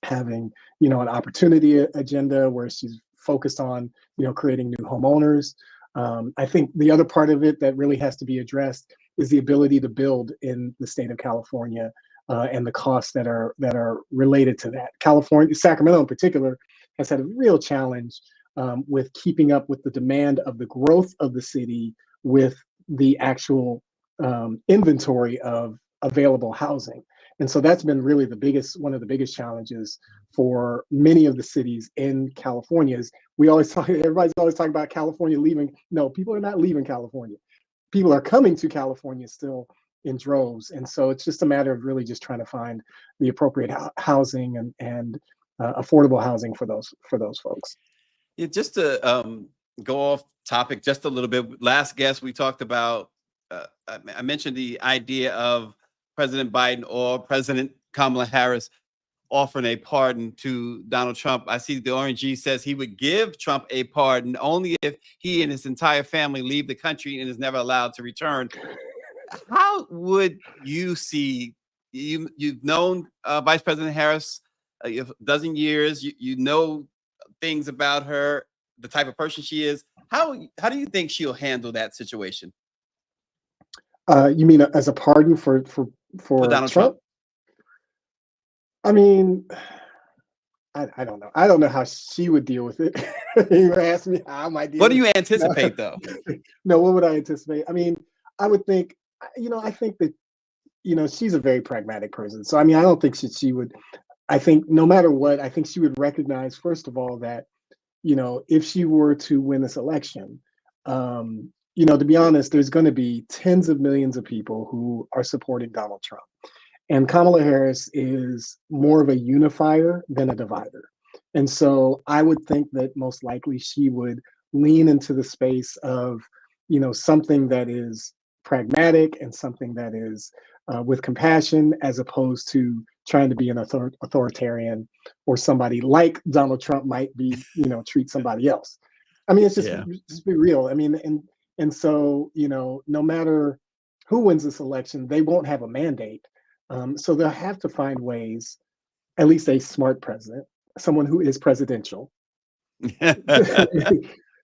having an opportunity agenda where she's focused on creating new homeowners. I think the other part of it that really has to be addressed is the ability to build in the state of California and the costs that are related to that. California, Sacramento in particular, has had a real challenge with keeping up with the demand of the growth of the city with the actual inventory of available housing. And so that's been really one of the biggest challenges for many of the cities in California. Is everybody's always talking about California leaving. No, people are not leaving California. People are coming to California still in droves. And so it's just a matter of really just trying to find the appropriate housing and affordable housing for those folks. Yeah, just to go off topic just a little bit. Last guest we talked about, I mentioned the idea of President Biden or President Kamala Harris offering a pardon to Donald Trump. I see the RNG says he would give Trump a pardon only if he and his entire family leave the country and is never allowed to return. How would you see, you've known Vice President Harris a dozen years, you know things about her, the type of person she is. How do you think she'll handle that situation? You mean as a pardon for Donald Trump? I mean, I don't know. I don't know how she would deal with it. You asked me how I might deal. What do you anticipate, though? No, what would I anticipate? I mean, I would think, I think that, she's a very pragmatic person. So, I mean, I don't think she would, I think no matter what, I think she would recognize, first of all, that, if she were to win this election, to be honest, there's going to be tens of millions of people who are supporting Donald Trump. And Kamala Harris is more of a unifier than a divider. And so I would think that most likely she would lean into the space of, something that is pragmatic and something that is with compassion, as opposed to trying to be an authoritarian or somebody like Donald Trump might be, treat somebody else. I mean, it's just be real. I mean, and so, no matter who wins this election, they won't have a mandate. So they'll have to find ways, at least a smart president, someone who is presidential.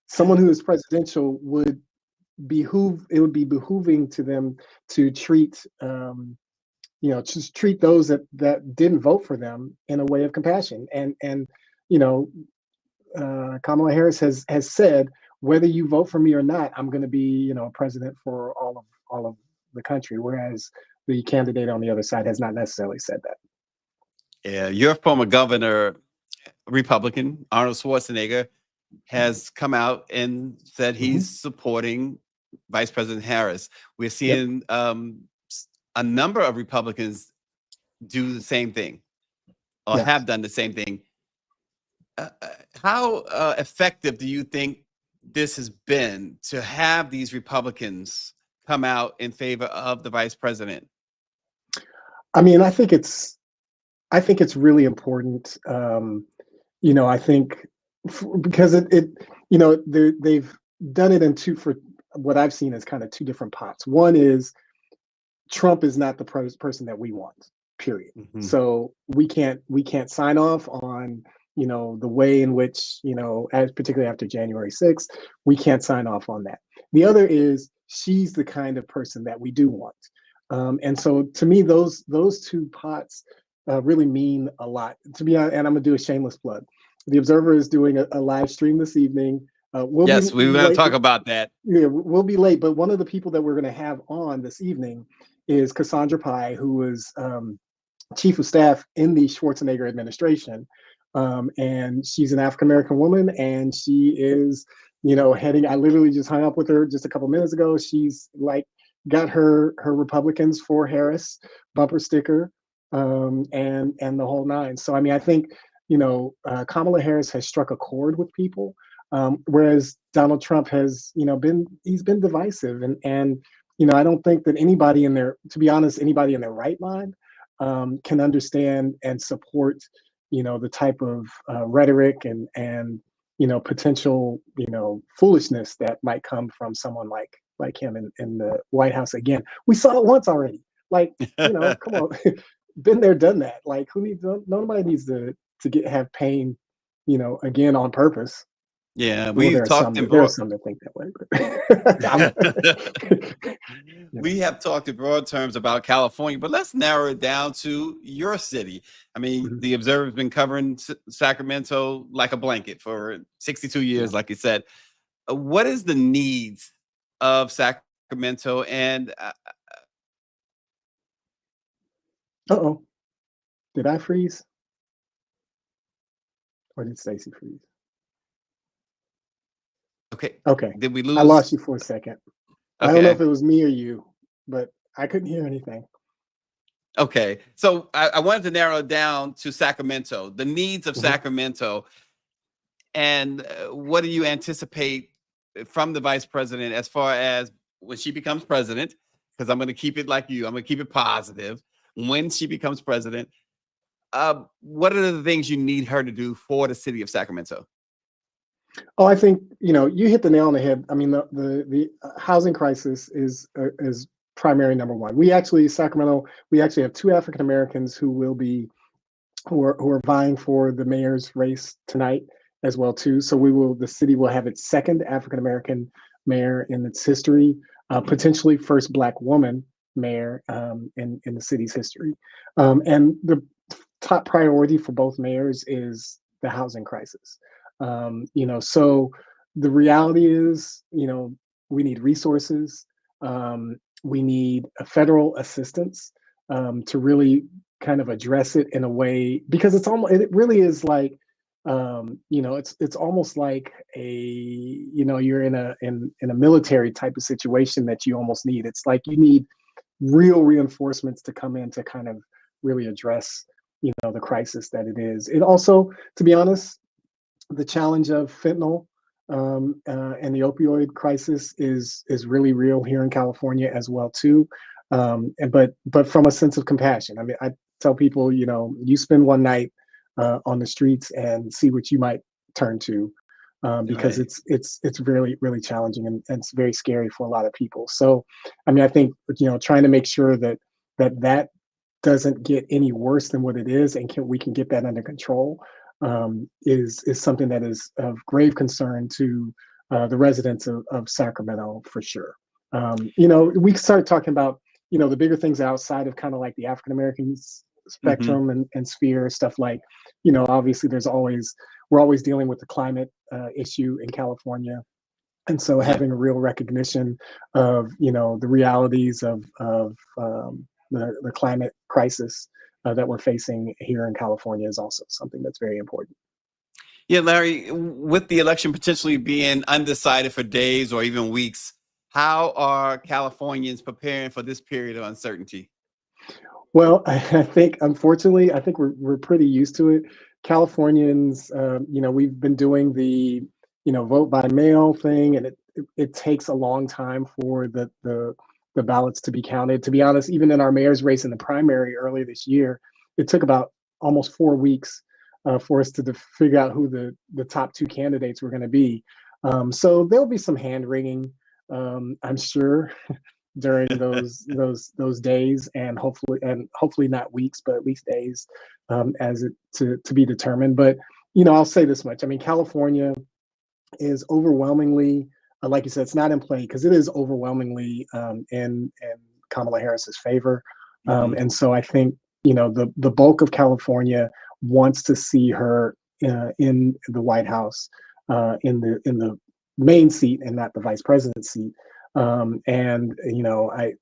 Someone who is presidential would be behooving to them to treat, just treat those that didn't vote for them in a way of compassion. And Kamala Harris has said, whether you vote for me or not, I'm going to be, president for all of the country. Whereas the candidate on the other side has not necessarily said that. Yeah, your former governor, Republican, Arnold Schwarzenegger, has come out and said he's supporting Vice President Harris. We're seeing a number of Republicans do the same thing or have done the same thing. How effective do you think this has been to have these Republicans come out in favor of the vice president? I mean, I think it's really important. I think because they've done it for what I've seen as kind of two different pots. One is Trump is not the person that we want, period. So we can't sign off on, the way in which, particularly after January 6th, we can't sign off on that. The other is she's the kind of person that we do want. And so to me, those two pots really mean a lot. To be honest, and I'm gonna do a shameless plug. The Observer is doing a live stream this evening. We were going to talk about that. Yeah, we'll be late, but one of the people that we're going to have on this evening is Cassandra Pai, who was chief of staff in the Schwarzenegger administration. And she's an African-American woman, and she is, heading. I literally just hung up with her just a couple minutes ago. She's like got her Republicans for Harris bumper sticker, and the whole nine. So I mean, I think Kamala Harris has struck a chord with people, whereas Donald Trump has he's been divisive, and I don't think that anybody in their, to be honest, anybody in their right mind can understand and support the type of rhetoric and potential foolishness that might come from someone like him in the White House again. We saw it once already. Like, come on, been there, done that. Like, nobody needs to have pain, again on purpose. Yeah, Well, we've talked there are some that think that way, but we have talked in broad terms about California, but let's narrow it down to your city. I mean, the Observer's been covering Sacramento like a blanket for 62 years, like you said. What is the needs of Sacramento? And uh-oh, did I freeze? Or did Stacy freeze? Okay. Did we lose? I lost you for a second. Okay. I don't know if it was me or you, but I couldn't hear anything. Okay. So I wanted to narrow it down to Sacramento, the needs of Sacramento. And what do you anticipate from the vice president as far as when she becomes president? Because I'm going to keep it like you. I'm going to keep it positive. When she becomes president, what are the things you need her to do for the city of Sacramento? Oh, I think you hit the nail on the head. I mean, the housing crisis is primary number one. Sacramento, we actually have two African Americans who are vying for the mayor's race tonight as well too. So the city will have its second African American mayor in its history, potentially first Black woman mayor in the city's history. And the top priority for both mayors is the housing crisis. So the reality is, we need resources. We need a federal assistance to really kind of address it in a way, because it really is like, it's almost like you're in a military type of situation that you almost need. It's like you need real reinforcements to come in to kind of really address, the crisis that it is. It also, to be honest, the challenge of fentanyl and the opioid crisis is really real here in California as well too. But from a sense of compassion. I mean, I tell people, you spend one night on the streets and see what you might turn to, because it's really, really challenging and it's very scary for a lot of people. So, I mean, I think, trying to make sure that doesn't get any worse than what it is, and we can get that under control, is something that is of grave concern to the residents of Sacramento for sure. We start talking about the bigger things outside of kind of like the African American spectrum and sphere, stuff like obviously we're always dealing with the climate issue in California, and so having a real recognition of the realities of the climate crisis that we're facing here in California is also something that's very important. Yeah, Larry, with the election potentially being undecided for days or even weeks, how are Californians preparing for this period of uncertainty? Well, I think, unfortunately, we're pretty used to it. Californians, we've been doing the, vote by mail thing, and it takes a long time for the ballots to be counted. To be honest, even in our mayor's race in the primary earlier this year, it took about almost 4 weeks for us to figure out who the top two candidates were going to be. So there'll be some hand wringing, I'm sure, during those days, and hopefully not weeks, but at least days, as it to be determined. But I'll say this much: I mean, California is overwhelmingly, like you said, it's not in play because it is overwhelmingly in Kamala Harris's favor, and so I think the bulk of California wants to see her in the White House, in the main seat and not the vice president seat. And I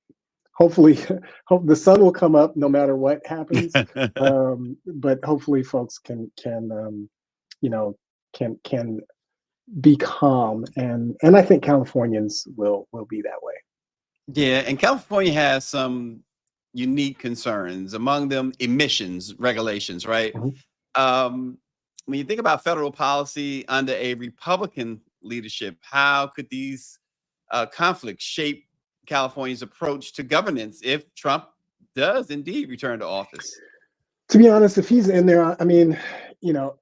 hopefully hope the sun will come up no matter what happens. But hopefully folks can be calm, and I think Californians will be that way. Yeah, and California has some unique concerns, among them emissions regulations, right? When you think about federal policy under a Republican leadership, how could these conflicts shape California's approach to governance if Trump does indeed return to office? To be honest, if he's in there, I mean, you know,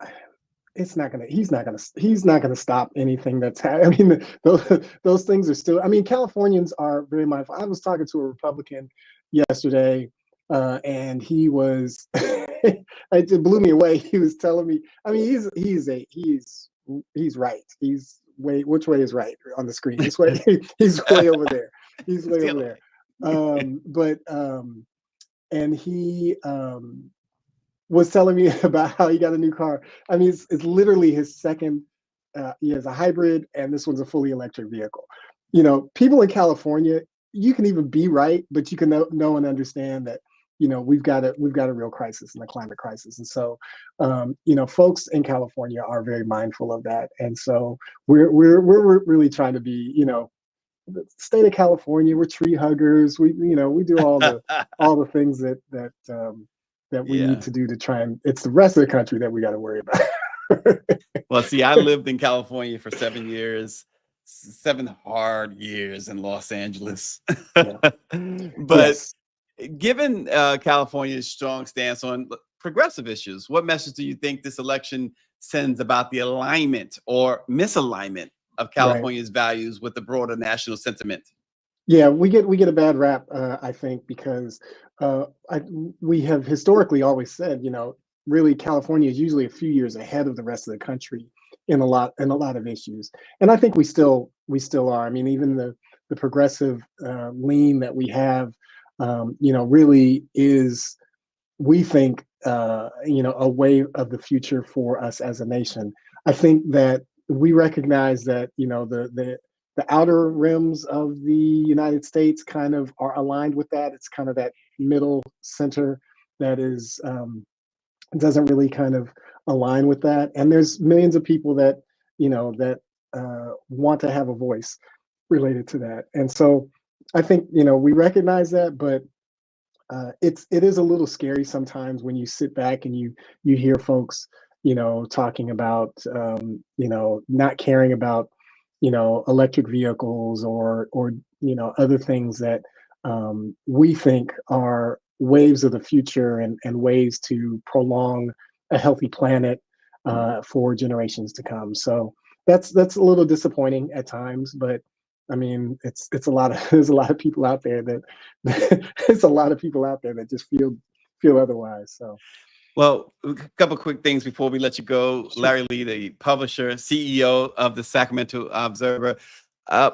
he's not gonna stop anything that's I mean, those things are still. I mean, Californians are very mindful. I was talking to a Republican yesterday, and he was it blew me away. He was telling me, I mean, he's right. He's way, which way is right on the screen? This way. He's way over there. He's way over there. And he was telling me about how he got a new car. I mean, it's literally his second. He has a hybrid, and this one's a fully electric vehicle. You know, people in California, you can even be right, but you can know and understand that, you know, we've got a real crisis in the climate crisis, and so you know, folks in California are very mindful of that, and so we're really trying to be, you know, the state of California. We're tree huggers. We do all the things that we need to do to try, and it's the rest of the country that we got to worry about. Well, see, I lived in California for 7 years, 7 hard years in Los Angeles. But Yes. given California's strong stance on progressive issues, what message do you think this election sends about the alignment or misalignment of California's values with the broader national sentiment? Yeah, we get a bad rap, I think, because we have historically always said, you know, really California is usually a few years ahead of the rest of the country in a lot of issues, and I think we still are. I mean, even the progressive lean that we have, you know, really is, we think, you know, a way of the future for us as a nation. I think that we recognize that, you know, the outer rims of the United States kind of are aligned with that. It's kind of that middle center that is doesn't really kind of align with that. And there's millions of people that, you know, that want to have a voice related to that. And so I think, you know, we recognize that, but it is a little scary sometimes when you sit back and you hear folks, you know, talking about, you know, not caring about, you know, electric vehicles or you know, other things that we think are waves of the future and ways to prolong a healthy planet for generations to come. So that's a little disappointing at times, but I mean, it's a lot of there's a lot of people out there that there's a lot of people out there that just feel otherwise. So. Well, a couple quick things before we let you go. Sure. Larry Lee, the publisher, CEO of the Sacramento Observer.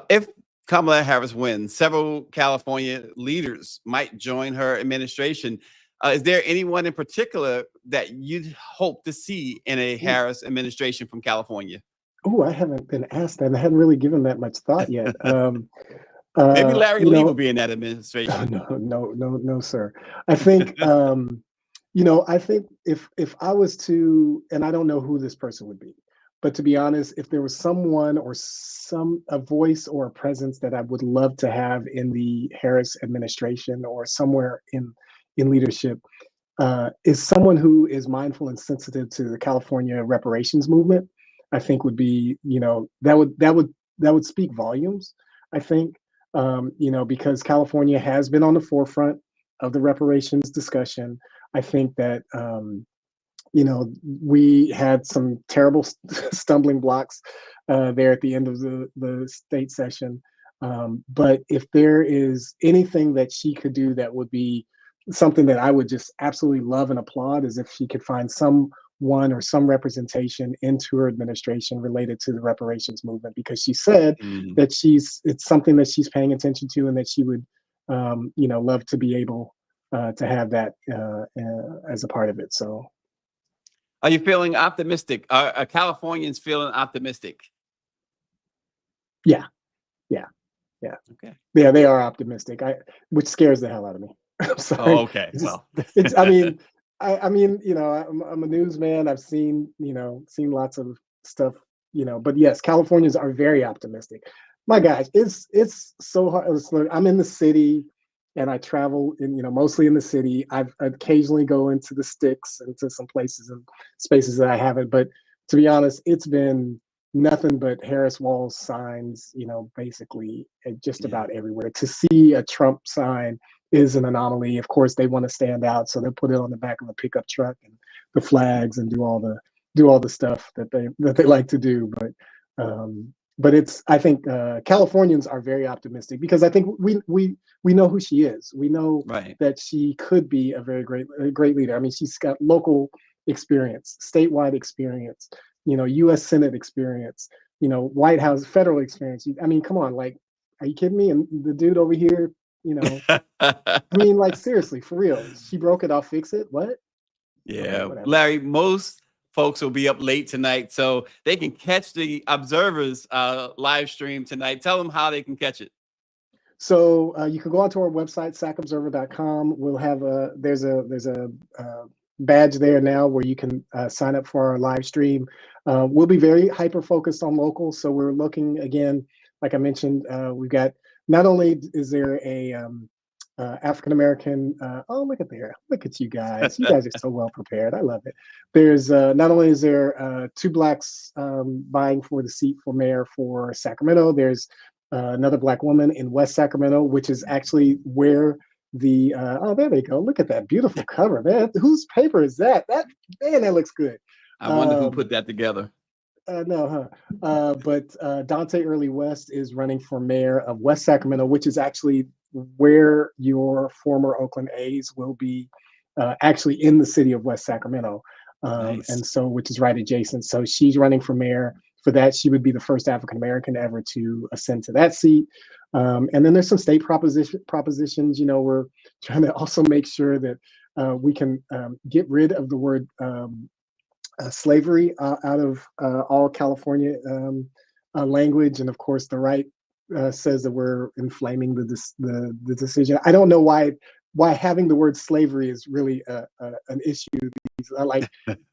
If Kamala Harris wins, several California leaders might join her administration. Is there anyone in particular that you'd hope to see in a Harris administration from California? Oh, I haven't been asked that. I hadn't really given that much thought yet. Maybe Larry you Lee know, will be in that administration. no, sir. I think, you know, I think if I was to, and I don't know who this person would be, but to be honest, if there was someone or a voice or a presence that I would love to have in the Harris administration or somewhere in leadership, is someone who is mindful and sensitive to the California reparations movement. I think would be, you know, that would speak volumes, I think, you know, because California has been on the forefront of the reparations discussion. I think that, you know, we had some terrible stumbling blocks there at the end of the state session. But if there is anything that she could do that would be something that I would just absolutely love and applaud, is if she could find someone or some representation into her administration related to the reparations movement, because she said that it's something that she's paying attention to and that she would, you know, love to be able to have that as a part of it. So. Are you feeling optimistic? Are Californians feeling optimistic? Yeah. Okay. Yeah, they are optimistic. Which scares the hell out of me. I'm sorry. Oh, okay. Well, I mean, you know, I'm a newsman. I've seen lots of stuff, but yes, Californians are very optimistic. My gosh, it's so hard. I'm in the city and I travel mostly in the city. I occasionally go into the sticks and to some places and spaces that I haven't, but to be honest, it's been nothing but Harris Walls signs, basically just about everywhere. To see a Trump sign is an anomaly. Of course, they want to stand out, so they'll put it on the back of a pickup truck and the flags and do all the stuff that they like to do. But I think Californians are very optimistic because I think we know who she is. We know that she could be a very great leader. I mean, she's got local experience, statewide experience, U.S. Senate experience, White House federal experience. I mean, come on, like, are you kidding me? And the dude over here, I mean, like, seriously, for real, she broke it, I'll fix it. What? Yeah, Okay, Larry, most folks will be up late tonight, so they can catch the Observer's live stream tonight. Tell them how they can catch it. So you can go onto our website, sacobserver.com. We'll have there's a badge there now where you can sign up for our live stream. We'll be very hyper focused on local. So we're looking again, like I mentioned, we've got, not only is there a African American, oh, look at you guys. You guys are so well prepared. I love it. There's not only is there 2 Blacks vying for the seat for mayor for Sacramento, there's another Black woman in West Sacramento, which is actually where the there they go. Look at that beautiful cover, man. Whose paper is that? That looks good. I wonder who put that together. But Dante Early West is running for mayor of West Sacramento, which is actually where your former Oakland A's will be, actually in the city of West Sacramento. Nice. And so, which is right adjacent. So she's running for mayor. For that, she would be the first African American ever to ascend to that seat. And then there's some state propositions. We're trying to also make sure that we can get rid of the word slavery out of all California language. And of course, the right says that we're inflaming the decision. I don't know why having the word slavery is really an issue. Like,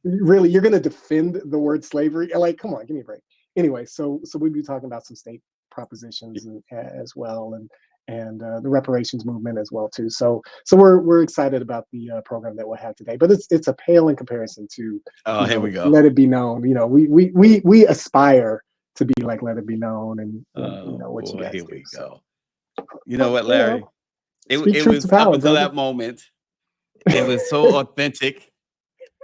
really, you're going to defend the word slavery? Like, come on, give me a break. Anyway, so we'll be talking about some state propositions as well, and the reparations movement as well too. So we're excited about the program that we'll have today. But it's a pale in comparison to here we go. Let It Be Known. We aspire to be like Let It Be Known, and what you guys here do. we So. go. You know what, Larry? It Speak truth was to power, up until brother. that moment. It was so authentic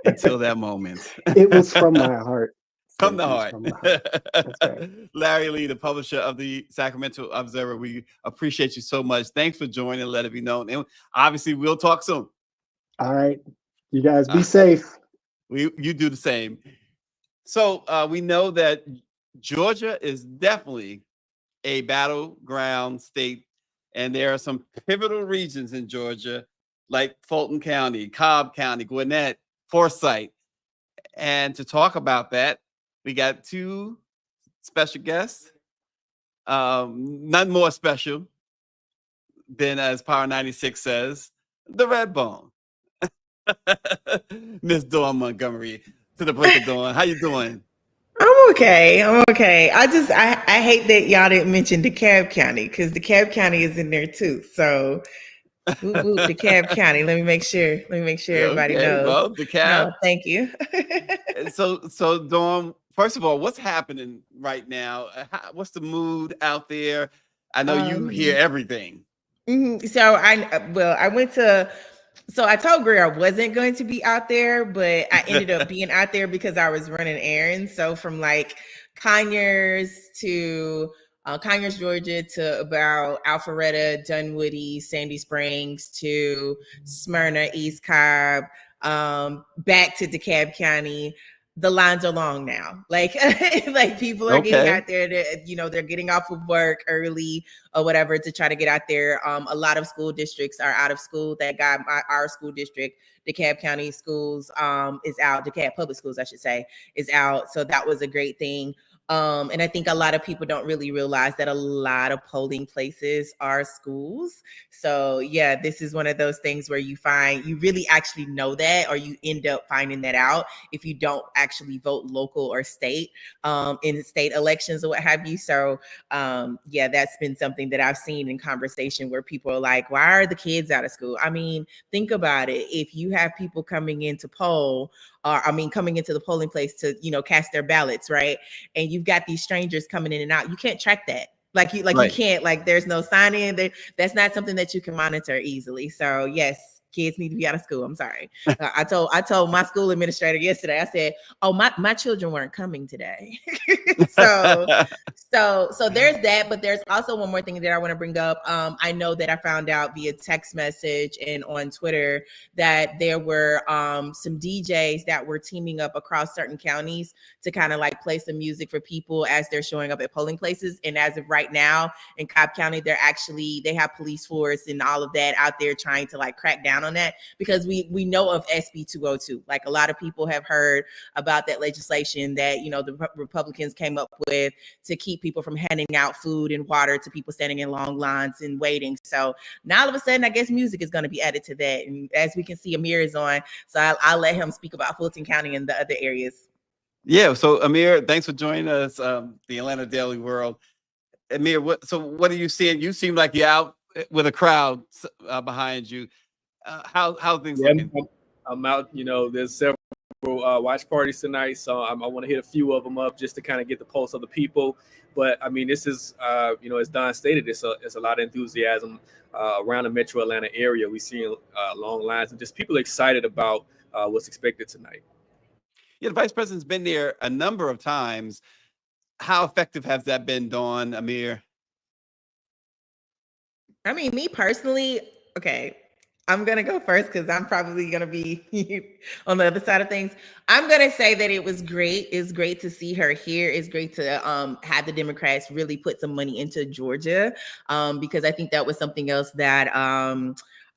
until that moment. It was from my heart. From the heart. From my heart. That's right. Larry Lee, the publisher of the Sacramento Observer, we appreciate you so much. Thanks for joining Let It Be Known. And obviously, we'll talk soon. All right. You guys be safe. You do the same. So we know that Georgia is definitely a battleground state. And there are some pivotal regions in Georgia, like Fulton County, Cobb County, Gwinnett, Forsyth. And to talk about that, we got 2 special guests. None more special than, as Power 96 says, the Red Bone. Miss Dawn Montgomery, to the break of dawn. How you doing? I'm okay. I hate that y'all didn't mention DeKalb County, because DeKalb County is in there too. So DeKalb County. Let me make sure everybody knows. Well, DeKalb. No, thank you. So Dawn, first of all, what's happening right now? What's the mood out there? I know you hear everything. So I told Greer I wasn't going to be out there, but I ended up being out there because I was running errands. So from like Conyers, Georgia, to about Alpharetta, Dunwoody, Sandy Springs, to Smyrna, East Cobb, back to DeKalb County. The lines are long now. Like people are getting out there. They're getting off of work early or whatever to try to get out there. A lot of school districts are out of school. Thank God our school district, DeKalb County Schools, is out. DeKalb Public Schools, I should say, is out. So that was a great thing. And I think a lot of people don't really realize that a lot of polling places are schools. So yeah, this is one of those things where you really actually know that, or you end up finding that out if you don't actually vote local or state in state elections or what have you. So yeah, that's been something that I've seen in conversation where people are like, why are the kids out of school? I mean, think about it. If you have people coming into poll, coming into the polling place to, cast their ballots, right? And you've got these strangers coming in and out. You can't track that. You can't, there's no sign in. That's not something that you can monitor easily. So yes, kids need to be out of school. I'm sorry. I told my school administrator yesterday, I said, oh, my children weren't coming today. so there's that, but there's also one more thing that I want to bring up. I know that I found out via text message and on Twitter that there were some DJs that were teaming up across certain counties to kind of play some music for people as they're showing up at polling places. And as of right now in Cobb County, they have police force and all of that out there trying to crack down on that, because we know of SB 202. A lot of people have heard about that legislation that, the Republicans came up with to keep people from handing out food and water to people standing in long lines and waiting. So now all of a sudden, I guess music is going to be added to that. And as we can see, Amir is on, so I'll let him speak about Fulton County and the other areas. Yeah. So Amir, thanks for joining us. The Atlanta Daily World. Amir, what are you seeing? You seem like you're out with a crowd behind you. How things looking? I'm out. There's several watch parties tonight, so I want to hit a few of them up just to kind of get the pulse of the people. But I mean, this is, as Don stated, it's a lot of enthusiasm around the Metro Atlanta area. We see long lines and just people excited about what's expected tonight. Yeah, the vice president's been there a number of times. How effective has that been, Dawn, Amir? I mean, me personally, okay, I'm going to go first because I'm probably going to be on the other side of things. I'm going to say that it was great. It's great to see her here. It's great to have the Democrats really put some money into Georgia, because I think that was something else that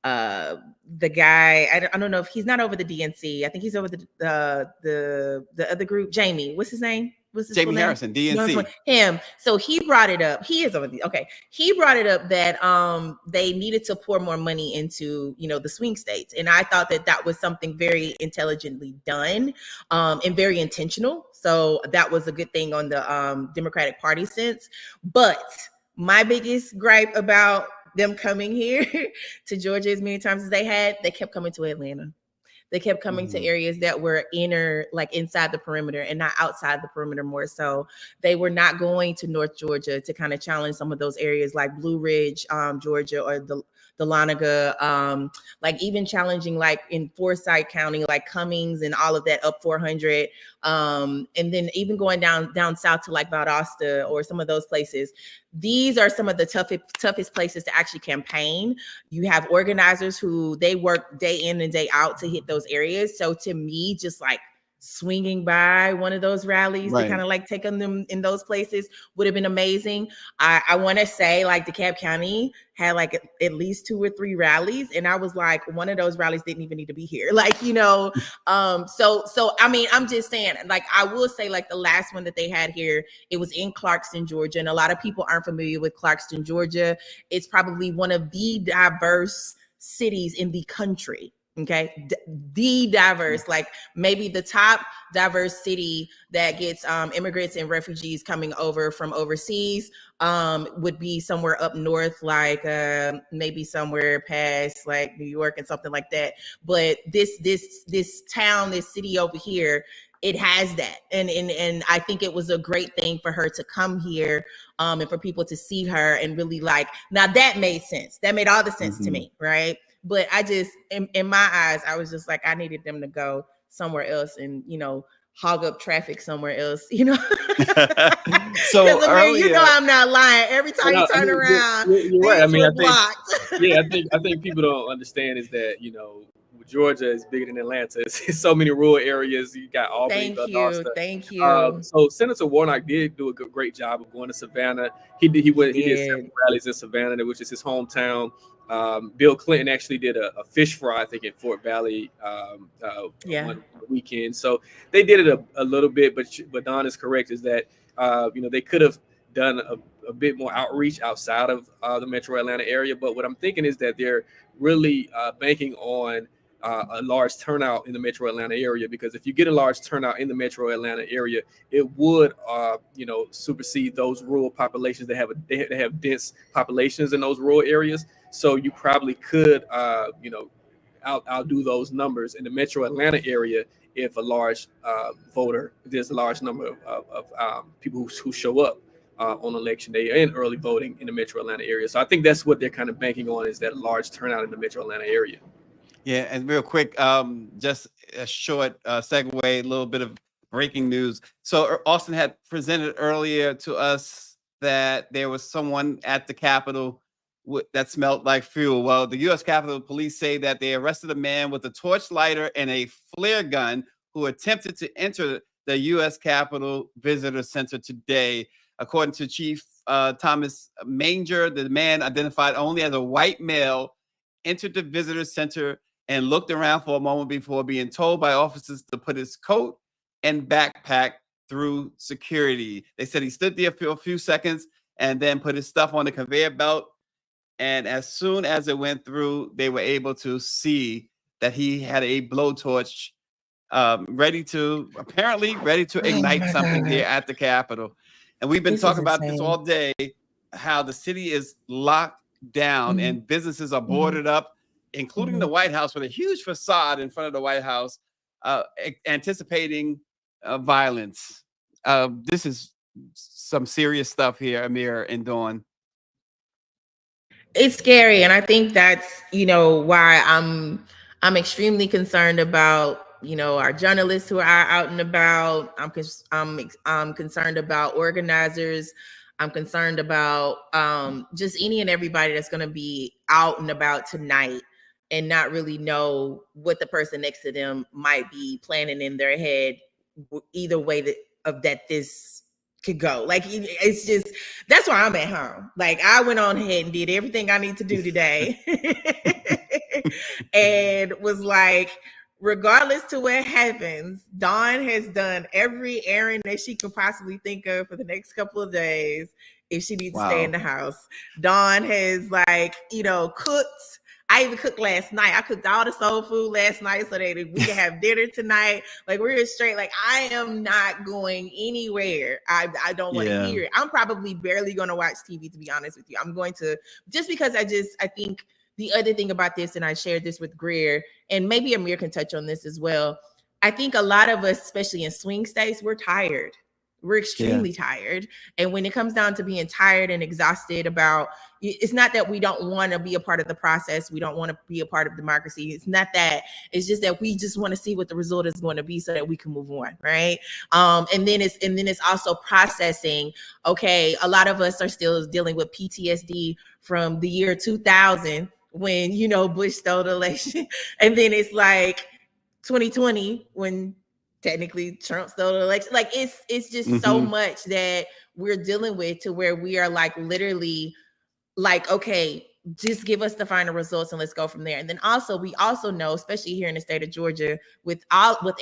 the guy, I don't know if he's not over the DNC. I think he's over the other group. Jamie, what's his name? Jamie Harrison, DNC. Him. So he brought it up. He is over the He brought it up that they needed to pour more money into the swing states, and I thought that was something very intelligently done and very intentional. So that was a good thing on the Democratic Party sense. But my biggest gripe about them coming here to Georgia as many times as they kept coming to Atlanta. They kept coming to areas that were inside the perimeter and not outside the perimeter more. So they were not going to North Georgia to kind of challenge some of those areas like Blue Ridge, Georgia, or the Dahlonega, even challenging in Forsyth County, Cummings and all of that up 400. And then even going down south to Valdosta or some of those places. These are some of the toughest places to actually campaign. You have organizers who they work day in and day out to hit those areas. So to me, just swinging by one of those rallies to kind of take on them in those places would have been amazing. I want to say DeKalb County had at least 2 or 3 rallies, and I was one of those rallies didn't even need to be here. So I mean, I'm just saying, I will say the last one that they had here, it was in Clarkston, Georgia, and a lot of people aren't familiar with Clarkston, Georgia. It's probably one of the diverse cities in the country. Okay, the diverse, maybe the top diverse city that gets immigrants and refugees coming over from overseas would be somewhere up north, maybe somewhere past New York and something like that. But this town, this city over here, it has that, and I think it was a great thing for her to come here, and for people to see her and really now that made sense. That made all the sense to me, right? But I just, in my eyes, I was just I needed them to go somewhere else and, hog up traffic somewhere else, So earlier, I'm not lying. Every time you turn around, you're right. I mean, I think people don't understand is that, Georgia is bigger than Atlanta. It's so many rural areas. You got Albany, Thank you. So Senator Warnock did do a great job of going to Savannah. He did several rallies in Savannah, which is his hometown. Bill Clinton actually did a fish fry, I think, in Fort Valley one weekend. So they did it a little bit, but Don is correct, is that They could have done a bit more outreach outside of the metro Atlanta area. But what I'm thinking is that they're really banking on a large turnout in the metro Atlanta area, because if you get a large turnout in the metro Atlanta area, it would supersede those rural populations that have dense populations in those rural areas. So you probably could outdo those numbers in the metro Atlanta area if a large there's a large number of people who show up on election day and early voting in the metro Atlanta area. So I think that's what they're kind of banking on, is that large turnout in the metro Atlanta area. Yeah, and real quick, just a short segue, a little bit of breaking news. So Austin had presented earlier to us that there was someone at the Capitol that smelled like fuel. Well, the U.S. Capitol Police say that they arrested a man with a torch lighter and a flare gun who attempted to enter the U.S. Capitol Visitor Center today. According to Chief Thomas Manger, the man, identified only as a white male, entered the visitor center and looked around for a moment before being told by officers to put his coat and backpack through security. They said he stood there for a few seconds and then put his stuff on the conveyor belt. And as soon as it went through, they were able to see that he had a blowtorch ready to ignite something here at the Capitol. And we've been talking about this all day, how the city is locked down and businesses are boarded up, including the White House, with a huge facade in front of the White House, anticipating violence. This is some serious stuff here, Amir and Dawn. It's scary, and I think that's why I'm extremely concerned about our journalists who are out and about. I'm concerned about organizers. I'm concerned about just any and everybody that's going to be out and about tonight and not really know what the person next to them might be planning in their head, either way that this could go. Like, it's just, that's why I'm at home. Like, I went on ahead and did everything I need to do today and was like, regardless to what happens, Dawn has done every errand that she could possibly think of for the next couple of days if she needs to stay in the house. Dawn has cooked. I even cooked last night. I cooked all the soul food last night so that we can have dinner tonight. Like, we're straight. Like, I am not going anywhere. I don't want to hear it. I'm probably barely going to watch TV, to be honest with you. I'm going to, just because I think the other thing about this, and I shared this with Greer, and maybe Amir can touch on this as well. I think a lot of us, especially in swing states, we're tired. We're extremely tired. And when it comes down to being tired and exhausted about, it's not that we don't want to be a part of the process. We don't want to be a part of democracy. It's not that. It's just that we just want to see what the result is going to be so that we can move on, right? And then it's also processing. Okay, a lot of us are still dealing with PTSD from the year 2000 when Bush stole the election, and then it's like 2020 when technically Trump stole the election. Like, it's just so much that we're dealing with, to where we are like literally like, okay, just give us the final results and let's go from there. And then we also know, especially here in the state of Georgia, with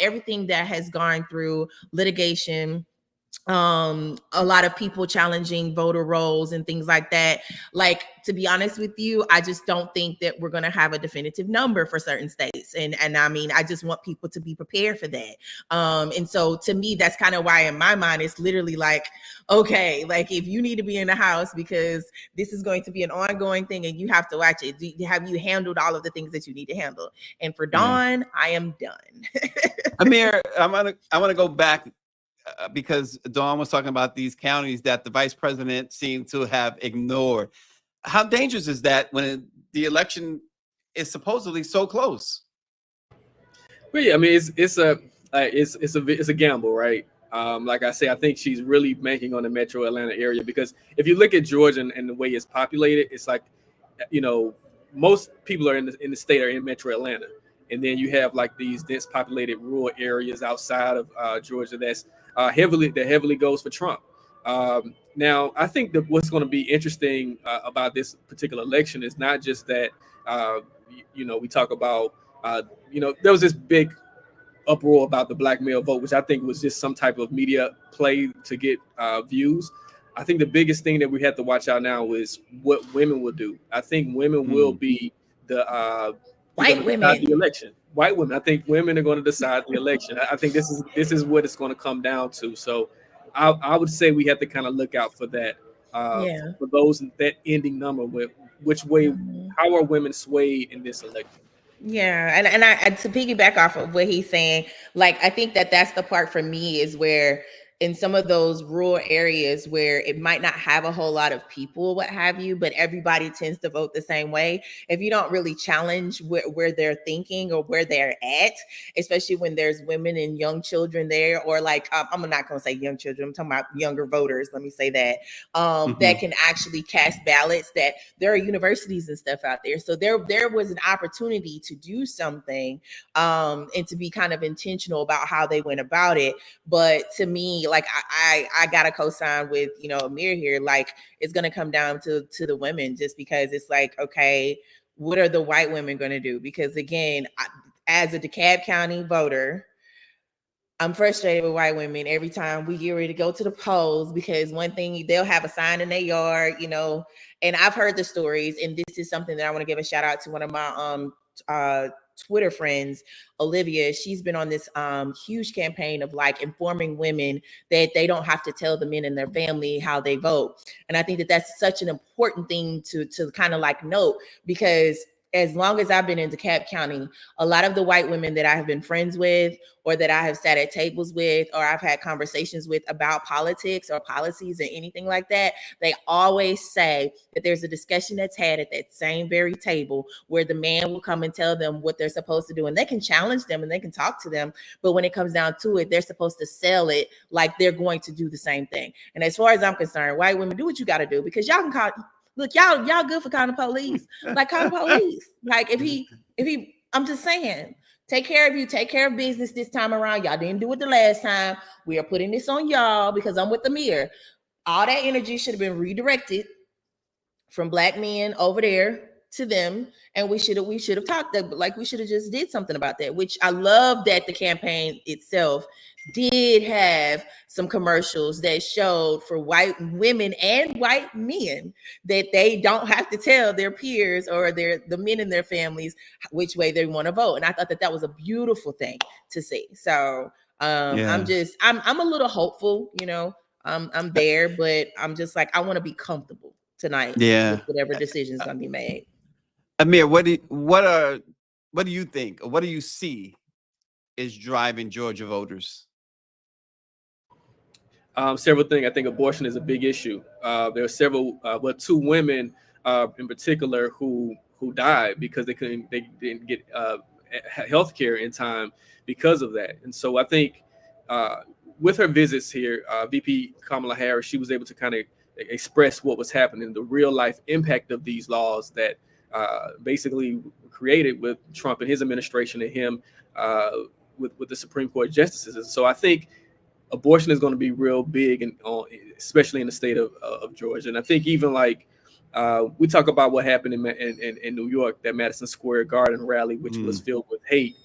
everything that has gone through litigation, a lot of people challenging voter rolls and things like that. Like, to be honest with you, I just don't think that we're going to have a definitive number for certain states. And I mean, I just want people to be prepared for that. And so to me, that's kind of why in my mind, it's literally like, okay, like, if you need to be in the house because this is going to be an ongoing thing and you have to watch it, have you handled all of the things that you need to handle? And for Dawn, I am done. Amir, I want to go back because Dawn was talking about these counties that the vice president seemed to have ignored. How dangerous is that when the election is supposedly so close? Well, yeah, I mean, it's a gamble, right? Like I say, I think she's really banking on the metro Atlanta area, because if you look at Georgia and the way it's populated, it's like, most people are in the state are in metro Atlanta. And then you have like these dense populated rural areas outside of Georgia that heavily goes for Trump. Now, I think that what's going to be interesting about this particular election is not just that, we talk about, there was this big uproar about the black male vote, which I think was just some type of media play to get views. I think the biggest thing that we have to watch out now is what women will do. I think women will be the white women, the election. White women. I think women are going to decide the election. I think this is what it's going to come down to. So I would say we have to kind of look out for that. For those that ending number, with which way, how are women swayed in this election? Yeah, and I to piggyback off of what he's saying, like I think that that's the part for me is where in some of those rural areas where it might not have a whole lot of people, what have you, but everybody tends to vote the same way. If you don't really challenge where they're thinking or where they're at, especially when there's women and young children there, or like, I'm not going to say young children, I'm talking about younger voters, let me say that, that can actually cast ballots, that there are universities and stuff out there. So there was an opportunity to do something and to be kind of intentional about how they went about it. But to me, like I got to co-sign with, Amir here, like it's going to come down to the women, just because it's like, okay, what are the white women going to do? Because again, as a DeKalb County voter, I'm frustrated with white women every time we get ready to go to the polls, because one thing, they'll have a sign in their yard, and I've heard the stories, and this is something that I want to give a shout out to one of my Twitter friends, Olivia. She's been on this huge campaign of like informing women that they don't have to tell the men in their family how they vote. And I think that that's such an important thing to kind of like note, because as long as I've been in DeKalb County, a lot of the white women that I have been friends with, or that I have sat at tables with, or I've had conversations with about politics or policies or anything like that, they always say that there's a discussion that's had at that same very table where the man will come and tell them what they're supposed to do, and they can challenge them and they can talk to them. But when it comes down to it, they're supposed to sell it like they're going to do the same thing. And as far as I'm concerned, white women, do what you got to do, because y'all can call. Look, y'all good for calling the police. Like, call the police. Like, if he, I'm just saying, take care of you, take care of business this time around. Y'all didn't do it the last time. We are putting this on y'all because I'm with Amir. All that energy should have been redirected from black men over there to them, and we should have talked that, like we should have just did something about that. Which I love that the campaign itself did have some commercials that showed for white women and white men that they don't have to tell their peers or the men in their families which way they want to vote. And I thought that was a beautiful thing to see. So I'm a little hopeful, I'm there, but I'm just like, I want to be comfortable tonight with whatever decision is going to be made. Amir, what do you think, or what do you see is driving Georgia voters? Several things. I think abortion is a big issue. There are several, two women in particular who died because they didn't get health care in time because of that. And so I think with her visits here, VP Kamala Harris, she was able to kind of express what was happening, the real life impact of these laws that basically created with Trump and his administration, and him with the Supreme Court justices. And so I think abortion is going to be real big, and especially in the state of Georgia. And I think even like we talk about what happened in New York, that Madison Square Garden rally, which was filled with hate.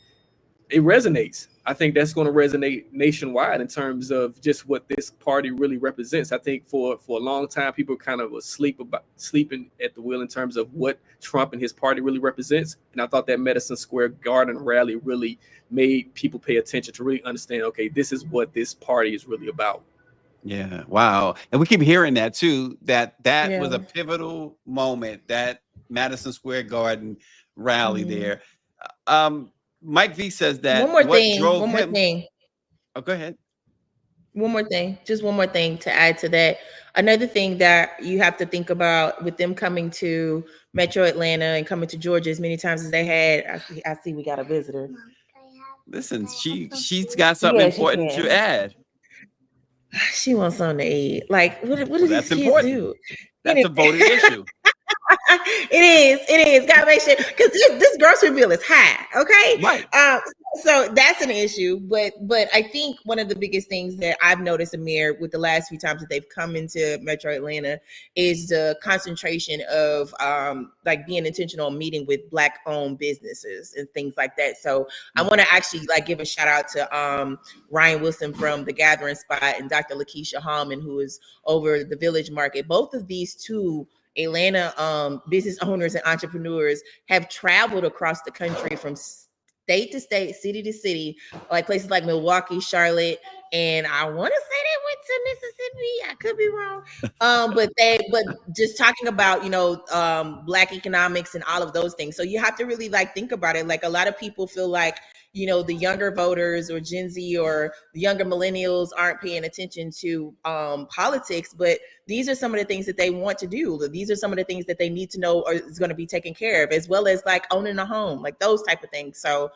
It resonates. I think that's going to resonate nationwide in terms of just what this party really represents. I think for a long time, people kind of was sleeping at the wheel in terms of what Trump and his party really represents. And I thought that Madison Square Garden rally really made people pay attention to really understand, okay, this is what this party is really about. Yeah. Wow. And we keep hearing that too, that was a pivotal moment, that Madison Square Garden rally there. Mike V says that one more him... thing. Oh, go ahead. One more thing to add to that. Another thing that you have to think about with them coming to Metro Atlanta and coming to Georgia as many times as they had. I see we got a visitor. Listen, she's got something important to add. She wants something to eat. Like, what do these kids do? That's a voting issue. It is. Gotta make sure because this grocery bill is high. Okay. Right. So that's an issue. But I think one of the biggest things that I've noticed, Amir, with the last few times that they've come into Metro Atlanta is the concentration of like being intentional meeting with Black owned businesses and things like that. So I want to actually like give a shout out to Ryan Wilson from the Gathering Spot and Dr. Lakeisha Hallman, who is over the Village Market. Both of these two Atlanta business owners and entrepreneurs have traveled across the country from state to state, city to city, like places like Milwaukee, Charlotte, and I want to say they went to Mississippi. I could be wrong. But just talking about, Black economics and all of those things. So you have to really like think about it. Like a lot of people feel like, the younger voters or Gen Z or the younger millennials aren't paying attention to politics, but these are some of the things that they want to do. These are some of the things that they need to know is going to be taken care of, as well as like owning a home, like those type of things. So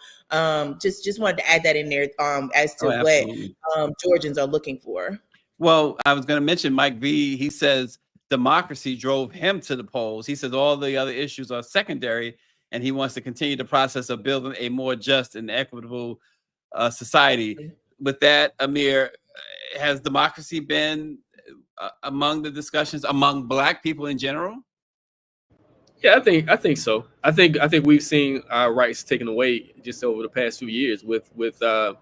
just wanted to add that in there as to what Georgians are looking for. Well, I was going to mention Mike V. He says democracy drove him to the polls. He says all the other issues are secondary, and he wants to continue the process of building a more just and equitable society. With that, Amir, has democracy been among the discussions among Black people in general? Yeah, I think so. I think we've seen our rights taken away just over the past few years with the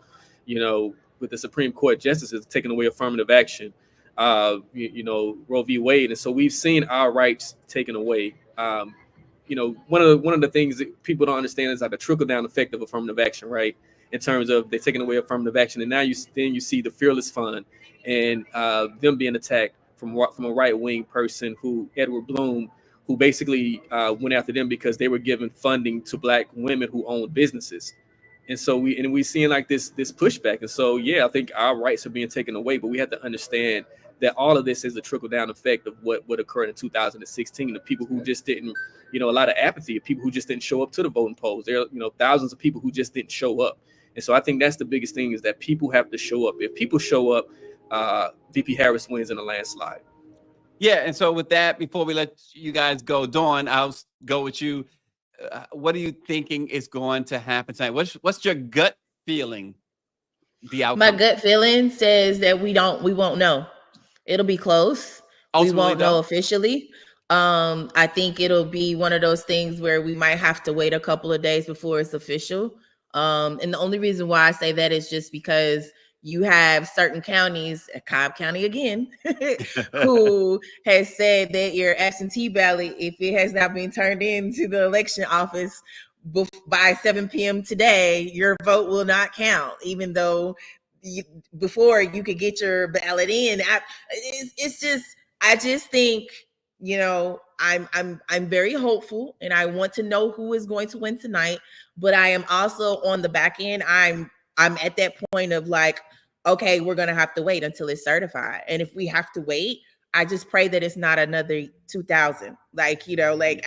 Supreme Court justices taking away affirmative action, Roe v. Wade, and so we've seen our rights taken away. One of the things that people don't understand is like the trickle down effect of affirmative action, right? In terms of they're taking away affirmative action, and now you see the Fearless Fund and them being attacked from a right wing person Edward Bloom, who basically went after them because they were giving funding to Black women who own businesses. And so we're seeing like this pushback. And so, yeah, I think our rights are being taken away, but we have to understand that all of this is a trickle down effect of what occurred in 2016. The people who just didn't, a lot of apathy, of people who just didn't show up to the voting polls. There are, thousands of people who just didn't show up. And so I think that's the biggest thing, is that people have to show up. If people show up, VP Harris wins in a landslide. Yeah. And so with that, before we let you guys go, Dawn, I'll go with you. What are you thinking is going to happen tonight? What's your gut feeling? The outcome? My gut feeling says that we won't know. It'll be close. Ultimately, we won't know officially. I think it'll be one of those things where we might have to wait a couple of days before it's official. And the only reason why I say that is just because you have certain counties, Cobb County again, who has said that your absentee ballot, if it has not been turned into the election office by 7 p.m. today, your vote will not count, even though before you could get your ballot in. I just think, I'm very hopeful, and I want to know who is going to win tonight. But I am also on the back end. I'm at that point of like, okay, we're going to have to wait until it's certified. And if we have to wait, I just pray that it's not another 2000. I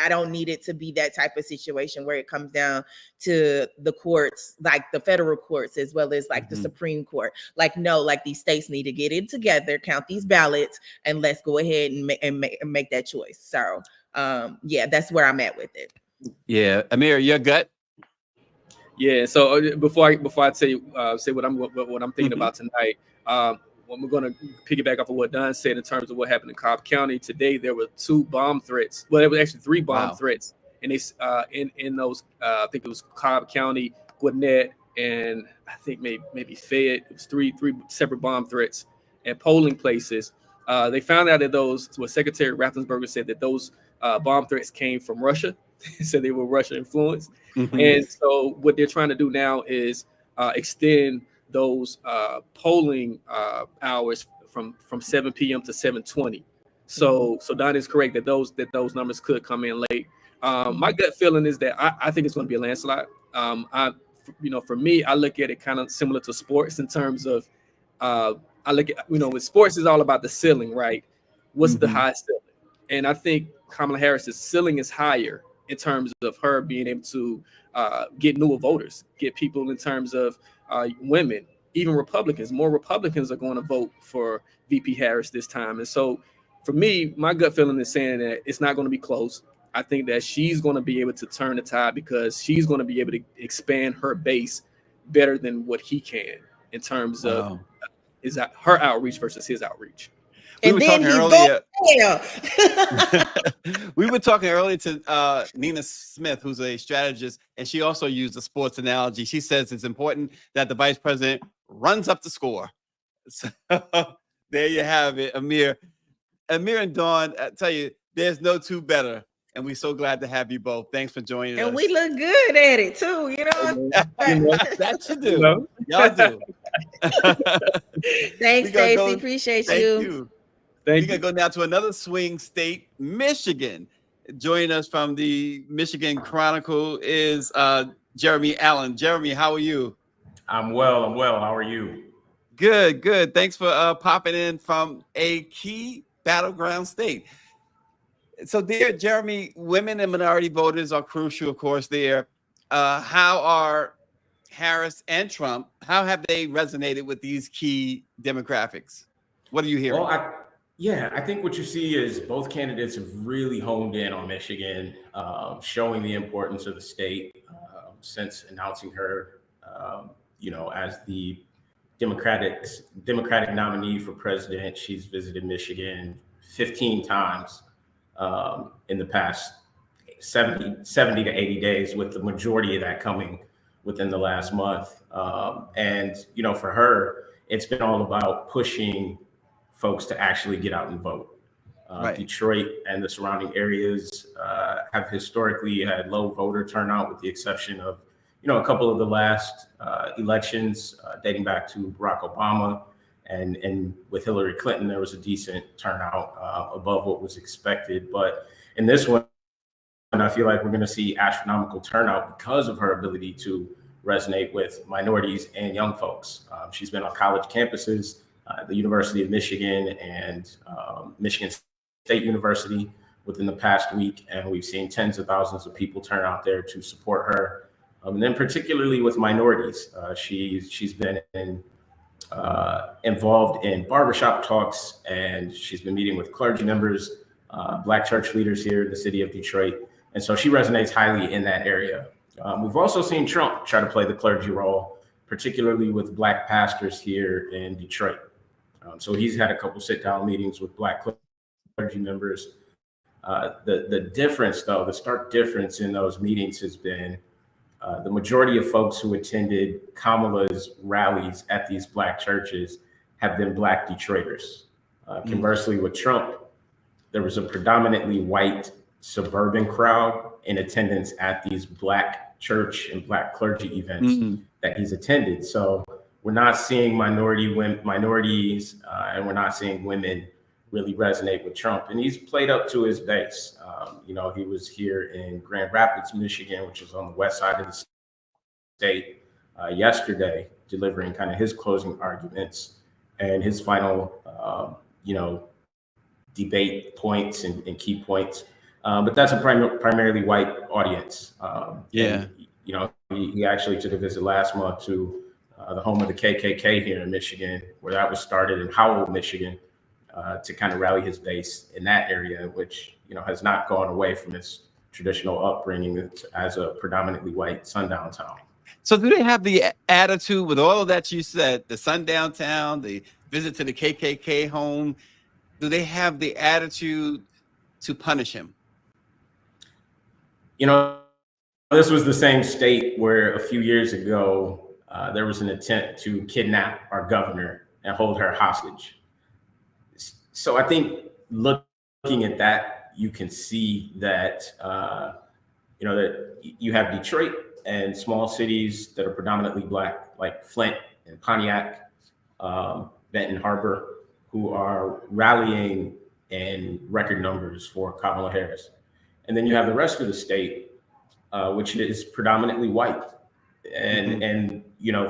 don't need it to be that type of situation where it comes down to the courts, like the federal courts, as well as like the Supreme Court. These states need to get it together, count these ballots, and let's go ahead and make that choice. So that's where I'm at with it. Yeah. Amir, your gut? Yeah. So before I tell you, say what I'm thinking about tonight, we're going to piggyback off of what Don said in terms of what happened in Cobb County today. There were 2 bomb threats. Well, there was actually 3 bomb threats, and they in those I think it was Cobb County, Gwinnett, and I think maybe Fayette. It was three separate bomb threats at polling places. They found out that Secretary Raffensperger said that those bomb threats came from Russia. He said they were Russia influenced. And so what they're trying to do now is extend those polling hours from 7 p.m. to 7:20. So Don is correct that those numbers could come in late. My gut feeling is that I think it's going to be a landslide. For me, I look at it kind of similar to sports in terms of I look at, with sports is all about the ceiling, right? What's the highest ceiling? And I think Kamala Harris's ceiling is higher in terms of her being able to get newer voters, get people in terms of women, even Republicans. More Republicans are going to vote for VP Harris this time. And so for me, my gut feeling is saying that it's not going to be close. I think that she's going to be able to turn the tide because she's going to be able to expand her base better than what he can in terms of is that her outreach versus his outreach. We And were then talking he's earlier. going We were talking earlier to Nina Smith, who's a strategist, and she also used a sports analogy. She says it's important that the vice president runs up the score. So there you have it, Amir. Amir and Dawn, I tell you, there's no two better. And we're so glad to have you both. Thanks for joining us. and we look good at it too, you know. That you do. Y'all do. Thanks, We gotta Stacy. go- Appreciate Thank you. you. Thank We got to go now to another swing state, Michigan. Joining us from the Michigan Chronicle is Jeremy Allen. Jeremy, how are you? I'm well. How are you? Good, good. Thanks for popping in from a key battleground state. So, dear Jeremy, women and minority voters are crucial, of course, there. How are Harris and Trump, how have they resonated with these key demographics? What are you hearing? Well, I think what you see is both candidates have really honed in on Michigan, showing the importance of the state since announcing her, as the Democratic nominee for president. She's visited Michigan 15 times in the past 70 to 80 days, with the majority of that coming within the last month. And for her, it's been all about pushing folks to actually get out and vote. Right. Detroit and the surrounding areas have historically had low voter turnout, with the exception of, a couple of the last elections dating back to Barack Obama. And with Hillary Clinton, there was a decent turnout above what was expected. But in this one, I feel like we're going to see astronomical turnout because of her ability to resonate with minorities and young folks. She's been on college campuses, the University of Michigan and Michigan State University within the past week. And we've seen tens of thousands of people turn out there to support her. And then particularly with minorities, she's been involved in barbershop talks, and she's been meeting with clergy members, Black church leaders here in the city of Detroit. And so she resonates highly in that area. We've also seen Trump try to play the clergy role, particularly with Black pastors here in Detroit. So he's had a couple sit-down meetings with Black clergy members. The difference, though, the stark difference in those meetings has been the majority of folks who attended Kamala's rallies at these Black churches have been Black Detroiters. Conversely, with Trump, there was a predominantly white suburban crowd in attendance at these Black church and Black clergy events that he's attended. So we're not seeing minorities and we're not seeing women really resonate with Trump. And he's played up to his base. He was here in Grand Rapids, Michigan, which is on the west side of the state yesterday, delivering kind of his closing arguments and his final, debate points and key points. But that's a primarily white audience. And, he actually took a visit last month to the home of the KKK here in Michigan, where that was started in Howell, Michigan, to kind of rally his base in that area, which, has not gone away from its traditional upbringing as a predominantly white sundown town. So do they have the attitude with all of that you said, the sundown town, the visit to the KKK home, do they have the attitude to punish him? This was the same state where a few years ago, there was an attempt to kidnap our governor and hold her hostage. So I think looking at that, you can see that, that you have Detroit and small cities that are predominantly Black, like Flint and Pontiac, Benton Harbor, who are rallying in record numbers for Kamala Harris. And then you have the rest of the state, which is predominantly white. And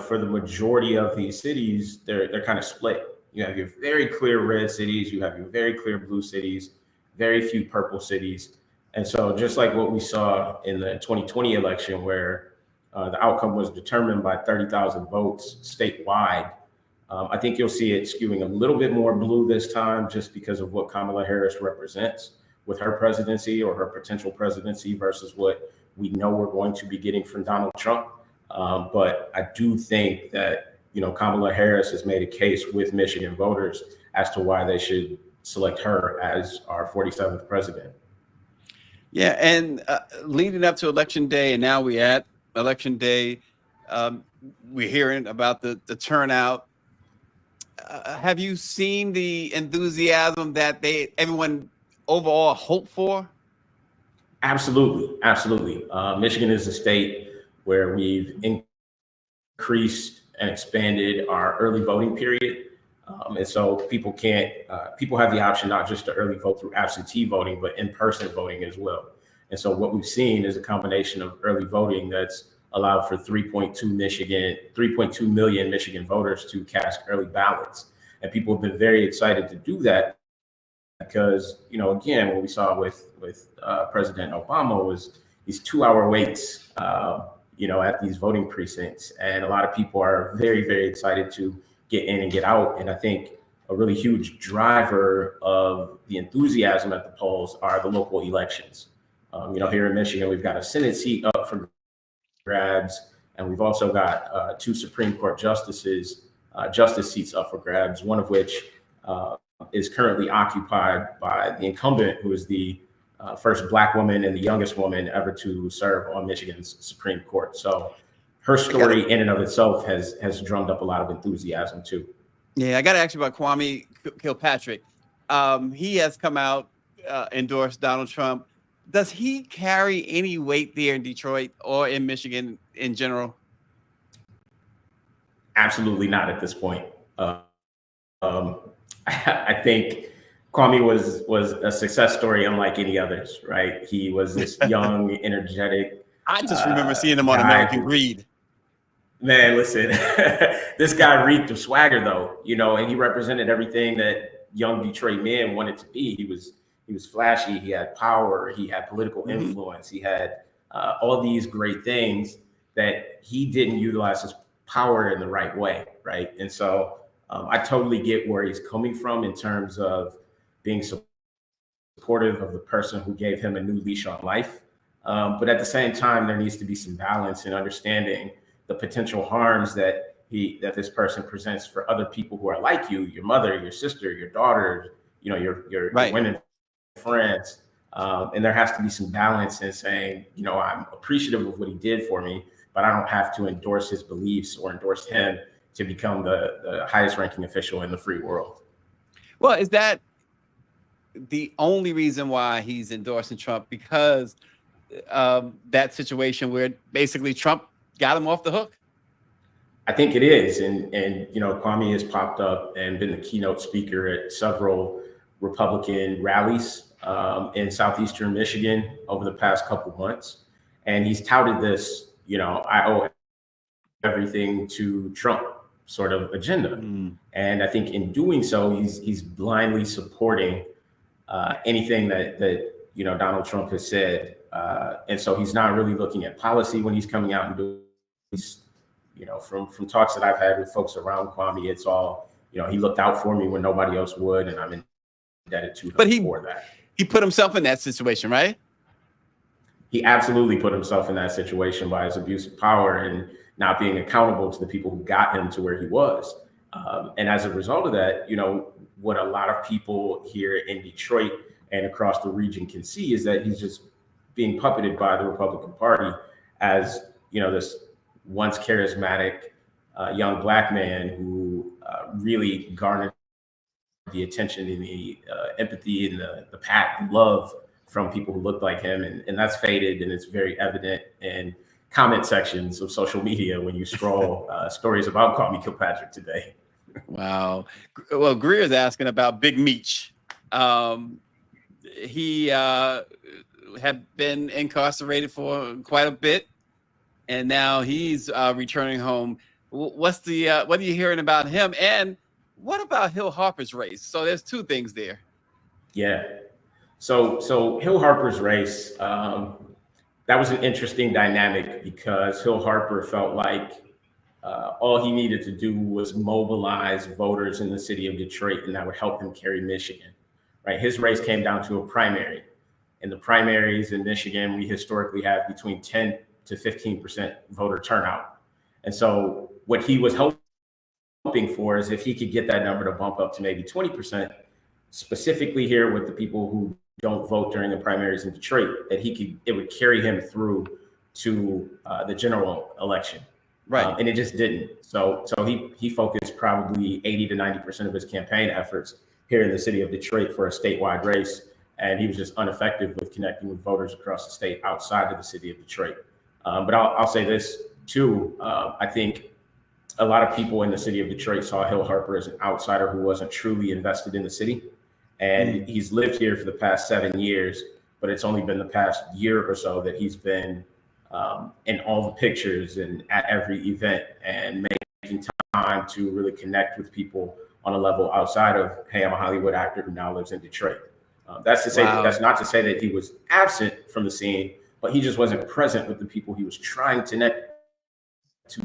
for the majority of these cities, they're kind of split. You have your very clear red cities, you have your very clear blue cities, very few purple cities. And so just like what we saw in the 2020 election, where the outcome was determined by 30,000 votes statewide, I think you'll see it skewing a little bit more blue this time, just because of what Kamala Harris represents. with her presidency or her potential presidency versus what we know we're going to be getting from Donald Trump. But I do think that, Kamala Harris has made a case with Michigan voters as to why they should select her as our 47th president. Yeah, and leading up to Election Day, and now we're at Election Day, we're hearing about the turnout. Have you seen the enthusiasm that everyone overall hoped for? Absolutely, absolutely. Michigan is a state where we've increased and expanded our early voting period. And so people have the option not just to early vote through absentee voting, but in-person voting as well. And so what we've seen is a combination of early voting that's allowed for 3.2 million Michigan voters to cast early ballots. And people have been very excited to do that because, again, what we saw with President Obama was these 2-hour waits, at these voting precincts. And a lot of people are very, very excited to get in and get out. And I think a really huge driver of the enthusiasm at the polls are the local elections. Here in Michigan, we've got a Senate seat up for grabs, and we've also got 2 Supreme Court justice seats up for grabs, one of which is currently occupied by the incumbent, who is the first Black woman and the youngest woman ever to serve on Michigan's Supreme Court. So her story in and of itself has drummed up a lot of enthusiasm too. Yeah, I got to ask you about Kwame Kilpatrick. He has come out, endorsed Donald Trump. Does he carry any weight there in Detroit or in Michigan in general? Absolutely not at this point. I think Kwame was a success story unlike any others, right? He was this young, energetic. I just remember seeing him on American Greed. Man, listen, this guy reeked of swagger, though, and he represented everything that young Detroit men wanted to be. He was flashy. He had power. He had political influence. He had all these great things that he didn't utilize his power in the right way, right? And so I totally get where he's coming from in terms of being supportive of the person who gave him a new leash on life. But at the same time, there needs to be some balance in understanding the potential harms that this person presents for other people who are like you, your mother, your sister, your daughter, your women friends. And there has to be some balance in saying, I'm appreciative of what he did for me, but I don't have to endorse his beliefs or endorse him to become the highest ranking official in the free world. Well, is that the only reason why he's endorsing Trump? Because that situation where basically Trump got him off the hook? I think it is. And Kwame has popped up and been the keynote speaker at several Republican rallies in southeastern Michigan over the past couple of months. And he's touted this, I owe everything to Trump sort of agenda. And I think in doing so, he's blindly supporting anything that Donald Trump has said. And so he's not really looking at policy when he's coming out and doing this. From talks that I've had with folks around Kwame, it's all, he looked out for me when nobody else would, and I'm indebted to him for that. He put himself in that situation, right? He absolutely put himself in that situation by his abuse of power and not being accountable to the people who got him to where he was. And as a result of that, what a lot of people here in Detroit and across the region can see is that he's just being puppeted by the Republican Party as, this once charismatic young Black man who really garnered the attention and the empathy and the pat and love from people who looked like him. And that's faded, and it's very evident in comment sections of social media when you scroll stories about Kwame Kilpatrick today. Wow. Well, Greer's asking about Big Meech. He had been incarcerated for quite a bit, and now he's returning home. What are you hearing about him? And what about Hill Harper's race? So there's two things there. Yeah. So Hill Harper's race, that was an interesting dynamic because Hill Harper felt like all he needed to do was mobilize voters in the city of Detroit, and that would help him carry Michigan, right? His race came down to a primary. In the primaries in Michigan, we historically have between 10 to 15% voter turnout. And so what he was hoping for is if he could get that number to bump up to maybe 20%, specifically here with the people who don't vote during the primaries in Detroit, that it would carry him through to the general election. Right. And it just didn't. So he focused probably 80 to 90% of his campaign efforts here in the city of Detroit for a statewide race. And he was just ineffective with connecting with voters across the state outside of the city of Detroit. But I'll say this too. I think a lot of people in the city of Detroit saw Hill Harper as an outsider who wasn't truly invested in the city. And he's lived here for the past 7 years, but it's only been the past year or so that he's been in all the pictures and at every event and making time to really connect with people on a level outside of, hey, I'm a Hollywood actor who now lives in Detroit. That's to say, that's not to say that he was absent from the scene, but he just wasn't present with the people he was trying to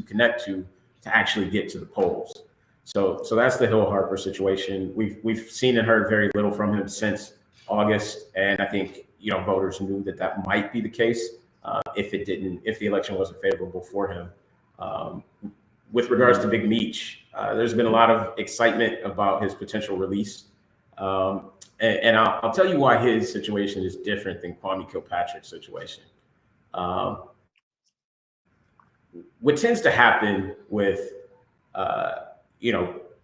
connect to actually get to the polls. So that's the Hill Harper situation. We've seen and heard very little from him since August, and I think voters knew that might be the case if the election wasn't favorable for him. With regards to Big Meech, there's been a lot of excitement about his potential release, and I'll tell you why his situation is different than Kwame Kilpatrick's situation. What tends to happen with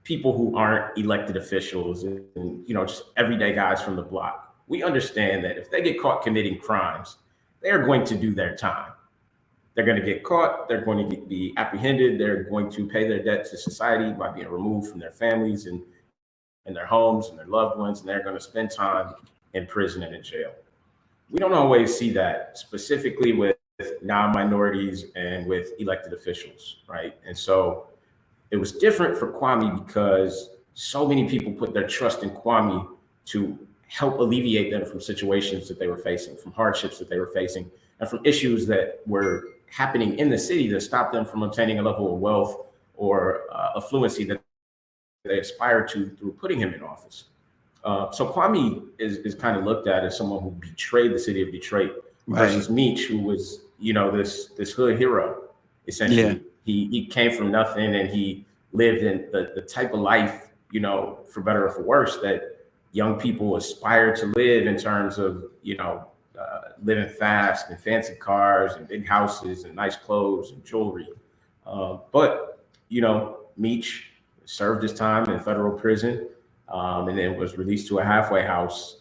people who aren't elected officials and just everyday guys from the block, we understand that if they get caught committing crimes, they are going to do their time. They're going to get caught. They're going to be apprehended. They're going to pay their debt to society by being removed from their families and their homes and their loved ones, and they're going to spend time in prison and in jail. We don't always see that, specifically with non-minorities and with elected officials, right? And so it was different for Kwame because so many people put their trust in Kwame to help alleviate them from situations that they were facing, from hardships that they were facing, and from issues that were happening in the city that stopped them from obtaining a level of wealth or affluency that they aspired to through putting him in office. So Kwame is kind of looked at as someone who betrayed the city of Detroit versus Meech, who was, this hood hero, essentially. Yeah. He came from nothing and he lived in the type of life, for better or for worse, that young people aspire to live in terms of, living fast and fancy cars and big houses and nice clothes and jewelry. But Meech served his time in federal prison and then was released to a halfway house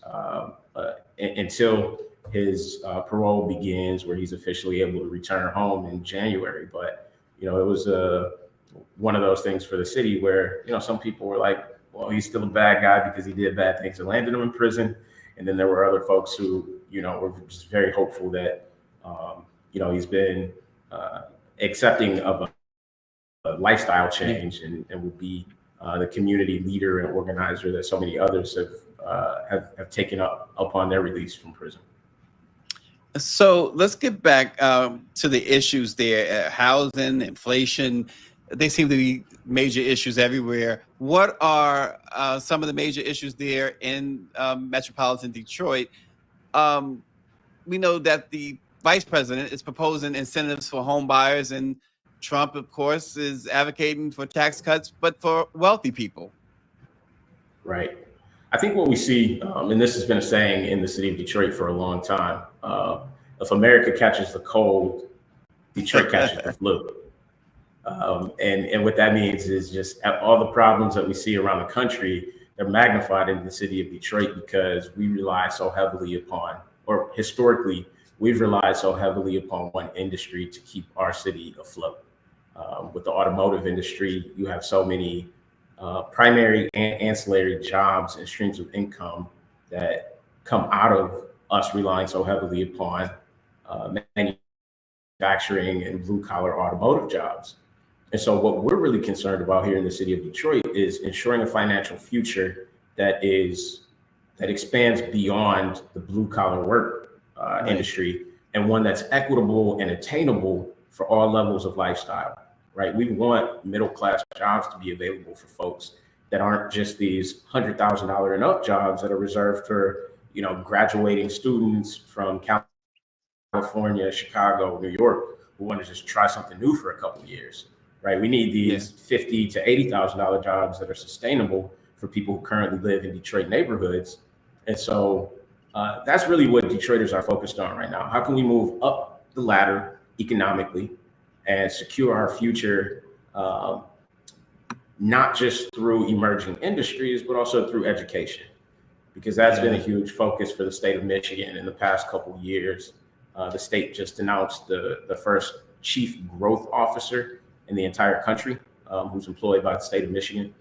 until his parole begins, where he's officially able to return home in January. But, it was one of those things for the city where, some people were like, well, he's still a bad guy because he did bad things that landed him in prison. And then there were other folks who, were just very hopeful that, he's been accepting of a lifestyle change and would be the community leader and organizer that so many others have taken up upon their release from prison. So let's get back to the issues there. Housing, inflation, they seem to be major issues everywhere. What are some of the major issues there in metropolitan Detroit? We know that the vice president is proposing incentives for home buyers, and Trump, of course, is advocating for tax cuts, but for wealthy people. Right. I think what we see, and this has been a saying in the city of Detroit for a long time, if America catches the cold, Detroit catches the flu. And what that means is just all the problems that we see around the country, they're magnified in the city of Detroit because we rely so heavily upon, or historically, we've relied so heavily upon one industry to keep our city afloat. With the automotive industry, you have so many primary and ancillary jobs and streams of income that come out of us relying so heavily upon manufacturing and blue-collar automotive jobs. And so what we're really concerned about here in the city of Detroit is ensuring a financial future that expands beyond the blue-collar work industry, and one that's equitable and attainable for all levels of lifestyle. Right? We want middle-class jobs to be available for folks that aren't just these $100,000 and up jobs that are reserved for, graduating students from California, Chicago, New York, who want to just try something new for a couple of years, right? We need these $50,000 to $80,000 jobs that are sustainable for people who currently live in Detroit neighborhoods. And so that's really what Detroiters are focused on right now. How can we move up the ladder economically and secure our future, not just through emerging industries, but also through education? Because that's been a huge focus for the state of Michigan in the past couple of years. The state just announced the first chief growth officer in the entire country, who's employed by the state of Michigan.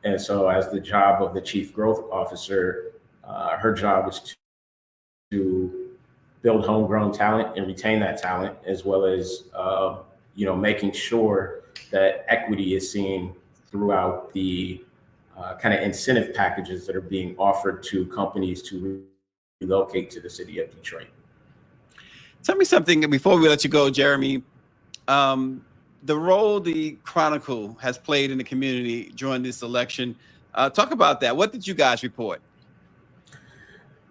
And so as the job of the chief growth officer, her job is to build homegrown talent and retain that talent, as well as making sure that equity is seen throughout the kind of incentive packages that are being offered to companies to relocate to the city of Detroit. Tell me something before we let you go, Jeremy. The role the Chronicle has played in the community during this election. Talk about that. What did you guys report?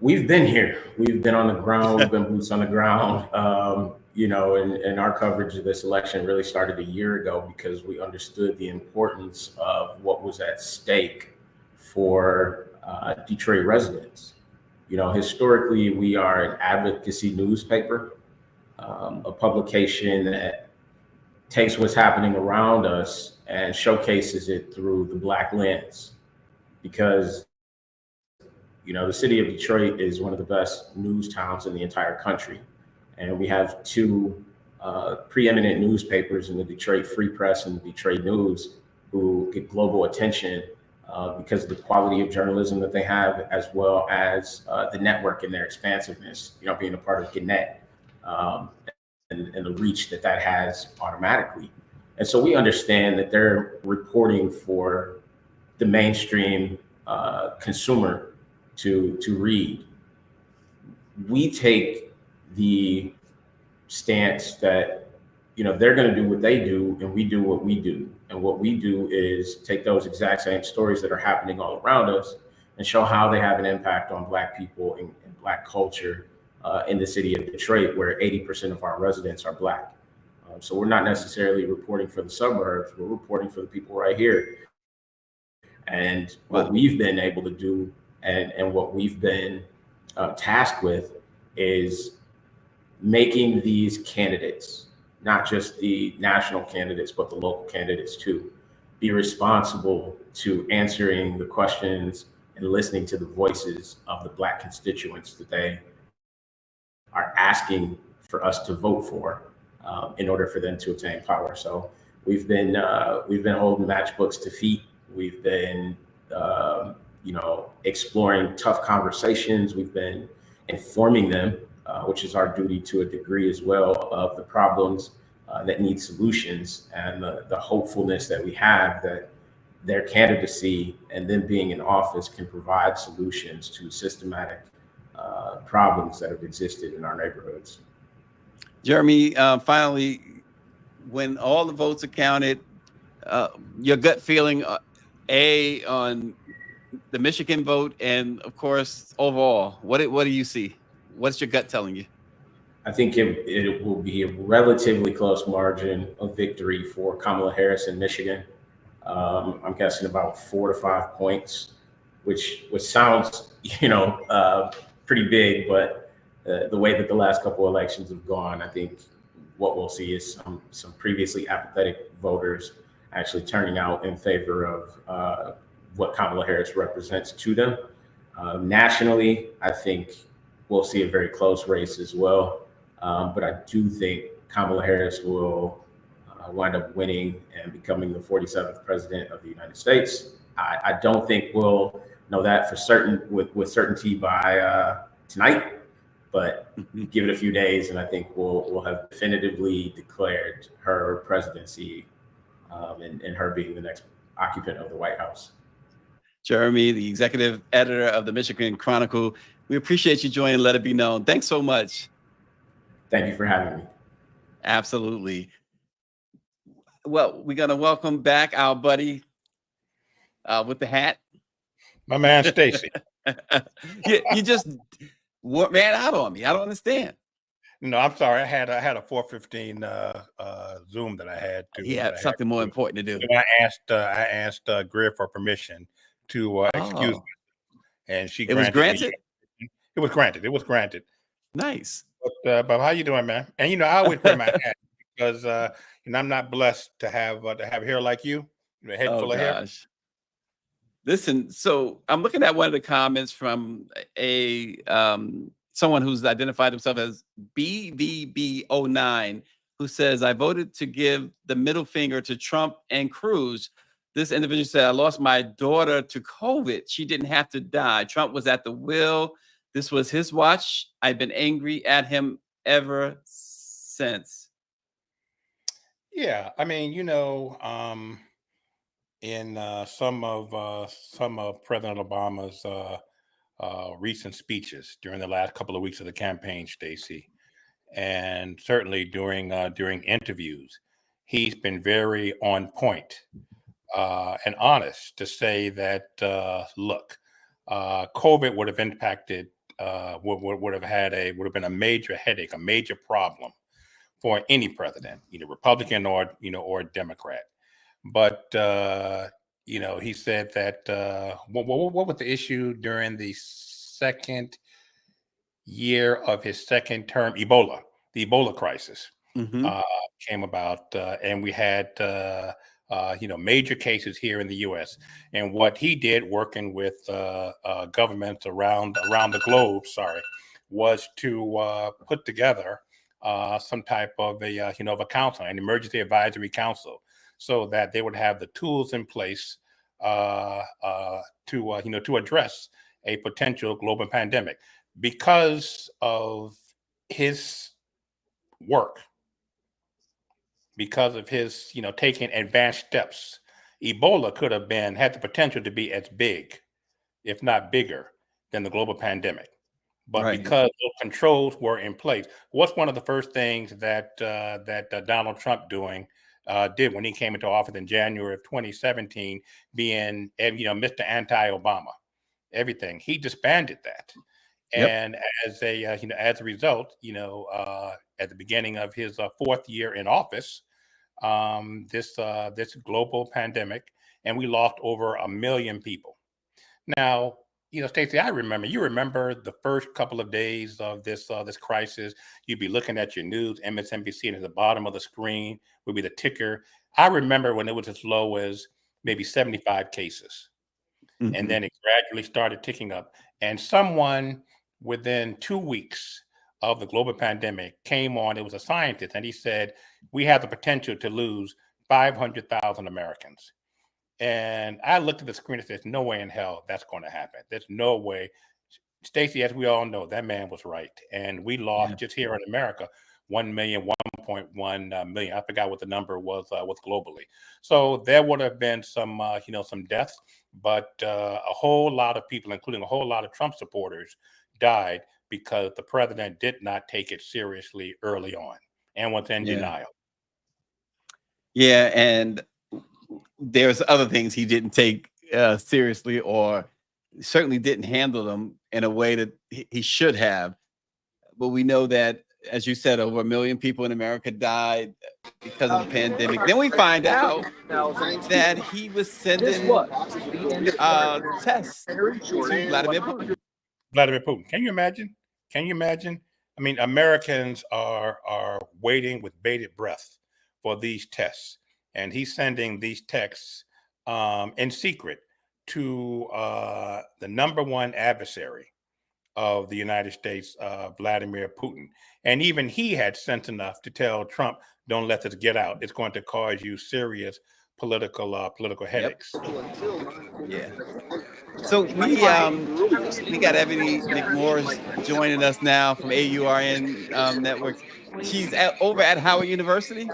We've been here. We've been on the ground. We've been boots on the ground. And our coverage of this election really started a year ago because we understood the importance of what was at stake for Detroit residents. Historically, we are an advocacy newspaper, a publication that takes what's happening around us and showcases it through the Black lens. Because the city of Detroit is one of the best news towns in the entire country. And we have two preeminent newspapers in the Detroit Free Press and the Detroit News who get global attention because of the quality of journalism that they have, as well as the network and their expansiveness, being a part of Gannett and the reach that has automatically. And so we understand that they're reporting for the mainstream consumer to read. We take the stance that they're going to do what they do and we do what we do, and what we do is take those exact same stories that are happening all around us and show how they have an impact on Black people and Black culture in the city of Detroit, where 80% of our residents are Black. So we're not necessarily reporting for the suburbs, we're reporting for the people right here. And what we've been able to do and what we've been tasked with is making these candidates, not just the national candidates, but the local candidates too, be responsible to answering the questions and listening to the voices of the Black constituents that they are asking for us to vote for in order for them to obtain power. So we've been holding matchbooks to feet. We've been exploring tough conversations. We've been informing them, which is our duty to a degree as well, of the problems that need solutions, and the hopefulness that we have that their candidacy and them being in office can provide solutions to systematic problems that have existed in our neighborhoods. Jeremy, finally, when all the votes are counted, your gut feeling, on the Michigan vote, and of course, overall, what do you see? What's your gut telling you? I think it will be a relatively close margin of victory for Kamala Harris in Michigan. I'm guessing about 4 to 5 points, which sounds, pretty big, but the way that the last couple elections have gone, I think what we'll see is some previously apathetic voters actually turning out in favor of what Kamala Harris represents to them. Nationally, I think we'll see a very close race as well. But I do think Kamala Harris will wind up winning and becoming the 47th president of the United States. I don't think we'll know that for certain with certainty by tonight, but give it a few days, and I think we'll have definitively declared her presidency and her being the next occupant of the White House. Jeremy, the executive editor of the Michigan Chronicle, we appreciate you joining Let It Be Known. Thanks so much. Thank you for having me. Absolutely. Well, we're going to welcome back our buddy with the hat. My man, Stacy. You just ran out on me. I don't understand. No, I'm sorry. I had a 4:15 Zoom that I had to. He had something more important to do. And I asked Greer for permission to excuse me, and she It was granted. granted. It was granted. It was granted. Nice. But how you doing, man? And I always wear my hat because I'm not blessed to have hair like you. A head full of hair. Gosh. Listen, so I'm looking at one of the comments from a someone who's identified himself as BVB09, who says, I voted to give the middle finger to Trump and Cruz. This individual said, I lost my daughter to COVID. She didn't have to die. Trump was at the wheel. This was his watch. I've been angry at him ever since. Yeah, I mean, in some of President Obama's recent speeches during the last couple of weeks of the campaign, Stacy, and certainly during interviews, he's been very on point and honest to say that look, COVID would have impacted, would have been a major headache, a major problem for any president, either Republican or Democrat. But he said that what was the issue during the second year of his second term? Ebola, the Ebola crisis came about, and we had major cases here in the U.S. And what he did, working with governments around the globe, was to put together some type of a council, an emergency advisory council, so that they would have the tools in place to address a potential global pandemic. Because of his work, because of his taking advanced steps, Ebola could have had the potential to be as big, if not bigger, than the global pandemic. But because those controls were in place, what's one of the first things that Donald Trump did when he came into office in January of 2017, being Mr. Anti-Obama, everything, he disbanded that. And as a result, at the beginning of his fourth year in office, this global pandemic, and we lost over 1 million people. Now, Stacy, you remember the first couple of days of this crisis. You'd be looking at your news, MSNBC, and at the bottom of the screen would be the ticker. I remember when it was as low as maybe 75 cases. And then it gradually started ticking up. And someone within 2 weeks of the global pandemic came on, it was a scientist, and he said, we have the potential to lose 500,000 Americans. And I looked at the screen and said, no way in hell that's going to happen. There's no way. Stacy, as we all know, that man was right. And we lost just here in America, 1 million, 1.1 million. I forgot what the number was globally. So there would have been some deaths, but a whole lot of people, including a whole lot of Trump supporters, died because the president did not take it seriously early on and was in denial. Yeah, and there's other things he didn't take seriously, or certainly didn't handle them in a way that he should have. But we know that, as you said, over 1 million people in America died because of the pandemic. Then we find out that he was sending tests to Vladimir Putin. Vladimir Putin. Can you imagine? I mean, Americans are waiting with bated breath for these tests. And he's sending these texts in secret to the number one adversary of the United States, Vladimir Putin. And even he had sense enough to tell Trump, don't let this get out. It's going to cause you serious political headaches. Yeah. So we got Ebony McMorris joining us now from AURN Networks. She's over at Howard University.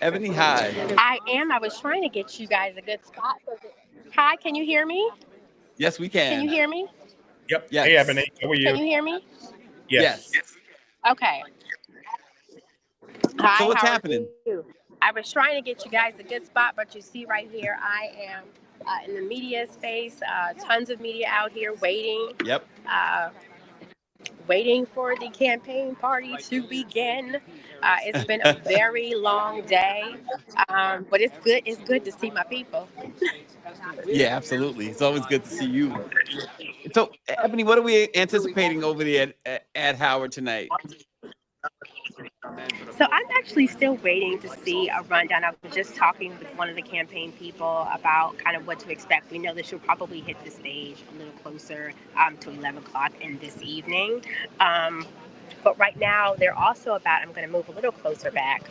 Ebony, hi. I am. I was trying to get you guys a good spot. Hi, can you hear me? Yes, we can. Can you hear me? Yep. Yes. Hey, Ebony, how are you? Can you hear me? Yes. Okay. Hi, so what's how are happening? you? I was trying to get you guys a good spot, but you see right here, I am in the media space. Tons of media out here waiting. Yep. Waiting for the campaign party to begin. It's been a very long day, but it's good. It's good to see my people. Yeah, absolutely. It's always good to see you. So, Ebony, what are we anticipating over there at Howard tonight? So I'm actually still waiting to see a rundown. I was just talking with one of the campaign people about kind of what to expect. We know that she'll probably hit the stage a little closer to 11 o'clock in this evening. But right now, they're also about, I'm going to move a little closer back.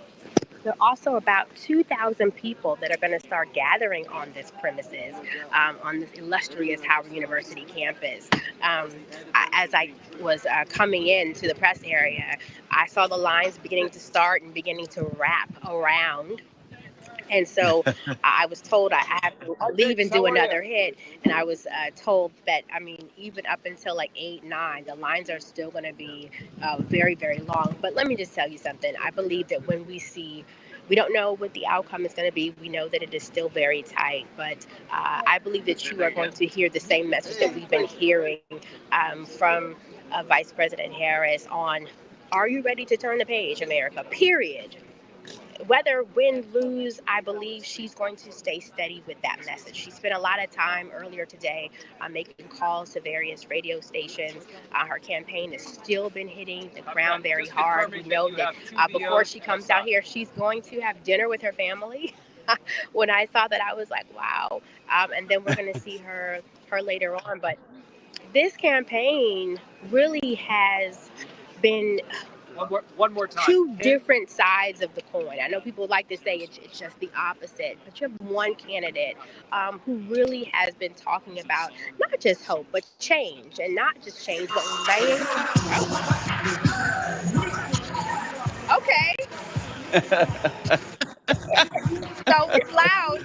There are also about 2,000 people that are going to start gathering on this premises, on this illustrious Howard University campus. As I was coming into the press area, I saw the lines beginning to start and beginning to wrap around. And so I was told I have to leave and do another hit. And I was told that, I mean, even up until like 8, 9, the lines are still going to be very, very long. But let me just tell you something. I believe that when we don't know what the outcome is going to be. We know that it is still very tight. But I believe that you are going to hear the same message that we've been hearing from Vice President Harris on, are you ready to turn the page, America? Period. Whether win, lose, I believe she's going to stay steady with that message. She spent a lot of time earlier today making calls to various radio stations. Her campaign has still been hitting the ground very hard. We know that before she comes out here, she's going to have dinner with her family. When I saw that, I was like, wow. And then we're going to see her later on. But this campaign really has been one more time. Two different sides of the coin. I know people like to say it's just the opposite, but you have one candidate who really has been talking about not just hope, but change, and not just change, but laying. Okay. So it's loud.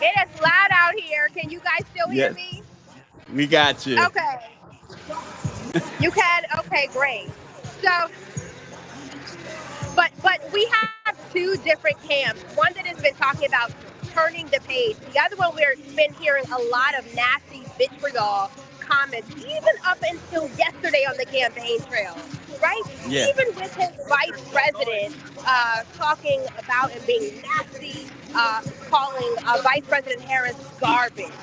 It is loud out here. Can you guys still hear me? We got you. Okay. You can? Okay, great. So, but we have two different camps. One that has been talking about turning the page. The other one we've been hearing a lot of nasty vitriol comments, even up until yesterday on the campaign trail, right? Yeah. Even with his vice president talking about and being nasty, calling Vice President Harris garbage.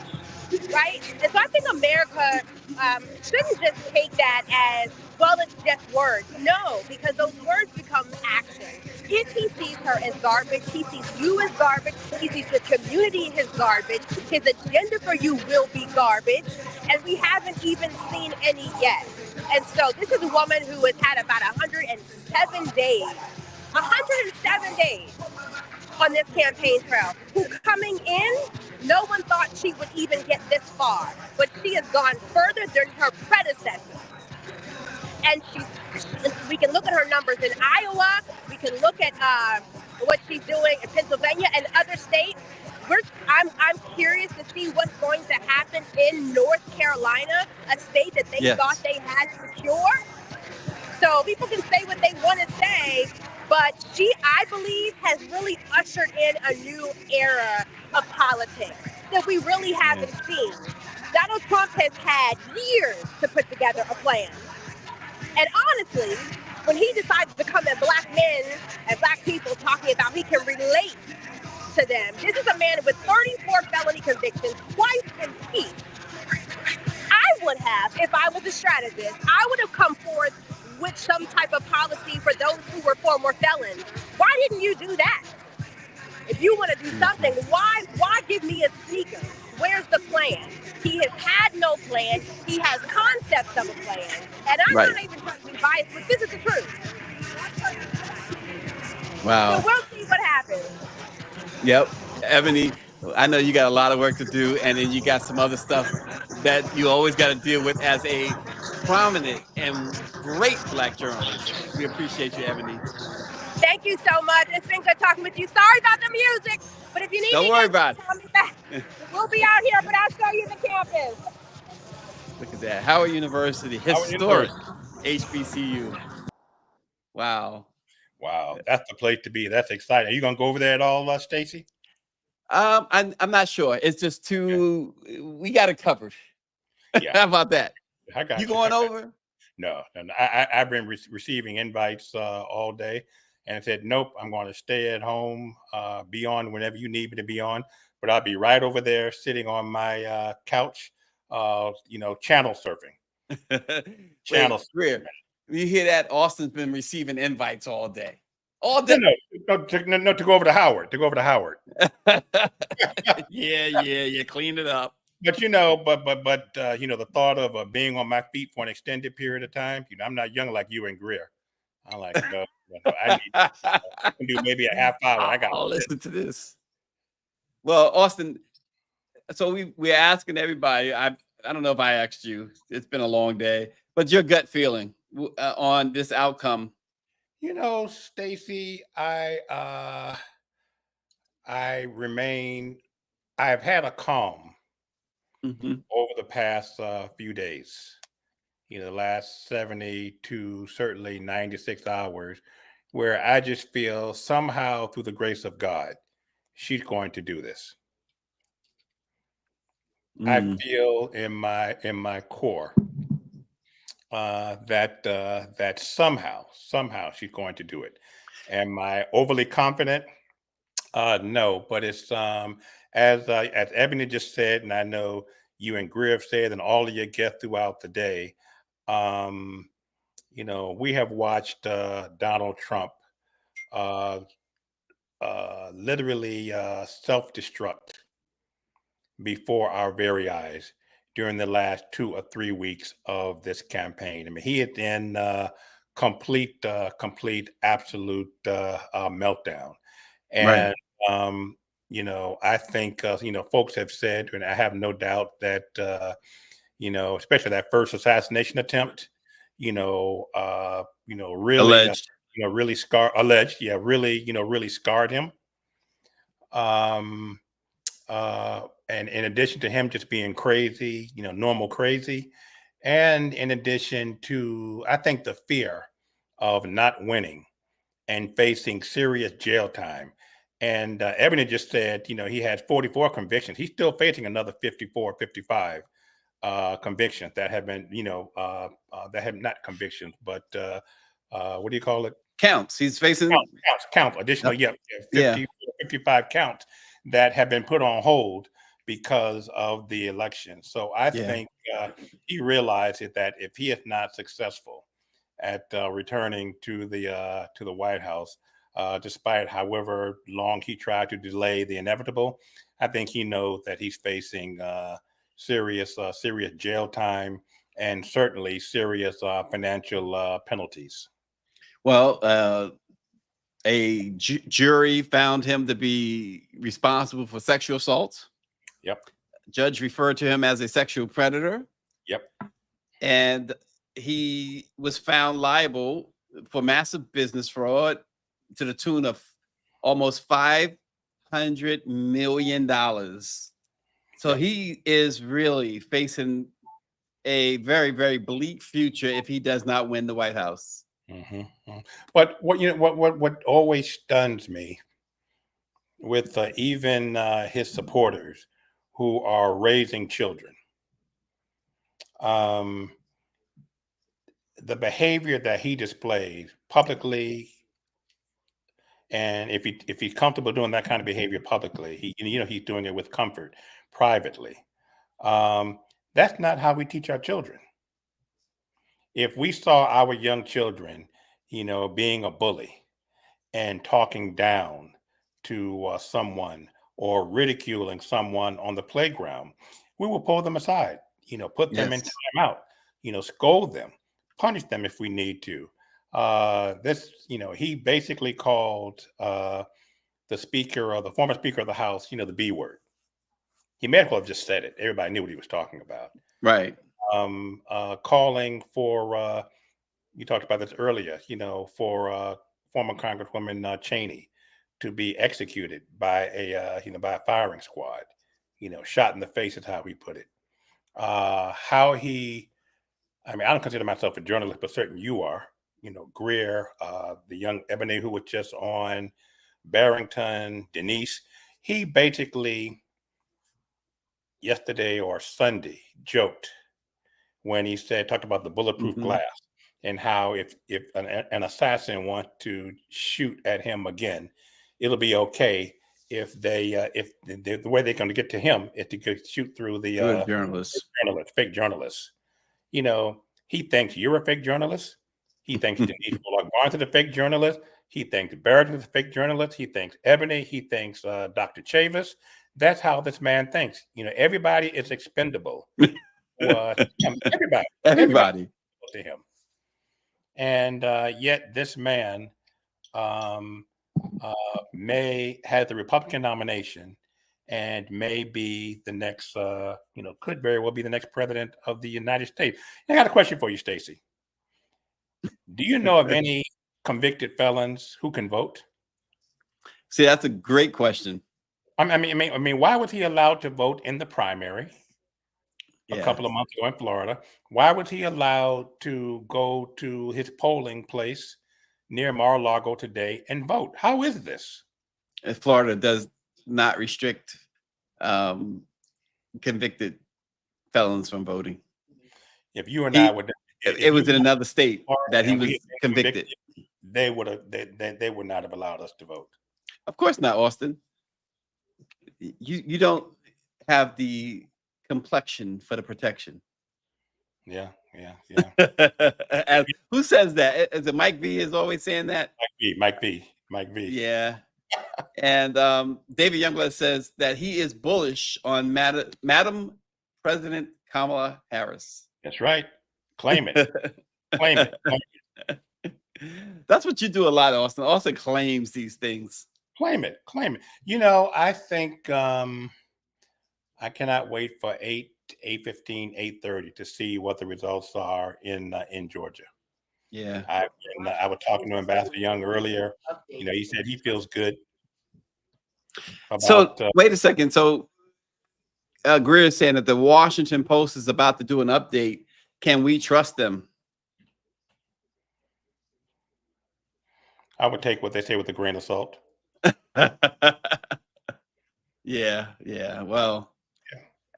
Right? And so I think America shouldn't just take that as, well, it's just words. No, because those words become action. If he sees her as garbage, he sees you as garbage, he sees the community as garbage, his agenda for you will be garbage, and we haven't even seen any yet. And so this is a woman who has had about 107 days. 107 days on this campaign trail, who coming in, no one thought she would even get this far, but she has gone further than her predecessor. And we can look at her numbers in Iowa, we can look at what she's doing in Pennsylvania and other states. I'm curious to see what's going to happen in North Carolina, a state that they thought they had secure. So people can say what they want to say, but she, I believe, has really ushered in a new era of politics that we really haven't seen. Donald Trump has had years to put together a plan. And honestly, when he decides to come at black men and black people talking about he can relate to them, this is a man with 34 felony convictions, twice impeached. I would have, if I was a strategist, I would have come forth with some type of policy for those who were former felons. Why didn't you do that? If you want to do something, why give me a sneaker? Where's the plan? He has had no plan. He has concepts of a plan. And I'm not even trying to be biased, but this is the truth. Wow. So we'll see what happens. Yep. Ebony, I know you got a lot of work to do, and then you got some other stuff that you always got to deal with as a prominent and great Black journalist. We appreciate you, Ebony. Thank you so much. It's been good talking with you. Sorry about the music, but if you need Don't me worry again, about tell me back. We'll be out here, but I'll show you the campus. Look at that. Howard University, historic HBCU. Wow. Wow, that's the place to be. That's exciting. Are you gonna go over there at all, Stacy? I'm not sure. It's just too. We got it covered. Yeah. How about that? I got you going over? No. I've been receiving invites all day, and I said, nope, I'm going to stay at home, be on whenever you need me to be on, but I'll be right over there sitting on my couch, channel surfing. Channel Wait, Greer, you hear that? Austin's been receiving invites all day. All day. No, to go over to Howard. To go over to Howard. Yeah. Clean it up. But the thought of being on my feet for an extended period of time, I'm not young like you and Greer. I'm like, no, I can do maybe a half hour. I'll listen to this. Well, Austin, so we're asking everybody. I don't know if I asked you. It's been a long day, but your gut feeling on this outcome. Stacy, I've had a calm over the past few days, the last 70 to certainly 96 hours, where I just feel somehow through the grace of God, she's going to do this. I feel in my core that somehow she's going to do it. Am I overly confident? No, but it's as Ebony just said, and I know you and Greer have said, and all of your guests throughout the day. We have watched Donald Trump literally self-destruct before our very eyes during the last 2 or 3 weeks of this campaign. I mean, he is in complete, absolute meltdown. And, I think, folks have said, and I have no doubt that, especially that first assassination attempt, really, Alleged. really really scarred him. And in addition to him just being crazy, normal crazy, and in addition to, I think, the fear of not winning and facing serious jail time. And Ebony just said, he had 44 convictions. He's still facing another 54, 55 convictions that have been, that have not convictions, but what do you call it? Counts. He's facing count. Additional, 55 counts that have been put on hold because of the election. So I think he realized that if he is not successful at returning to the White House, despite however long he tried to delay the inevitable, I think he knows that he's facing serious jail time and certainly serious financial penalties. Well, a jury found him to be responsible for sexual assault. Yep. Judge referred to him as a sexual predator. Yep. And he was found liable for massive business fraud to the tune of almost $500 million. So he is really facing a very, very bleak future if he does not win the White House. But what always stuns me with even his supporters who are raising children, the behavior that he displays publicly, and if he's comfortable doing that kind of behavior publicly, he's doing it with comfort privately. That's not how we teach our children. If we saw our young children, being a bully and talking down to someone or ridiculing someone on the playground, we will pull them aside, put them in timeout, scold them, punish them if we need to. He basically called the former Speaker of the House, the B word. He may as well have just said it. Everybody knew what he was talking about. Right. Calling for, you talked about this earlier, for former Congresswoman Cheney to be executed by a firing squad, shot in the face is how he put it. I don't consider myself a journalist, but certainly you are, Greer, the young Ebony who was just on, Barrington, Denise, he basically yesterday or Sunday joked when he talked about the bulletproof glass and how if an assassin wants to shoot at him again, it'll be okay if the way they're going to get to him is to shoot through the fake journalists. You know, he thinks you're a fake journalist. He thinks Denise Barnes is a fake journalist. He thinks Barrett is a fake journalist. He thinks Ebony. He thinks Dr. Chavis. That's how this man thinks. You know, everybody is expendable. Everybody to him. And yet this man may have the Republican nomination and may be the next, could very well be the next president of the United States. And I got a question for you, Stacy. Do you know of any convicted felons who can vote? See, that's a great question. I mean, why was he allowed to vote in the primary a couple of months ago in Florida? Why was he allowed to go to his polling place near Mar-a-Lago today and vote? How is this? Florida does not restrict convicted felons from voting. If you and I would, it was in another state that he was convicted. They would not have allowed us to vote. Of course not, Austin. You don't have the complexion for the protection. Yeah. Who says that? Is it Mike V is always saying that? Mike V. Yeah. And David Youngblood says that he is bullish on Madam President Kamala Harris. That's right. Claim it. Claim it. That's what you do a lot, Austin. Austin claims these things. Claim it. You know, I think I cannot wait for 8:15, 8:30 to see what the results are in Georgia. Yeah. I was talking to Ambassador Young earlier. You know, he said he feels good. Wait a second. So Greer is saying that the Washington Post is about to do an update. Can we trust them? I would take what they say with a grain of salt. Yeah. Well,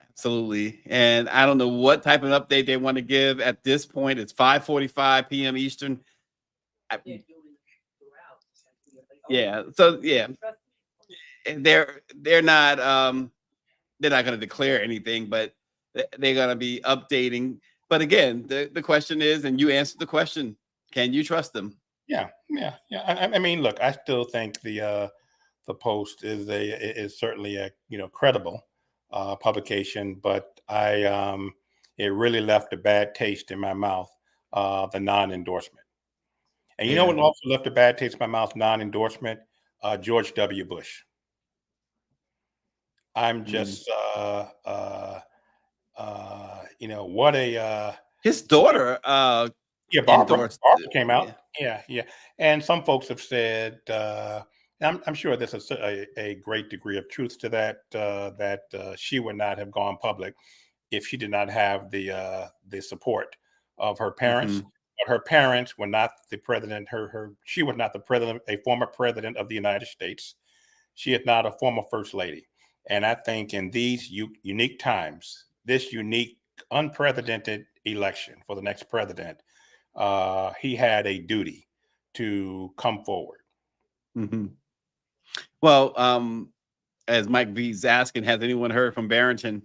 absolutely. And I don't know what type of update they want to give at this point. It's 5:45 p.m. Eastern. Yeah. So yeah, they're not going to declare anything, but they're going to be updating. But again, the question is, and you answered the question: can you trust them? Yeah. I mean, look, I still think the Post is certainly a credible publication, but it really left a bad taste in my mouth, the non-endorsement. And you know what also left a bad taste in my mouth, non-endorsement? George W. Bush. I'm just what a his daughter Barbara came out. Yeah. And some folks have said, I'm sure there's a great degree of truth to that, that she would not have gone public if she did not have the support of her parents. But her parents were not the president. She was not the president, a former president of the United States. She is not a former first lady. And I think in these unique times, this unique, unprecedented election for the next president, he had a duty to come forward. Well, as Mike V's asking, has anyone heard from Barrington?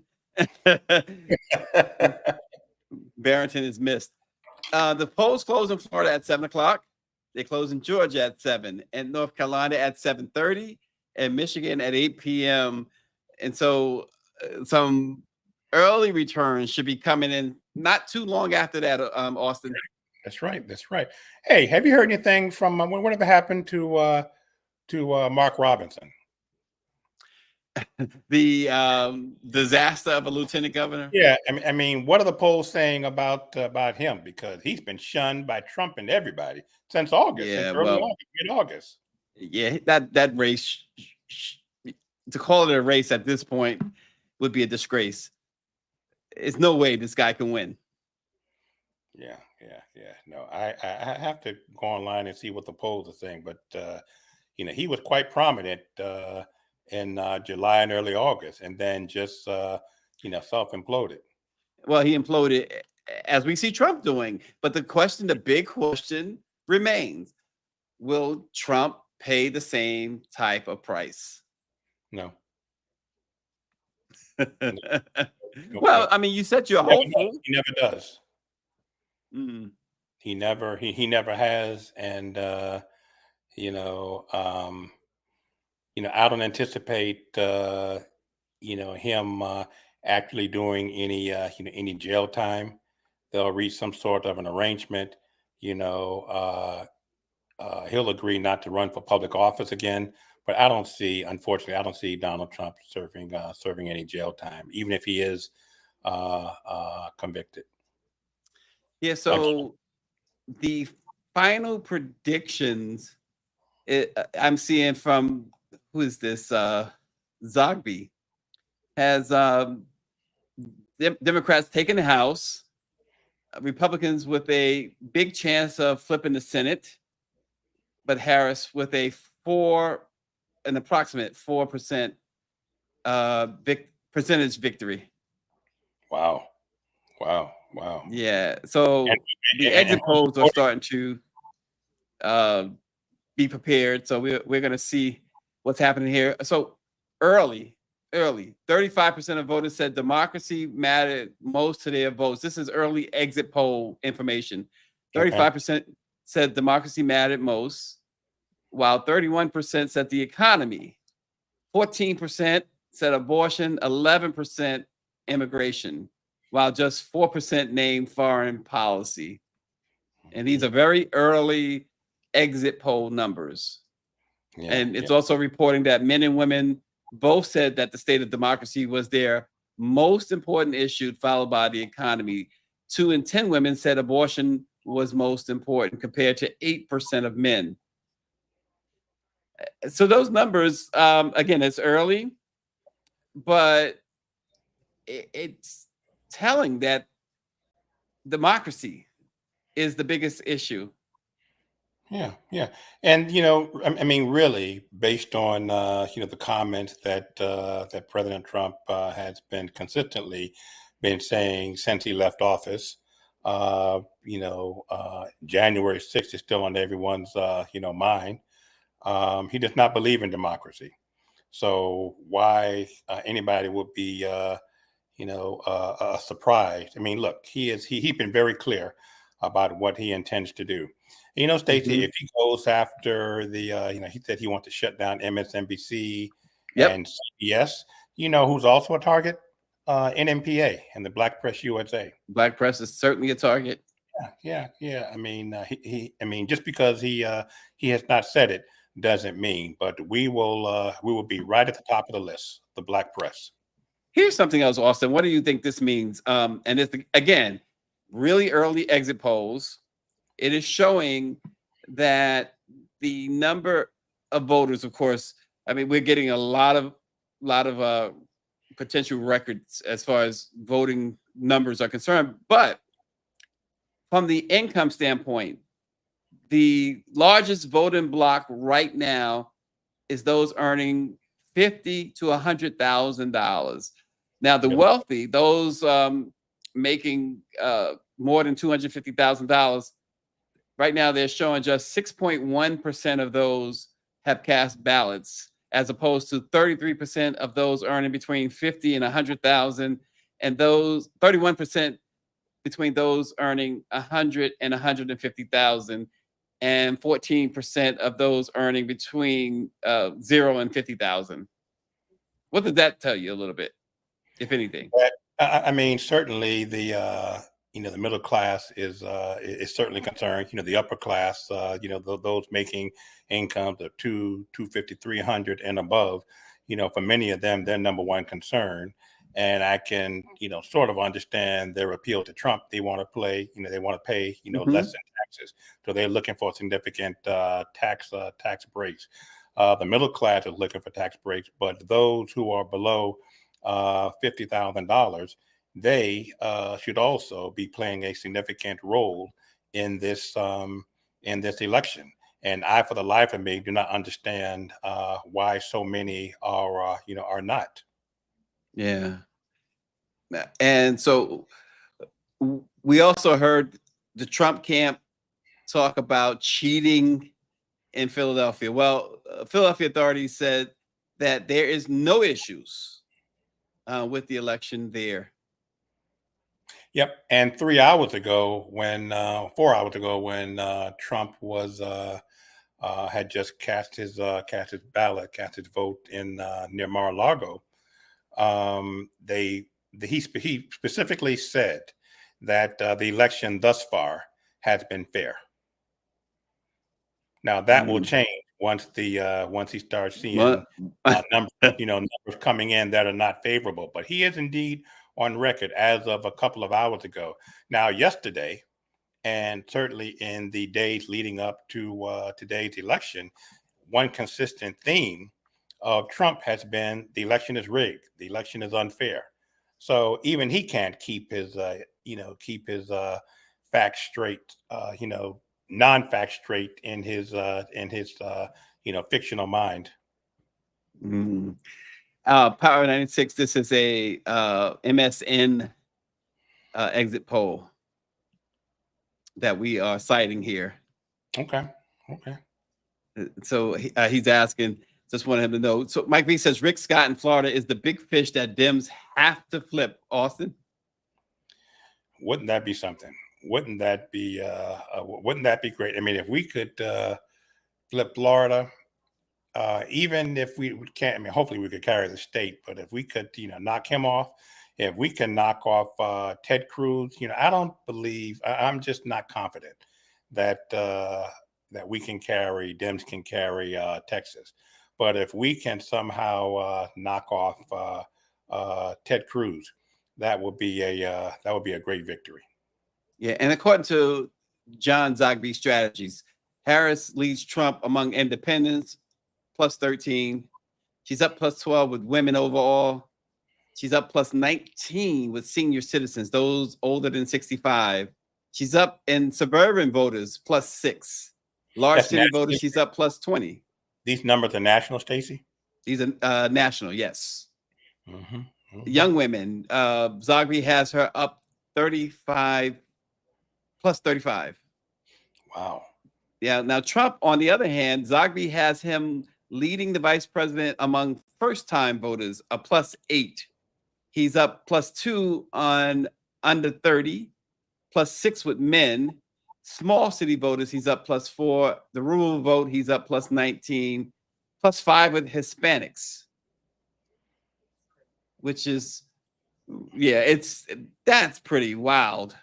Barrington is missed. The polls close in Florida at 7:00. They close in Georgia at 7, and North Carolina at 7:30, and Michigan at 8 p.m. And so some early returns should be coming in not too long after that, Austin. That's right. Hey, have you heard anything from whatever happened to Mark Robinson? The disaster of a lieutenant governor. Yeah, I mean, what are the polls saying about him? Because he's been shunned by Trump and everybody since August, mid-August. Yeah, that race, to call it a race at this point would be a disgrace. There's no way this guy can win. Yeah. No, I have to go online and see what the polls are saying, but he was quite prominent in July and early August, and then just self-imploded. Well, he imploded as we see Trump doing. But the big question remains: will Trump pay the same type of price? No. Well, I mean, you said you're hopeful. He never does. Mm. He never has, and I don't anticipate him actually doing any jail time. They'll reach some sort of an arrangement. He'll agree not to run for public office again. But unfortunately, I don't see Donald Trump serving any jail time, even if he is convicted. Yeah. So the final predictions I'm seeing from, who is this? Zogby has Democrats taking the House, Republicans with a big chance of flipping the Senate, but Harris with an approximate 4% percentage victory. Wow. Yeah. So the exit polls are starting to be prepared. So we're going to see what's happening here. So early, 35% of voters said democracy mattered most to their votes. This is early exit poll information. 35% said democracy mattered most, while 31% said the economy, 14% said abortion, 11% immigration, while just 4% named foreign policy. And these are very early exit poll numbers. And it's also reporting that men and women both said that the state of democracy was their most important issue, followed by the economy. 2 in 10 women said abortion was most important, compared to 8% of men. So those numbers, again, it's early, but it's telling that democracy is the biggest issue. Yeah. And really, based on the comments that President Trump has been consistently been saying since he left office, January 6th is still on everyone's mind. He does not believe in democracy. So why anybody would be surprised? I mean, look, he's been very clear about what he intends to do. Stacey, if he goes after he said he wants to shut down MSNBC and CBS, who's also a target? NMPA and the Black Press USA. Black Press is certainly a target. Yeah. I mean, just because he has not said it doesn't mean, but we will be right at the top of the list, the Black Press. Here's something else, Austin. What do you think this means? And it's, again, really early exit polls. It is showing that the number of voters, of course, I mean, we're getting a lot of potential records as far as voting numbers are concerned. But from the income standpoint, the largest voting block right now is those earning $50,000 to $100,000. Now, the wealthy, those making more than $250,000, right now they're showing just 6.1% of those have cast ballots, as opposed to 33% of those earning between $50,000 and $100,000, and those 31% between those earning $100,000 and $150,000, and 14% of those earning between $0 and $50,000. What does that tell you a little bit, if anything? I mean, certainly the middle class is certainly concerned. The upper class, those making incomes of $250,000, $300,000 and above, for many of them, their number one concern. And I can, sort of understand their appeal to Trump. They want to pay, less in taxes. So they're looking for significant tax breaks. The middle class is looking for tax breaks, but those who are below $50,000, they should also be playing a significant role in this election. And I, for the life of me, do not understand why so many are, are not. Yeah. And so we also heard the Trump camp talk about cheating in Philadelphia. Well, Philadelphia authorities said that there is no issues with the election there. Yep. And 3 hours ago, 4 hours ago, when Trump was had just cast his ballot, cast his vote in near Mar-a-Lago, he specifically said that the election thus far has been fair. Now that will change once he starts seeing numbers coming in that are not favorable. But he is indeed on record as of a couple of hours ago. Now, yesterday, and certainly in the days leading up to today's election, one consistent theme of Trump has been the election is rigged, the election is unfair. So even he can't keep his facts straight, non-fact straight in his fictional mind. Power 96. This is a MSN exit poll that we are citing here. Okay. So he's asking. Just wanted him to know. So Mike V says Rick Scott in Florida is the big fish that Dems have to flip. Austin, wouldn't that be something? Wouldn't that be great? I mean, if we could flip Florida, even if we can't, I mean, hopefully we could carry the state, but if we could, knock him off, if we can knock off Ted Cruz, I'm just not confident that we can carry, Dems can carry Texas. But if we can somehow knock off Ted Cruz, that would be a great victory. Yeah, and according to John Zogby's strategies, Harris leads Trump among independents, plus 13. She's up plus 12 with women overall. She's up plus 19 with senior citizens, those older than 65. She's up in suburban voters, plus 6. Large That's city national. voters, she's up plus 20. These numbers are national, Stacy? These are national, yes. Young women, Zogby has her up 35, plus 35. Wow. Yeah. Now, Trump, on the other hand, Zogby has him leading the vice president among first-time voters, a plus 8. He's up plus 2 on under 30, plus 6 with men. Small city voters, he's up plus 4. The rural vote, he's up plus 19, plus 5 with Hispanics, which is, that's pretty wild.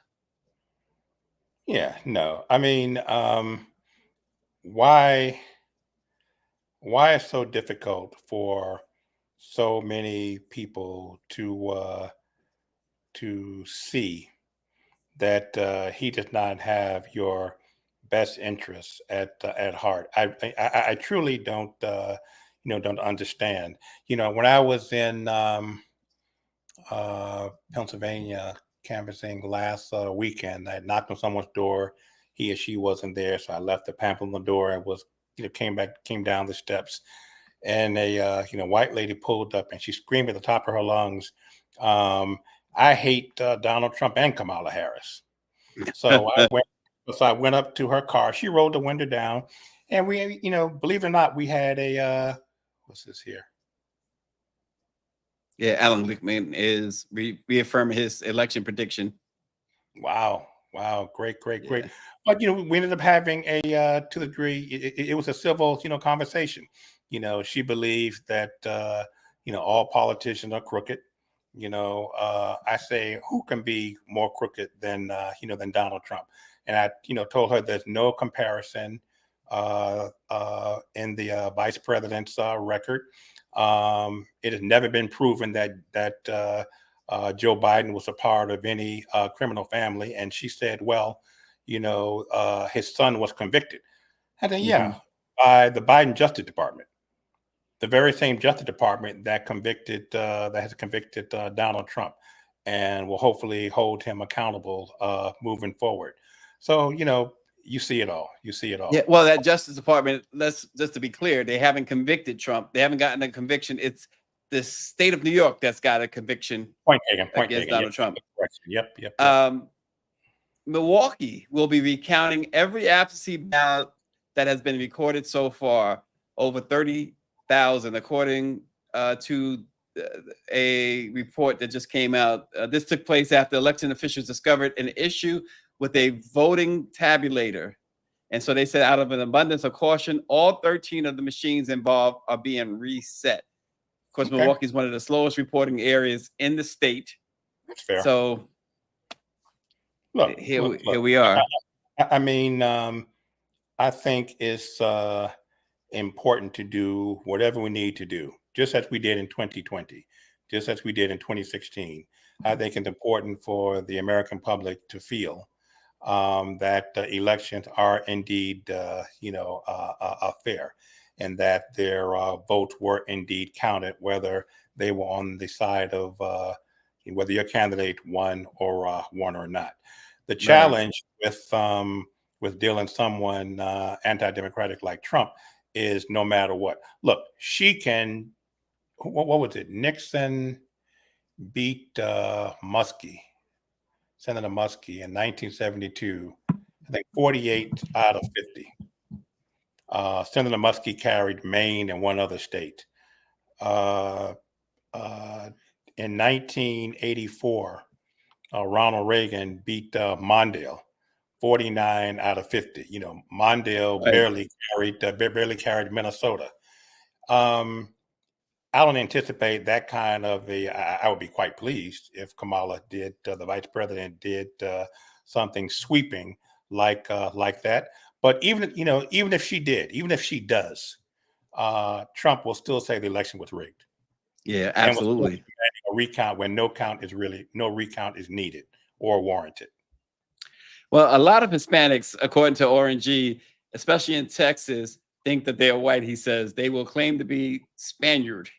Yeah, no, I mean, why it's so difficult for so many people to see that he does not have your best interests at heart. I truly don't understand. When I was in Pennsylvania canvassing last weekend, I knocked on someone's door. He or she wasn't there, so I left the pamphlet on the door and came down the steps, and a white lady pulled up and she screamed at the top of her lungs, I hate Donald Trump and Kamala Harris. So I went up to her car. She rolled the window down, and we, believe it or not, we had a what's this here? Yeah, Alan Lichtman is reaffirming his election prediction. Wow, great. But we ended up having a to the degree it was a civil conversation. She believes that all politicians are crooked. I say, who can be more crooked than than Donald Trump? And I told her there's no comparison in the vice president's record. It has never been proven that Joe Biden was a part of any criminal family. And she said, well, his son was convicted. And then, by the Biden Justice Department, the very same Justice Department that has convicted Donald Trump, and will hopefully hold him accountable moving forward. So, you see it all. You see it all. Yeah, well, that Justice Department, just to be clear, they haven't convicted Trump. They haven't gotten a conviction. It's the state of New York that's got a conviction Point taken. Point against taken. Donald Trump. Yep. Milwaukee will be recounting every absentee ballot that has been recorded so far, over 30,000, according to a report that just came out. This took place after election officials discovered an issue with a voting tabulator. And so they said, out of an abundance of caution, all 13 of the machines involved are being reset. Of course, Okay. Milwaukee is one of the slowest reporting areas in the state. That's fair. So look, here look. we are. I mean, I think it's important to do whatever we need to do, just as we did in 2020, just as we did in 2016. I think it's important for the American public to feel that elections are indeed, fair, and that their votes were indeed counted, whether they were on the side of whether your candidate won or not. The challenge with dealing someone anti-democratic like Trump is no matter what. Look, she can. What was it? Nixon beat Muskie, Senator Muskie, in 1972. I think 48 out of 50. Senator Muskie carried Maine and one other state. In 1984, Ronald Reagan beat Mondale, 49 out of 50. You know, Mondale barely carried Minnesota. I don't anticipate that kind of I would be quite pleased if Kamala did, the vice president did something sweeping like that. But even if she does, Trump will still say the election was rigged. Yeah, And will still absolutely. demand a recount when no recount is needed or warranted. Well, a lot of Hispanics, according to Orangey, especially in Texas, think that they're white. He says they will claim to be Spaniard.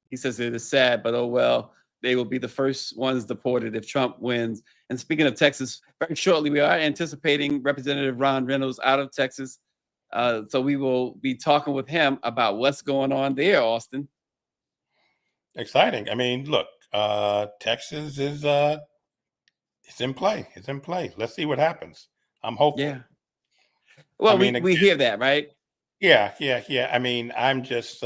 He says it is sad, but oh well, they will be the first ones deported if Trump wins. And speaking of Texas, very shortly, we are anticipating Representative Ron Reynolds out of Texas. So we will be talking with him about what's going on there, Austin. Exciting. I mean, look, Texas is it's in play. It's in play. Let's see what happens. I'm hopeful. Yeah. Well, we hear that, right? Yeah. I mean, I'm just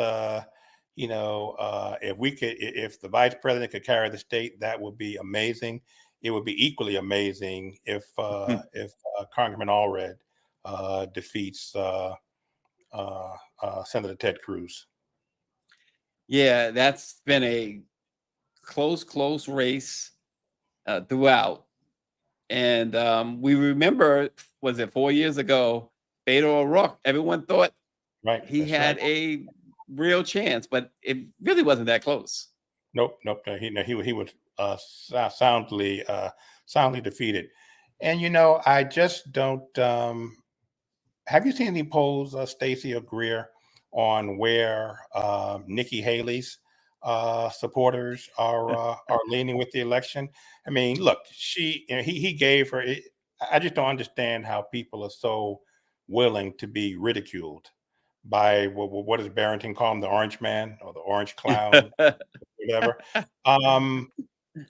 if the vice president could carry the state, that would be amazing. It would be equally amazing if Congressman Allred defeats Senator Ted Cruz. Yeah, that's been a close race throughout. And we remember, was it 4 years ago, Beto O'Rourke, everyone thought he had a real chance, but it really wasn't that close. Nope. He was soundly defeated. And I just don't. Have you seen any polls, Stacy or Greer, on where Nikki Haley's supporters are leaning with the election? I mean, look, he gave her. I just don't understand how people are so willing to be ridiculed by what does Barrington call him, the orange man or the orange clown, whatever.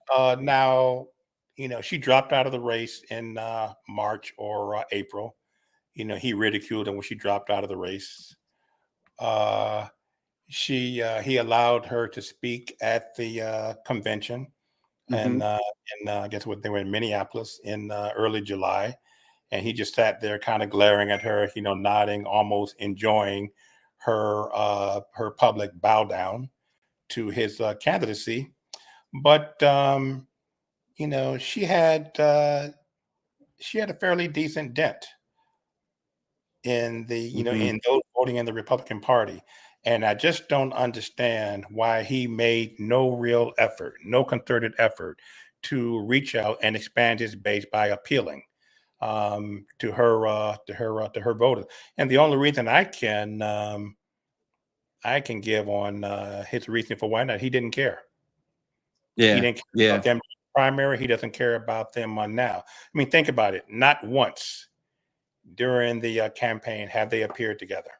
Now, she dropped out of the race in March or April. He ridiculed her when she dropped out of the race. He allowed her to speak at the convention, and I guess they were in Minneapolis in early July, and he just sat there kind of glaring at her, nodding, almost enjoying her public bow down to his candidacy. But she had a fairly decent dent in the in those voting in the Republican Party. And I just don't understand why he made no real effort, no concerted effort to reach out and expand his base by appealing to her voters. And the only reason I can give on his reason for why not, he didn't care. Yeah, he didn't care about them primary. He doesn't care about them now. I mean, think about it. Not once during the campaign have they appeared together.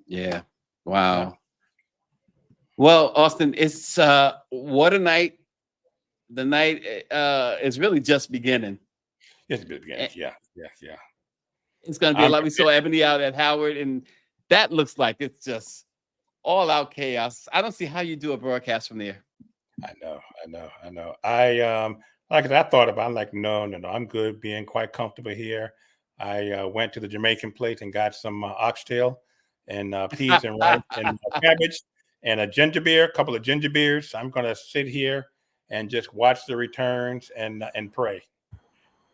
Yeah. Wow. Well, Austin, it's what a night. The night is really just beginning. It's a good beginning. Yeah. It's going to be like we saw Ebony out at Howard, and that looks like it's just all out chaos. I don't see how you do a broadcast from there. I know. Like I thought about it, I'm like, no, I'm good being quite comfortable here. I went to the Jamaican place and got some oxtail and peas and rice and cabbage and a ginger beer, a couple of ginger beers. I'm going to sit here and just watch the returns and pray.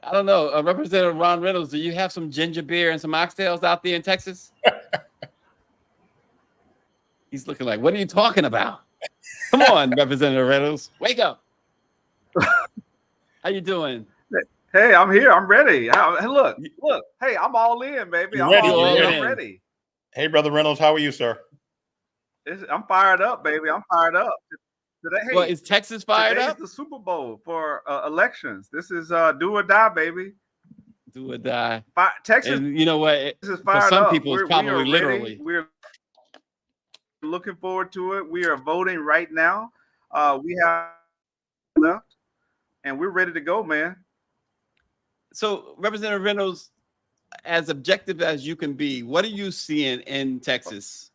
I don't know. Representative Ron Reynolds, do you have some ginger beer and some oxtails out there in Texas? He's looking like, what are you talking about? Come on, Representative Reynolds, wake up. How you doing? Hey, I'm here. I'm ready. Hey, look. Hey, I'm all in, baby. I'm ready. Hey, Brother Reynolds, how are you, sir? I'm fired up, baby. I'm fired up. Today, well, is Texas fired up? It's the Super Bowl for elections. This is do or die, baby. Do or die. Texas. And you know what? This is for fired some up. people, it's probably literally. We're looking forward to it. We are voting right now. We have left, and we're ready to go, man. So, Representative Reynolds, as objective as you can be, what are you seeing in Texas?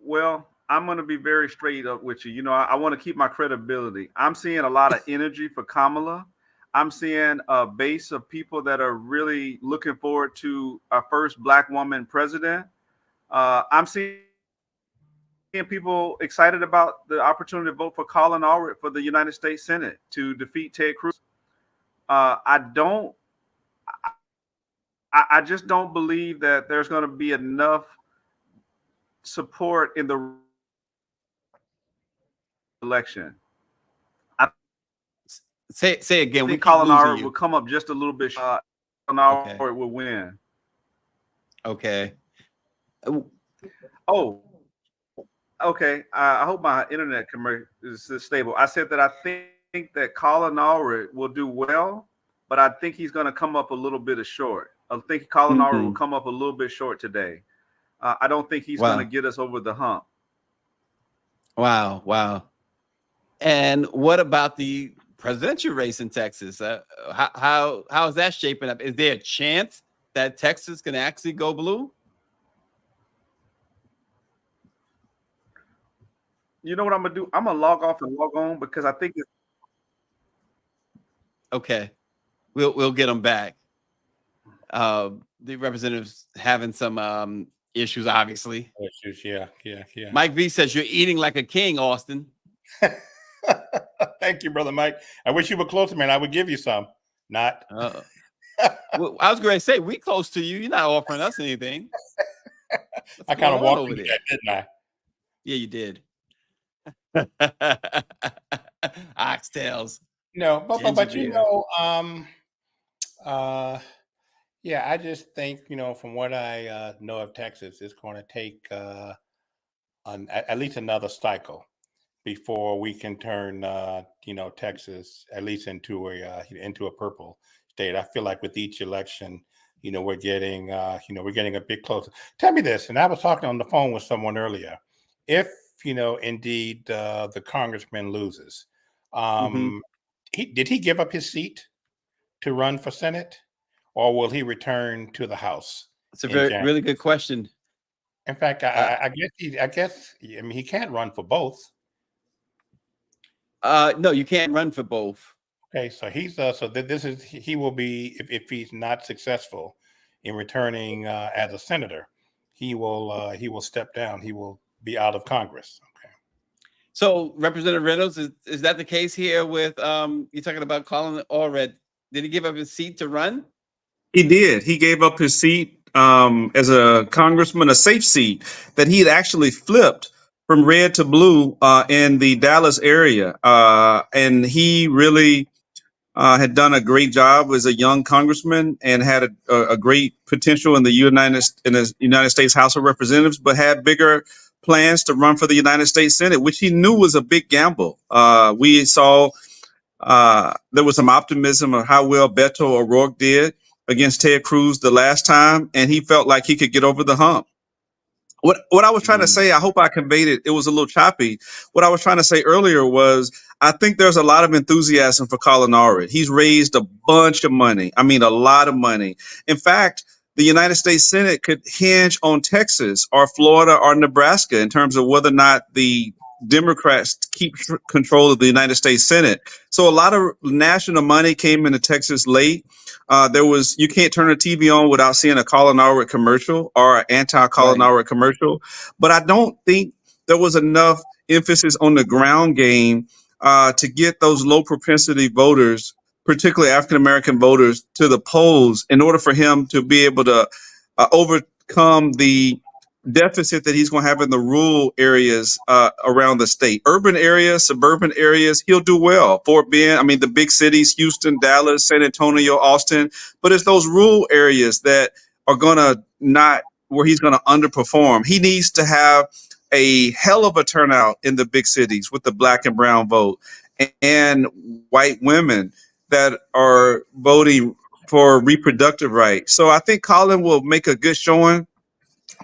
Well, I'm going to be very straight up with you. You know, I want to keep my credibility. I'm seeing a lot of energy for Kamala. I'm seeing a base of people that are really looking forward to our first Black woman president. I'm seeing people excited about the opportunity to vote for Colin Allred for the United States Senate to defeat Ted Cruz. I just don't believe that there's going to be enough support in the election. Say again. I think Colin Allred will come up just a little bit short. Colin Allred will win. Okay. Oh, okay. I hope my internet is stable. I said that I think that Colin Allred will do well, but I think he's going to come up a little bit short. I think Colin Allred will come up a little bit short today. I don't think he's going to get us over the hump. Wow. And what about the presidential race in Texas? How is that shaping up? Is there a chance that Texas can actually go blue? You know what I'm gonna do? I'm gonna log off and log on because I think it's okay. We'll get them back. The representatives having some issues, obviously. Yeah. Mike V says you're eating like a king, Austin. Thank you, Brother Mike. I wish you were closer, man. I would give you some. Not. Well, I was going to say, we close to you. You're not offering us anything. I kind of walked over there, didn't I? Yeah, you did. Oxtails. No, but you know, yeah, I just think, from what I know of Texas, it's going to take at least another cycle before we can turn, Texas at least into a purple state. I feel like with each election, we're getting a bit closer. Tell me this, and I was talking on the phone with someone earlier. If indeed the congressman loses, did he give up his seat to run for Senate, or will he return to the House? It's a really good question. In fact, I guess he can't run for both. No, you can't run for both. Okay, so he will be, if he's not successful in returning as a senator, he will step down. He will be out of Congress. Okay. So, Representative Reynolds, is that the case here with you're talking about Colin Allred? Did he give up his seat to run? He did. He gave up his seat as a congressman, a safe seat that he had actually flipped from red to blue in the Dallas area. And he really had done a great job as a young congressman and had a great potential in the United States House of Representatives, but had bigger plans to run for the United States Senate, which he knew was a big gamble. We saw there was some optimism of how well Beto O'Rourke did against Ted Cruz the last time, and he felt like he could get over the hump. What I was trying to say, I hope I conveyed it. It was a little choppy. What I was trying to say earlier was, I think there's a lot of enthusiasm for Colin Allred. He's raised a bunch of money. I mean, a lot of money. In fact, the United States Senate could hinge on Texas or Florida or Nebraska in terms of whether or not the Democrats keep control of the United States Senate. So a lot of national money came into Texas late. You can't turn a TV on without seeing a Colin Allred commercial or an anti-Colin Allred commercial. But I don't think there was enough emphasis on the ground game to get those low propensity voters, particularly African-American voters, to the polls in order for him to be able to overcome the deficit that he's going to have in the rural areas around the state. Urban areas, suburban areas, he'll do well. Fort Bend, I mean, the big cities, Houston, Dallas, San Antonio, Austin. But it's those rural areas that are going to where he's going to underperform. He needs to have a hell of a turnout in the big cities with the black and brown vote and white women that are voting for reproductive rights. So I think Colin will make a good showing.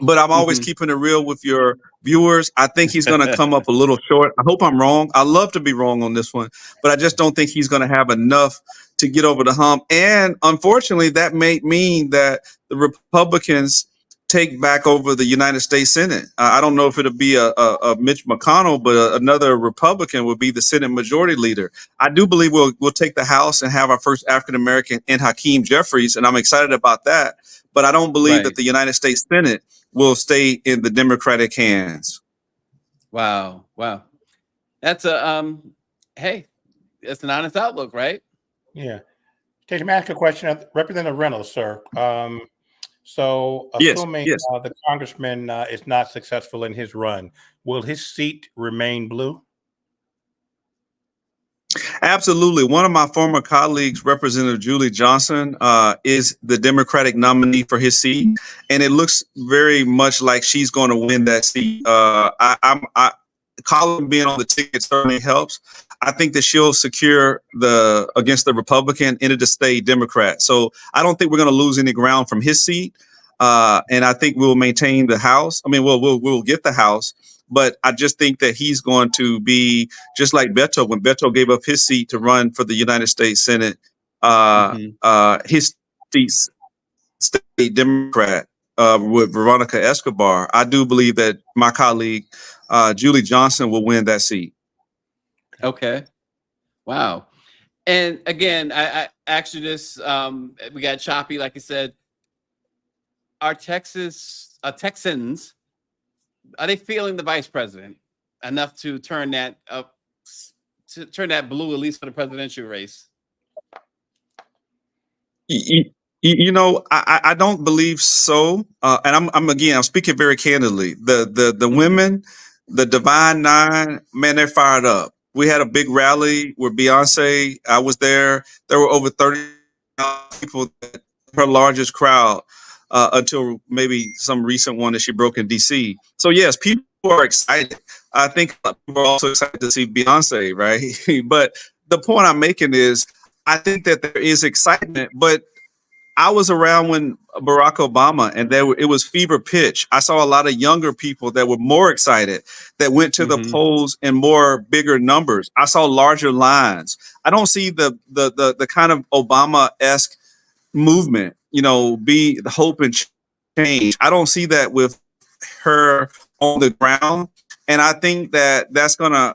But I'm always keeping it real with your viewers. I think he's going to come up a little short. I hope I'm wrong. I love to be wrong on this one, but I just don't think he's going to have enough to get over the hump. And unfortunately, that may mean that the Republicans take back over the United States Senate. I don't know if it'll be a Mitch McConnell, but another Republican would be the Senate Majority Leader. I do believe we'll take the House and have our first African American in Hakeem Jeffries, and I'm excited about that. But I don't believe that the United States Senate will stay in the Democratic hands. Wow. That's hey, that's an honest outlook, right? Yeah. Take a ask a question, Representative Reynolds, sir. So Yes, assuming yes. the congressman is not successful in his run, will his seat remain blue? Absolutely. One of my former colleagues, Representative Julie Johnson, is the Democratic nominee for his seat, and it looks very much like she's going to win that seat. Colin being on the ticket certainly helps. I think that she'll secure against the Republican and to stay Democrat. So I don't think we're going to lose any ground from his seat, and I think we'll maintain the House. I mean, we'll get the House. But I just think that he's going to be just like Beto. When Beto gave up his seat to run for the United States Senate, his seat stayed Democrat with Veronica Escobar. I do believe that my colleague, Julie Johnson, will win that seat. Okay. Wow. And again, I asked you this. We got choppy, like I said. Are Texans, are they feeling the vice president enough to turn that up, to turn that blue, at least for the presidential race? You know, I don't believe so. And I'm speaking very candidly. The women, the Divine Nine, man, they're fired up. We had a big rally with Beyonce. I was there. There were over 30 people, her largest crowd. Until maybe some recent one that she broke in DC. So yes, people are excited. I think people are also excited to see Beyonce, right? But the point I'm making is, I think that there is excitement, but I was around when Barack Obama, and it was fever pitch. I saw a lot of younger people that were more excited, that went to the polls in bigger numbers. I saw larger lines. I don't see the kind of Obama-esque movement, be the hope and change. I don't see that with her on the ground. And I think that that's going to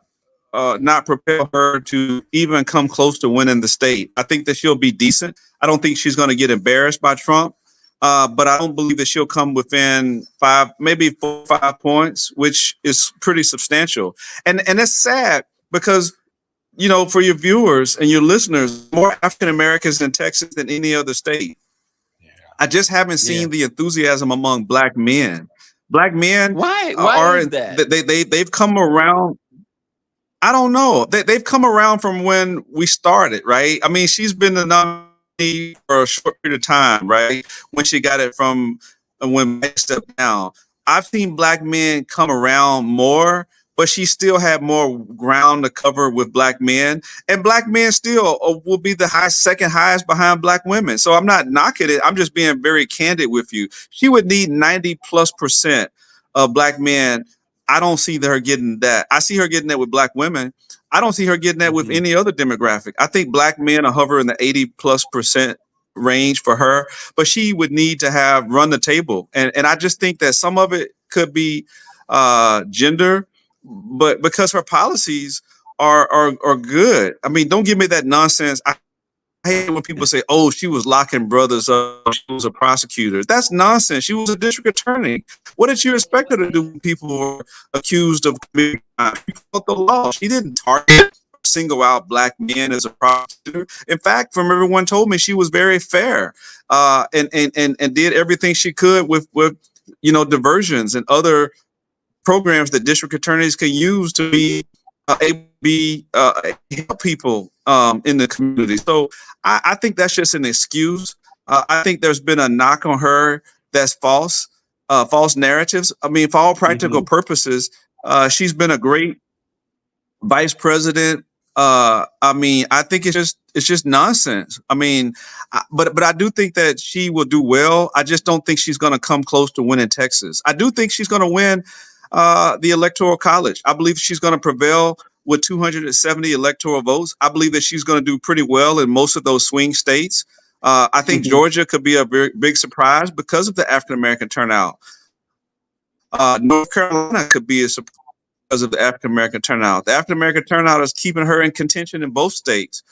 not propel her to even come close to winning the state. I think that she'll be decent. I don't think she's going to get embarrassed by Trump. But I don't believe that she'll come within 5, maybe 4 or 5 points, which is pretty substantial. And it's sad because, for your viewers and your listeners, more African Americans in Texas than any other state. I just haven't seen the enthusiasm among Black men. Black men, Why is that? They've come around. I don't know. They've come around from when we started, right? I mean, she's been the nominee for a short period of time, right? When she got it from when Mike stepped down. I've seen black men come around more, but she still had more ground to cover with black men, and black men still will be the second highest behind black women. So I'm not knocking it. I'm just being very candid with you. She would need 90+% of black men. I don't see her getting that. I see her getting that with black women. I don't see her getting that with any other demographic. I think black men are hovering the 80+% range for her, but she would need to have run the table. And I just think that some of it could be gender, but because her policies are good. I mean, don't give me that nonsense. I hate when people say, "Oh, she was locking brothers up. She was a prosecutor." That's nonsense. She was a district attorney. What did you expect her to do when people were accused of committing crime? She followed the law. She didn't target, single out black men as a prosecutor. In fact, from everyone told me, she was very fair, and did everything she could with diversions and other programs that district attorneys can use to be able to help people in the community. So I think that's just an excuse. I think there's been a knock on her that's false, false narratives. I mean, for all practical purposes, she's been a great vice president. I mean, I think it's just nonsense. I mean, but I do think that she will do well. I just don't think she's going to come close to winning Texas. I do think she's going to win the Electoral College. I believe she's going to prevail with 270 electoral votes. I believe that she's going to do pretty well in most of those swing states. I think Georgia could be a very big surprise because of the African American turnout. North Carolina could be a surprise because of the African American turnout. The African American turnout is keeping her in contention in both states.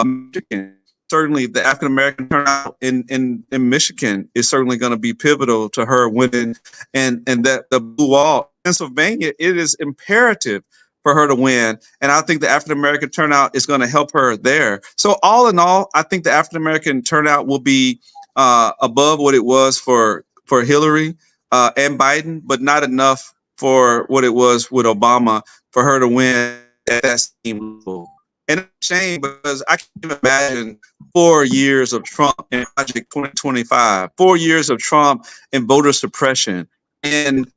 Michigan, certainly the African American turnout in Michigan is certainly going to be pivotal to her winning, and that the blue wall. Pennsylvania, it is imperative for her to win, and I think the African American turnout is going to help her there. So all in all, I think the African American turnout will be above what it was for Hillary and Biden, but not enough for what it was with Obama for her to win at that same level. And it's a shame because I can imagine 4 years of Trump in Project 2025, 4 years of Trump in voter suppression, and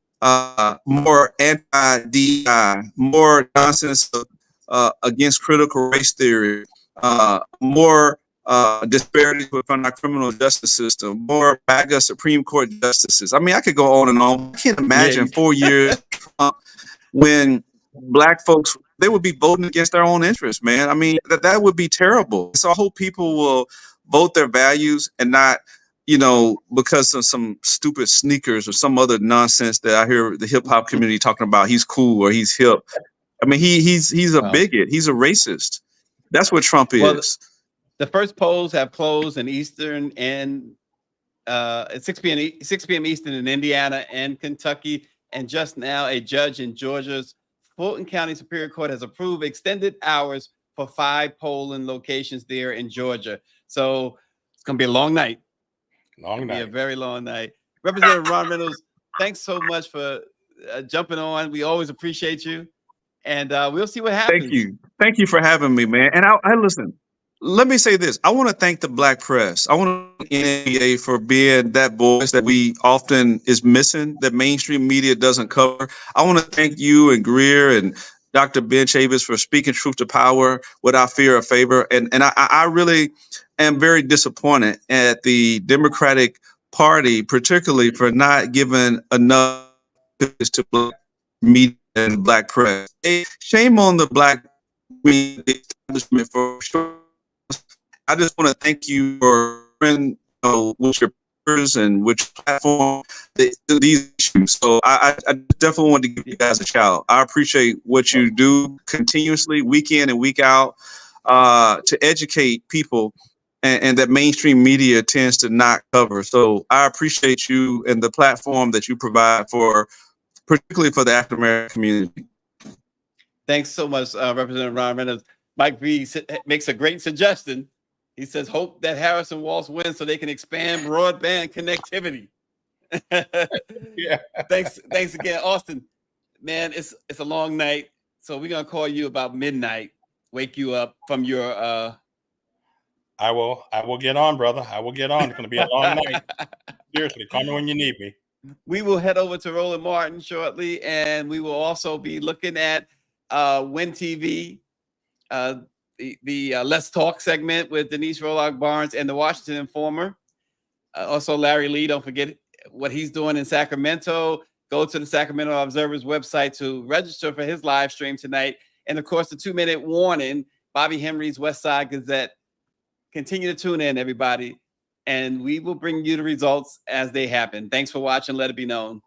more anti-DI, more nonsense against critical race theory, more disparities within our criminal justice system, more MAGA Supreme Court justices. I mean, I could go on and on. I can't imagine 4 years of Trump when black folks, they would be voting against their own interests, man. I mean, that would be terrible. So I hope people will vote their values and not, because of some stupid sneakers or some other nonsense that I hear the hip hop community talking about. He's cool or he's hip. I mean, he's a bigot. He's a racist. That's what Trump is. Well, the first polls have closed in Eastern and at 6 p.m. Eastern in Indiana and Kentucky. And just now, a judge in Georgia's Fulton County Superior Court has approved extended hours for 5 polling locations there in Georgia. So it's going to be a long night. Be a very long night. Representative Ron Reynolds, thanks so much for jumping on. We always appreciate you. And we'll see what happens. Thank you. Thank you for having me, man. And I listen. Let me say this. I want to thank the Black press. I want to thank NBA for being that voice that we often is missing, that mainstream media doesn't cover. I want to thank you and Greer and Dr. Ben Chavis for speaking truth to power without fear or favor. And I really am very disappointed at the Democratic Party, particularly for not giving enough to Black media and Black press. Shame on the Black media establishment for sure. I just want to thank you for with your peers and with your platform these issues. So I definitely want to give you guys a shout. I appreciate what you do continuously, week in and week out, to educate people, and that mainstream media tends to not cover. So I appreciate you and the platform that you provide particularly for the African American community. Thanks so much, Representative Ron Reynolds. Mike B makes a great suggestion. He says, hope that Harrison Walsh wins so they can expand broadband connectivity. Yeah. Thanks again, Austin. Man, it's a long night. So we're going to call you about midnight, wake you up from your... I will get on, brother. I will get on. It's going to be a long night. Seriously, call me when you need me. We will head over to Roland Martin shortly, and we will also be looking at Win TV, the Let's Talk segment with Denise Rolock Barnes and the Washington Informer. Also, Larry Lee, don't forget what he's doing in Sacramento. Go to the Sacramento Observer's website to register for his live stream tonight. And of course, the 2-minute warning, Bobby Henry's West Side Gazette. Continue to tune in, everybody, and we will bring you the results as they happen. Thanks for watching. Let it be known.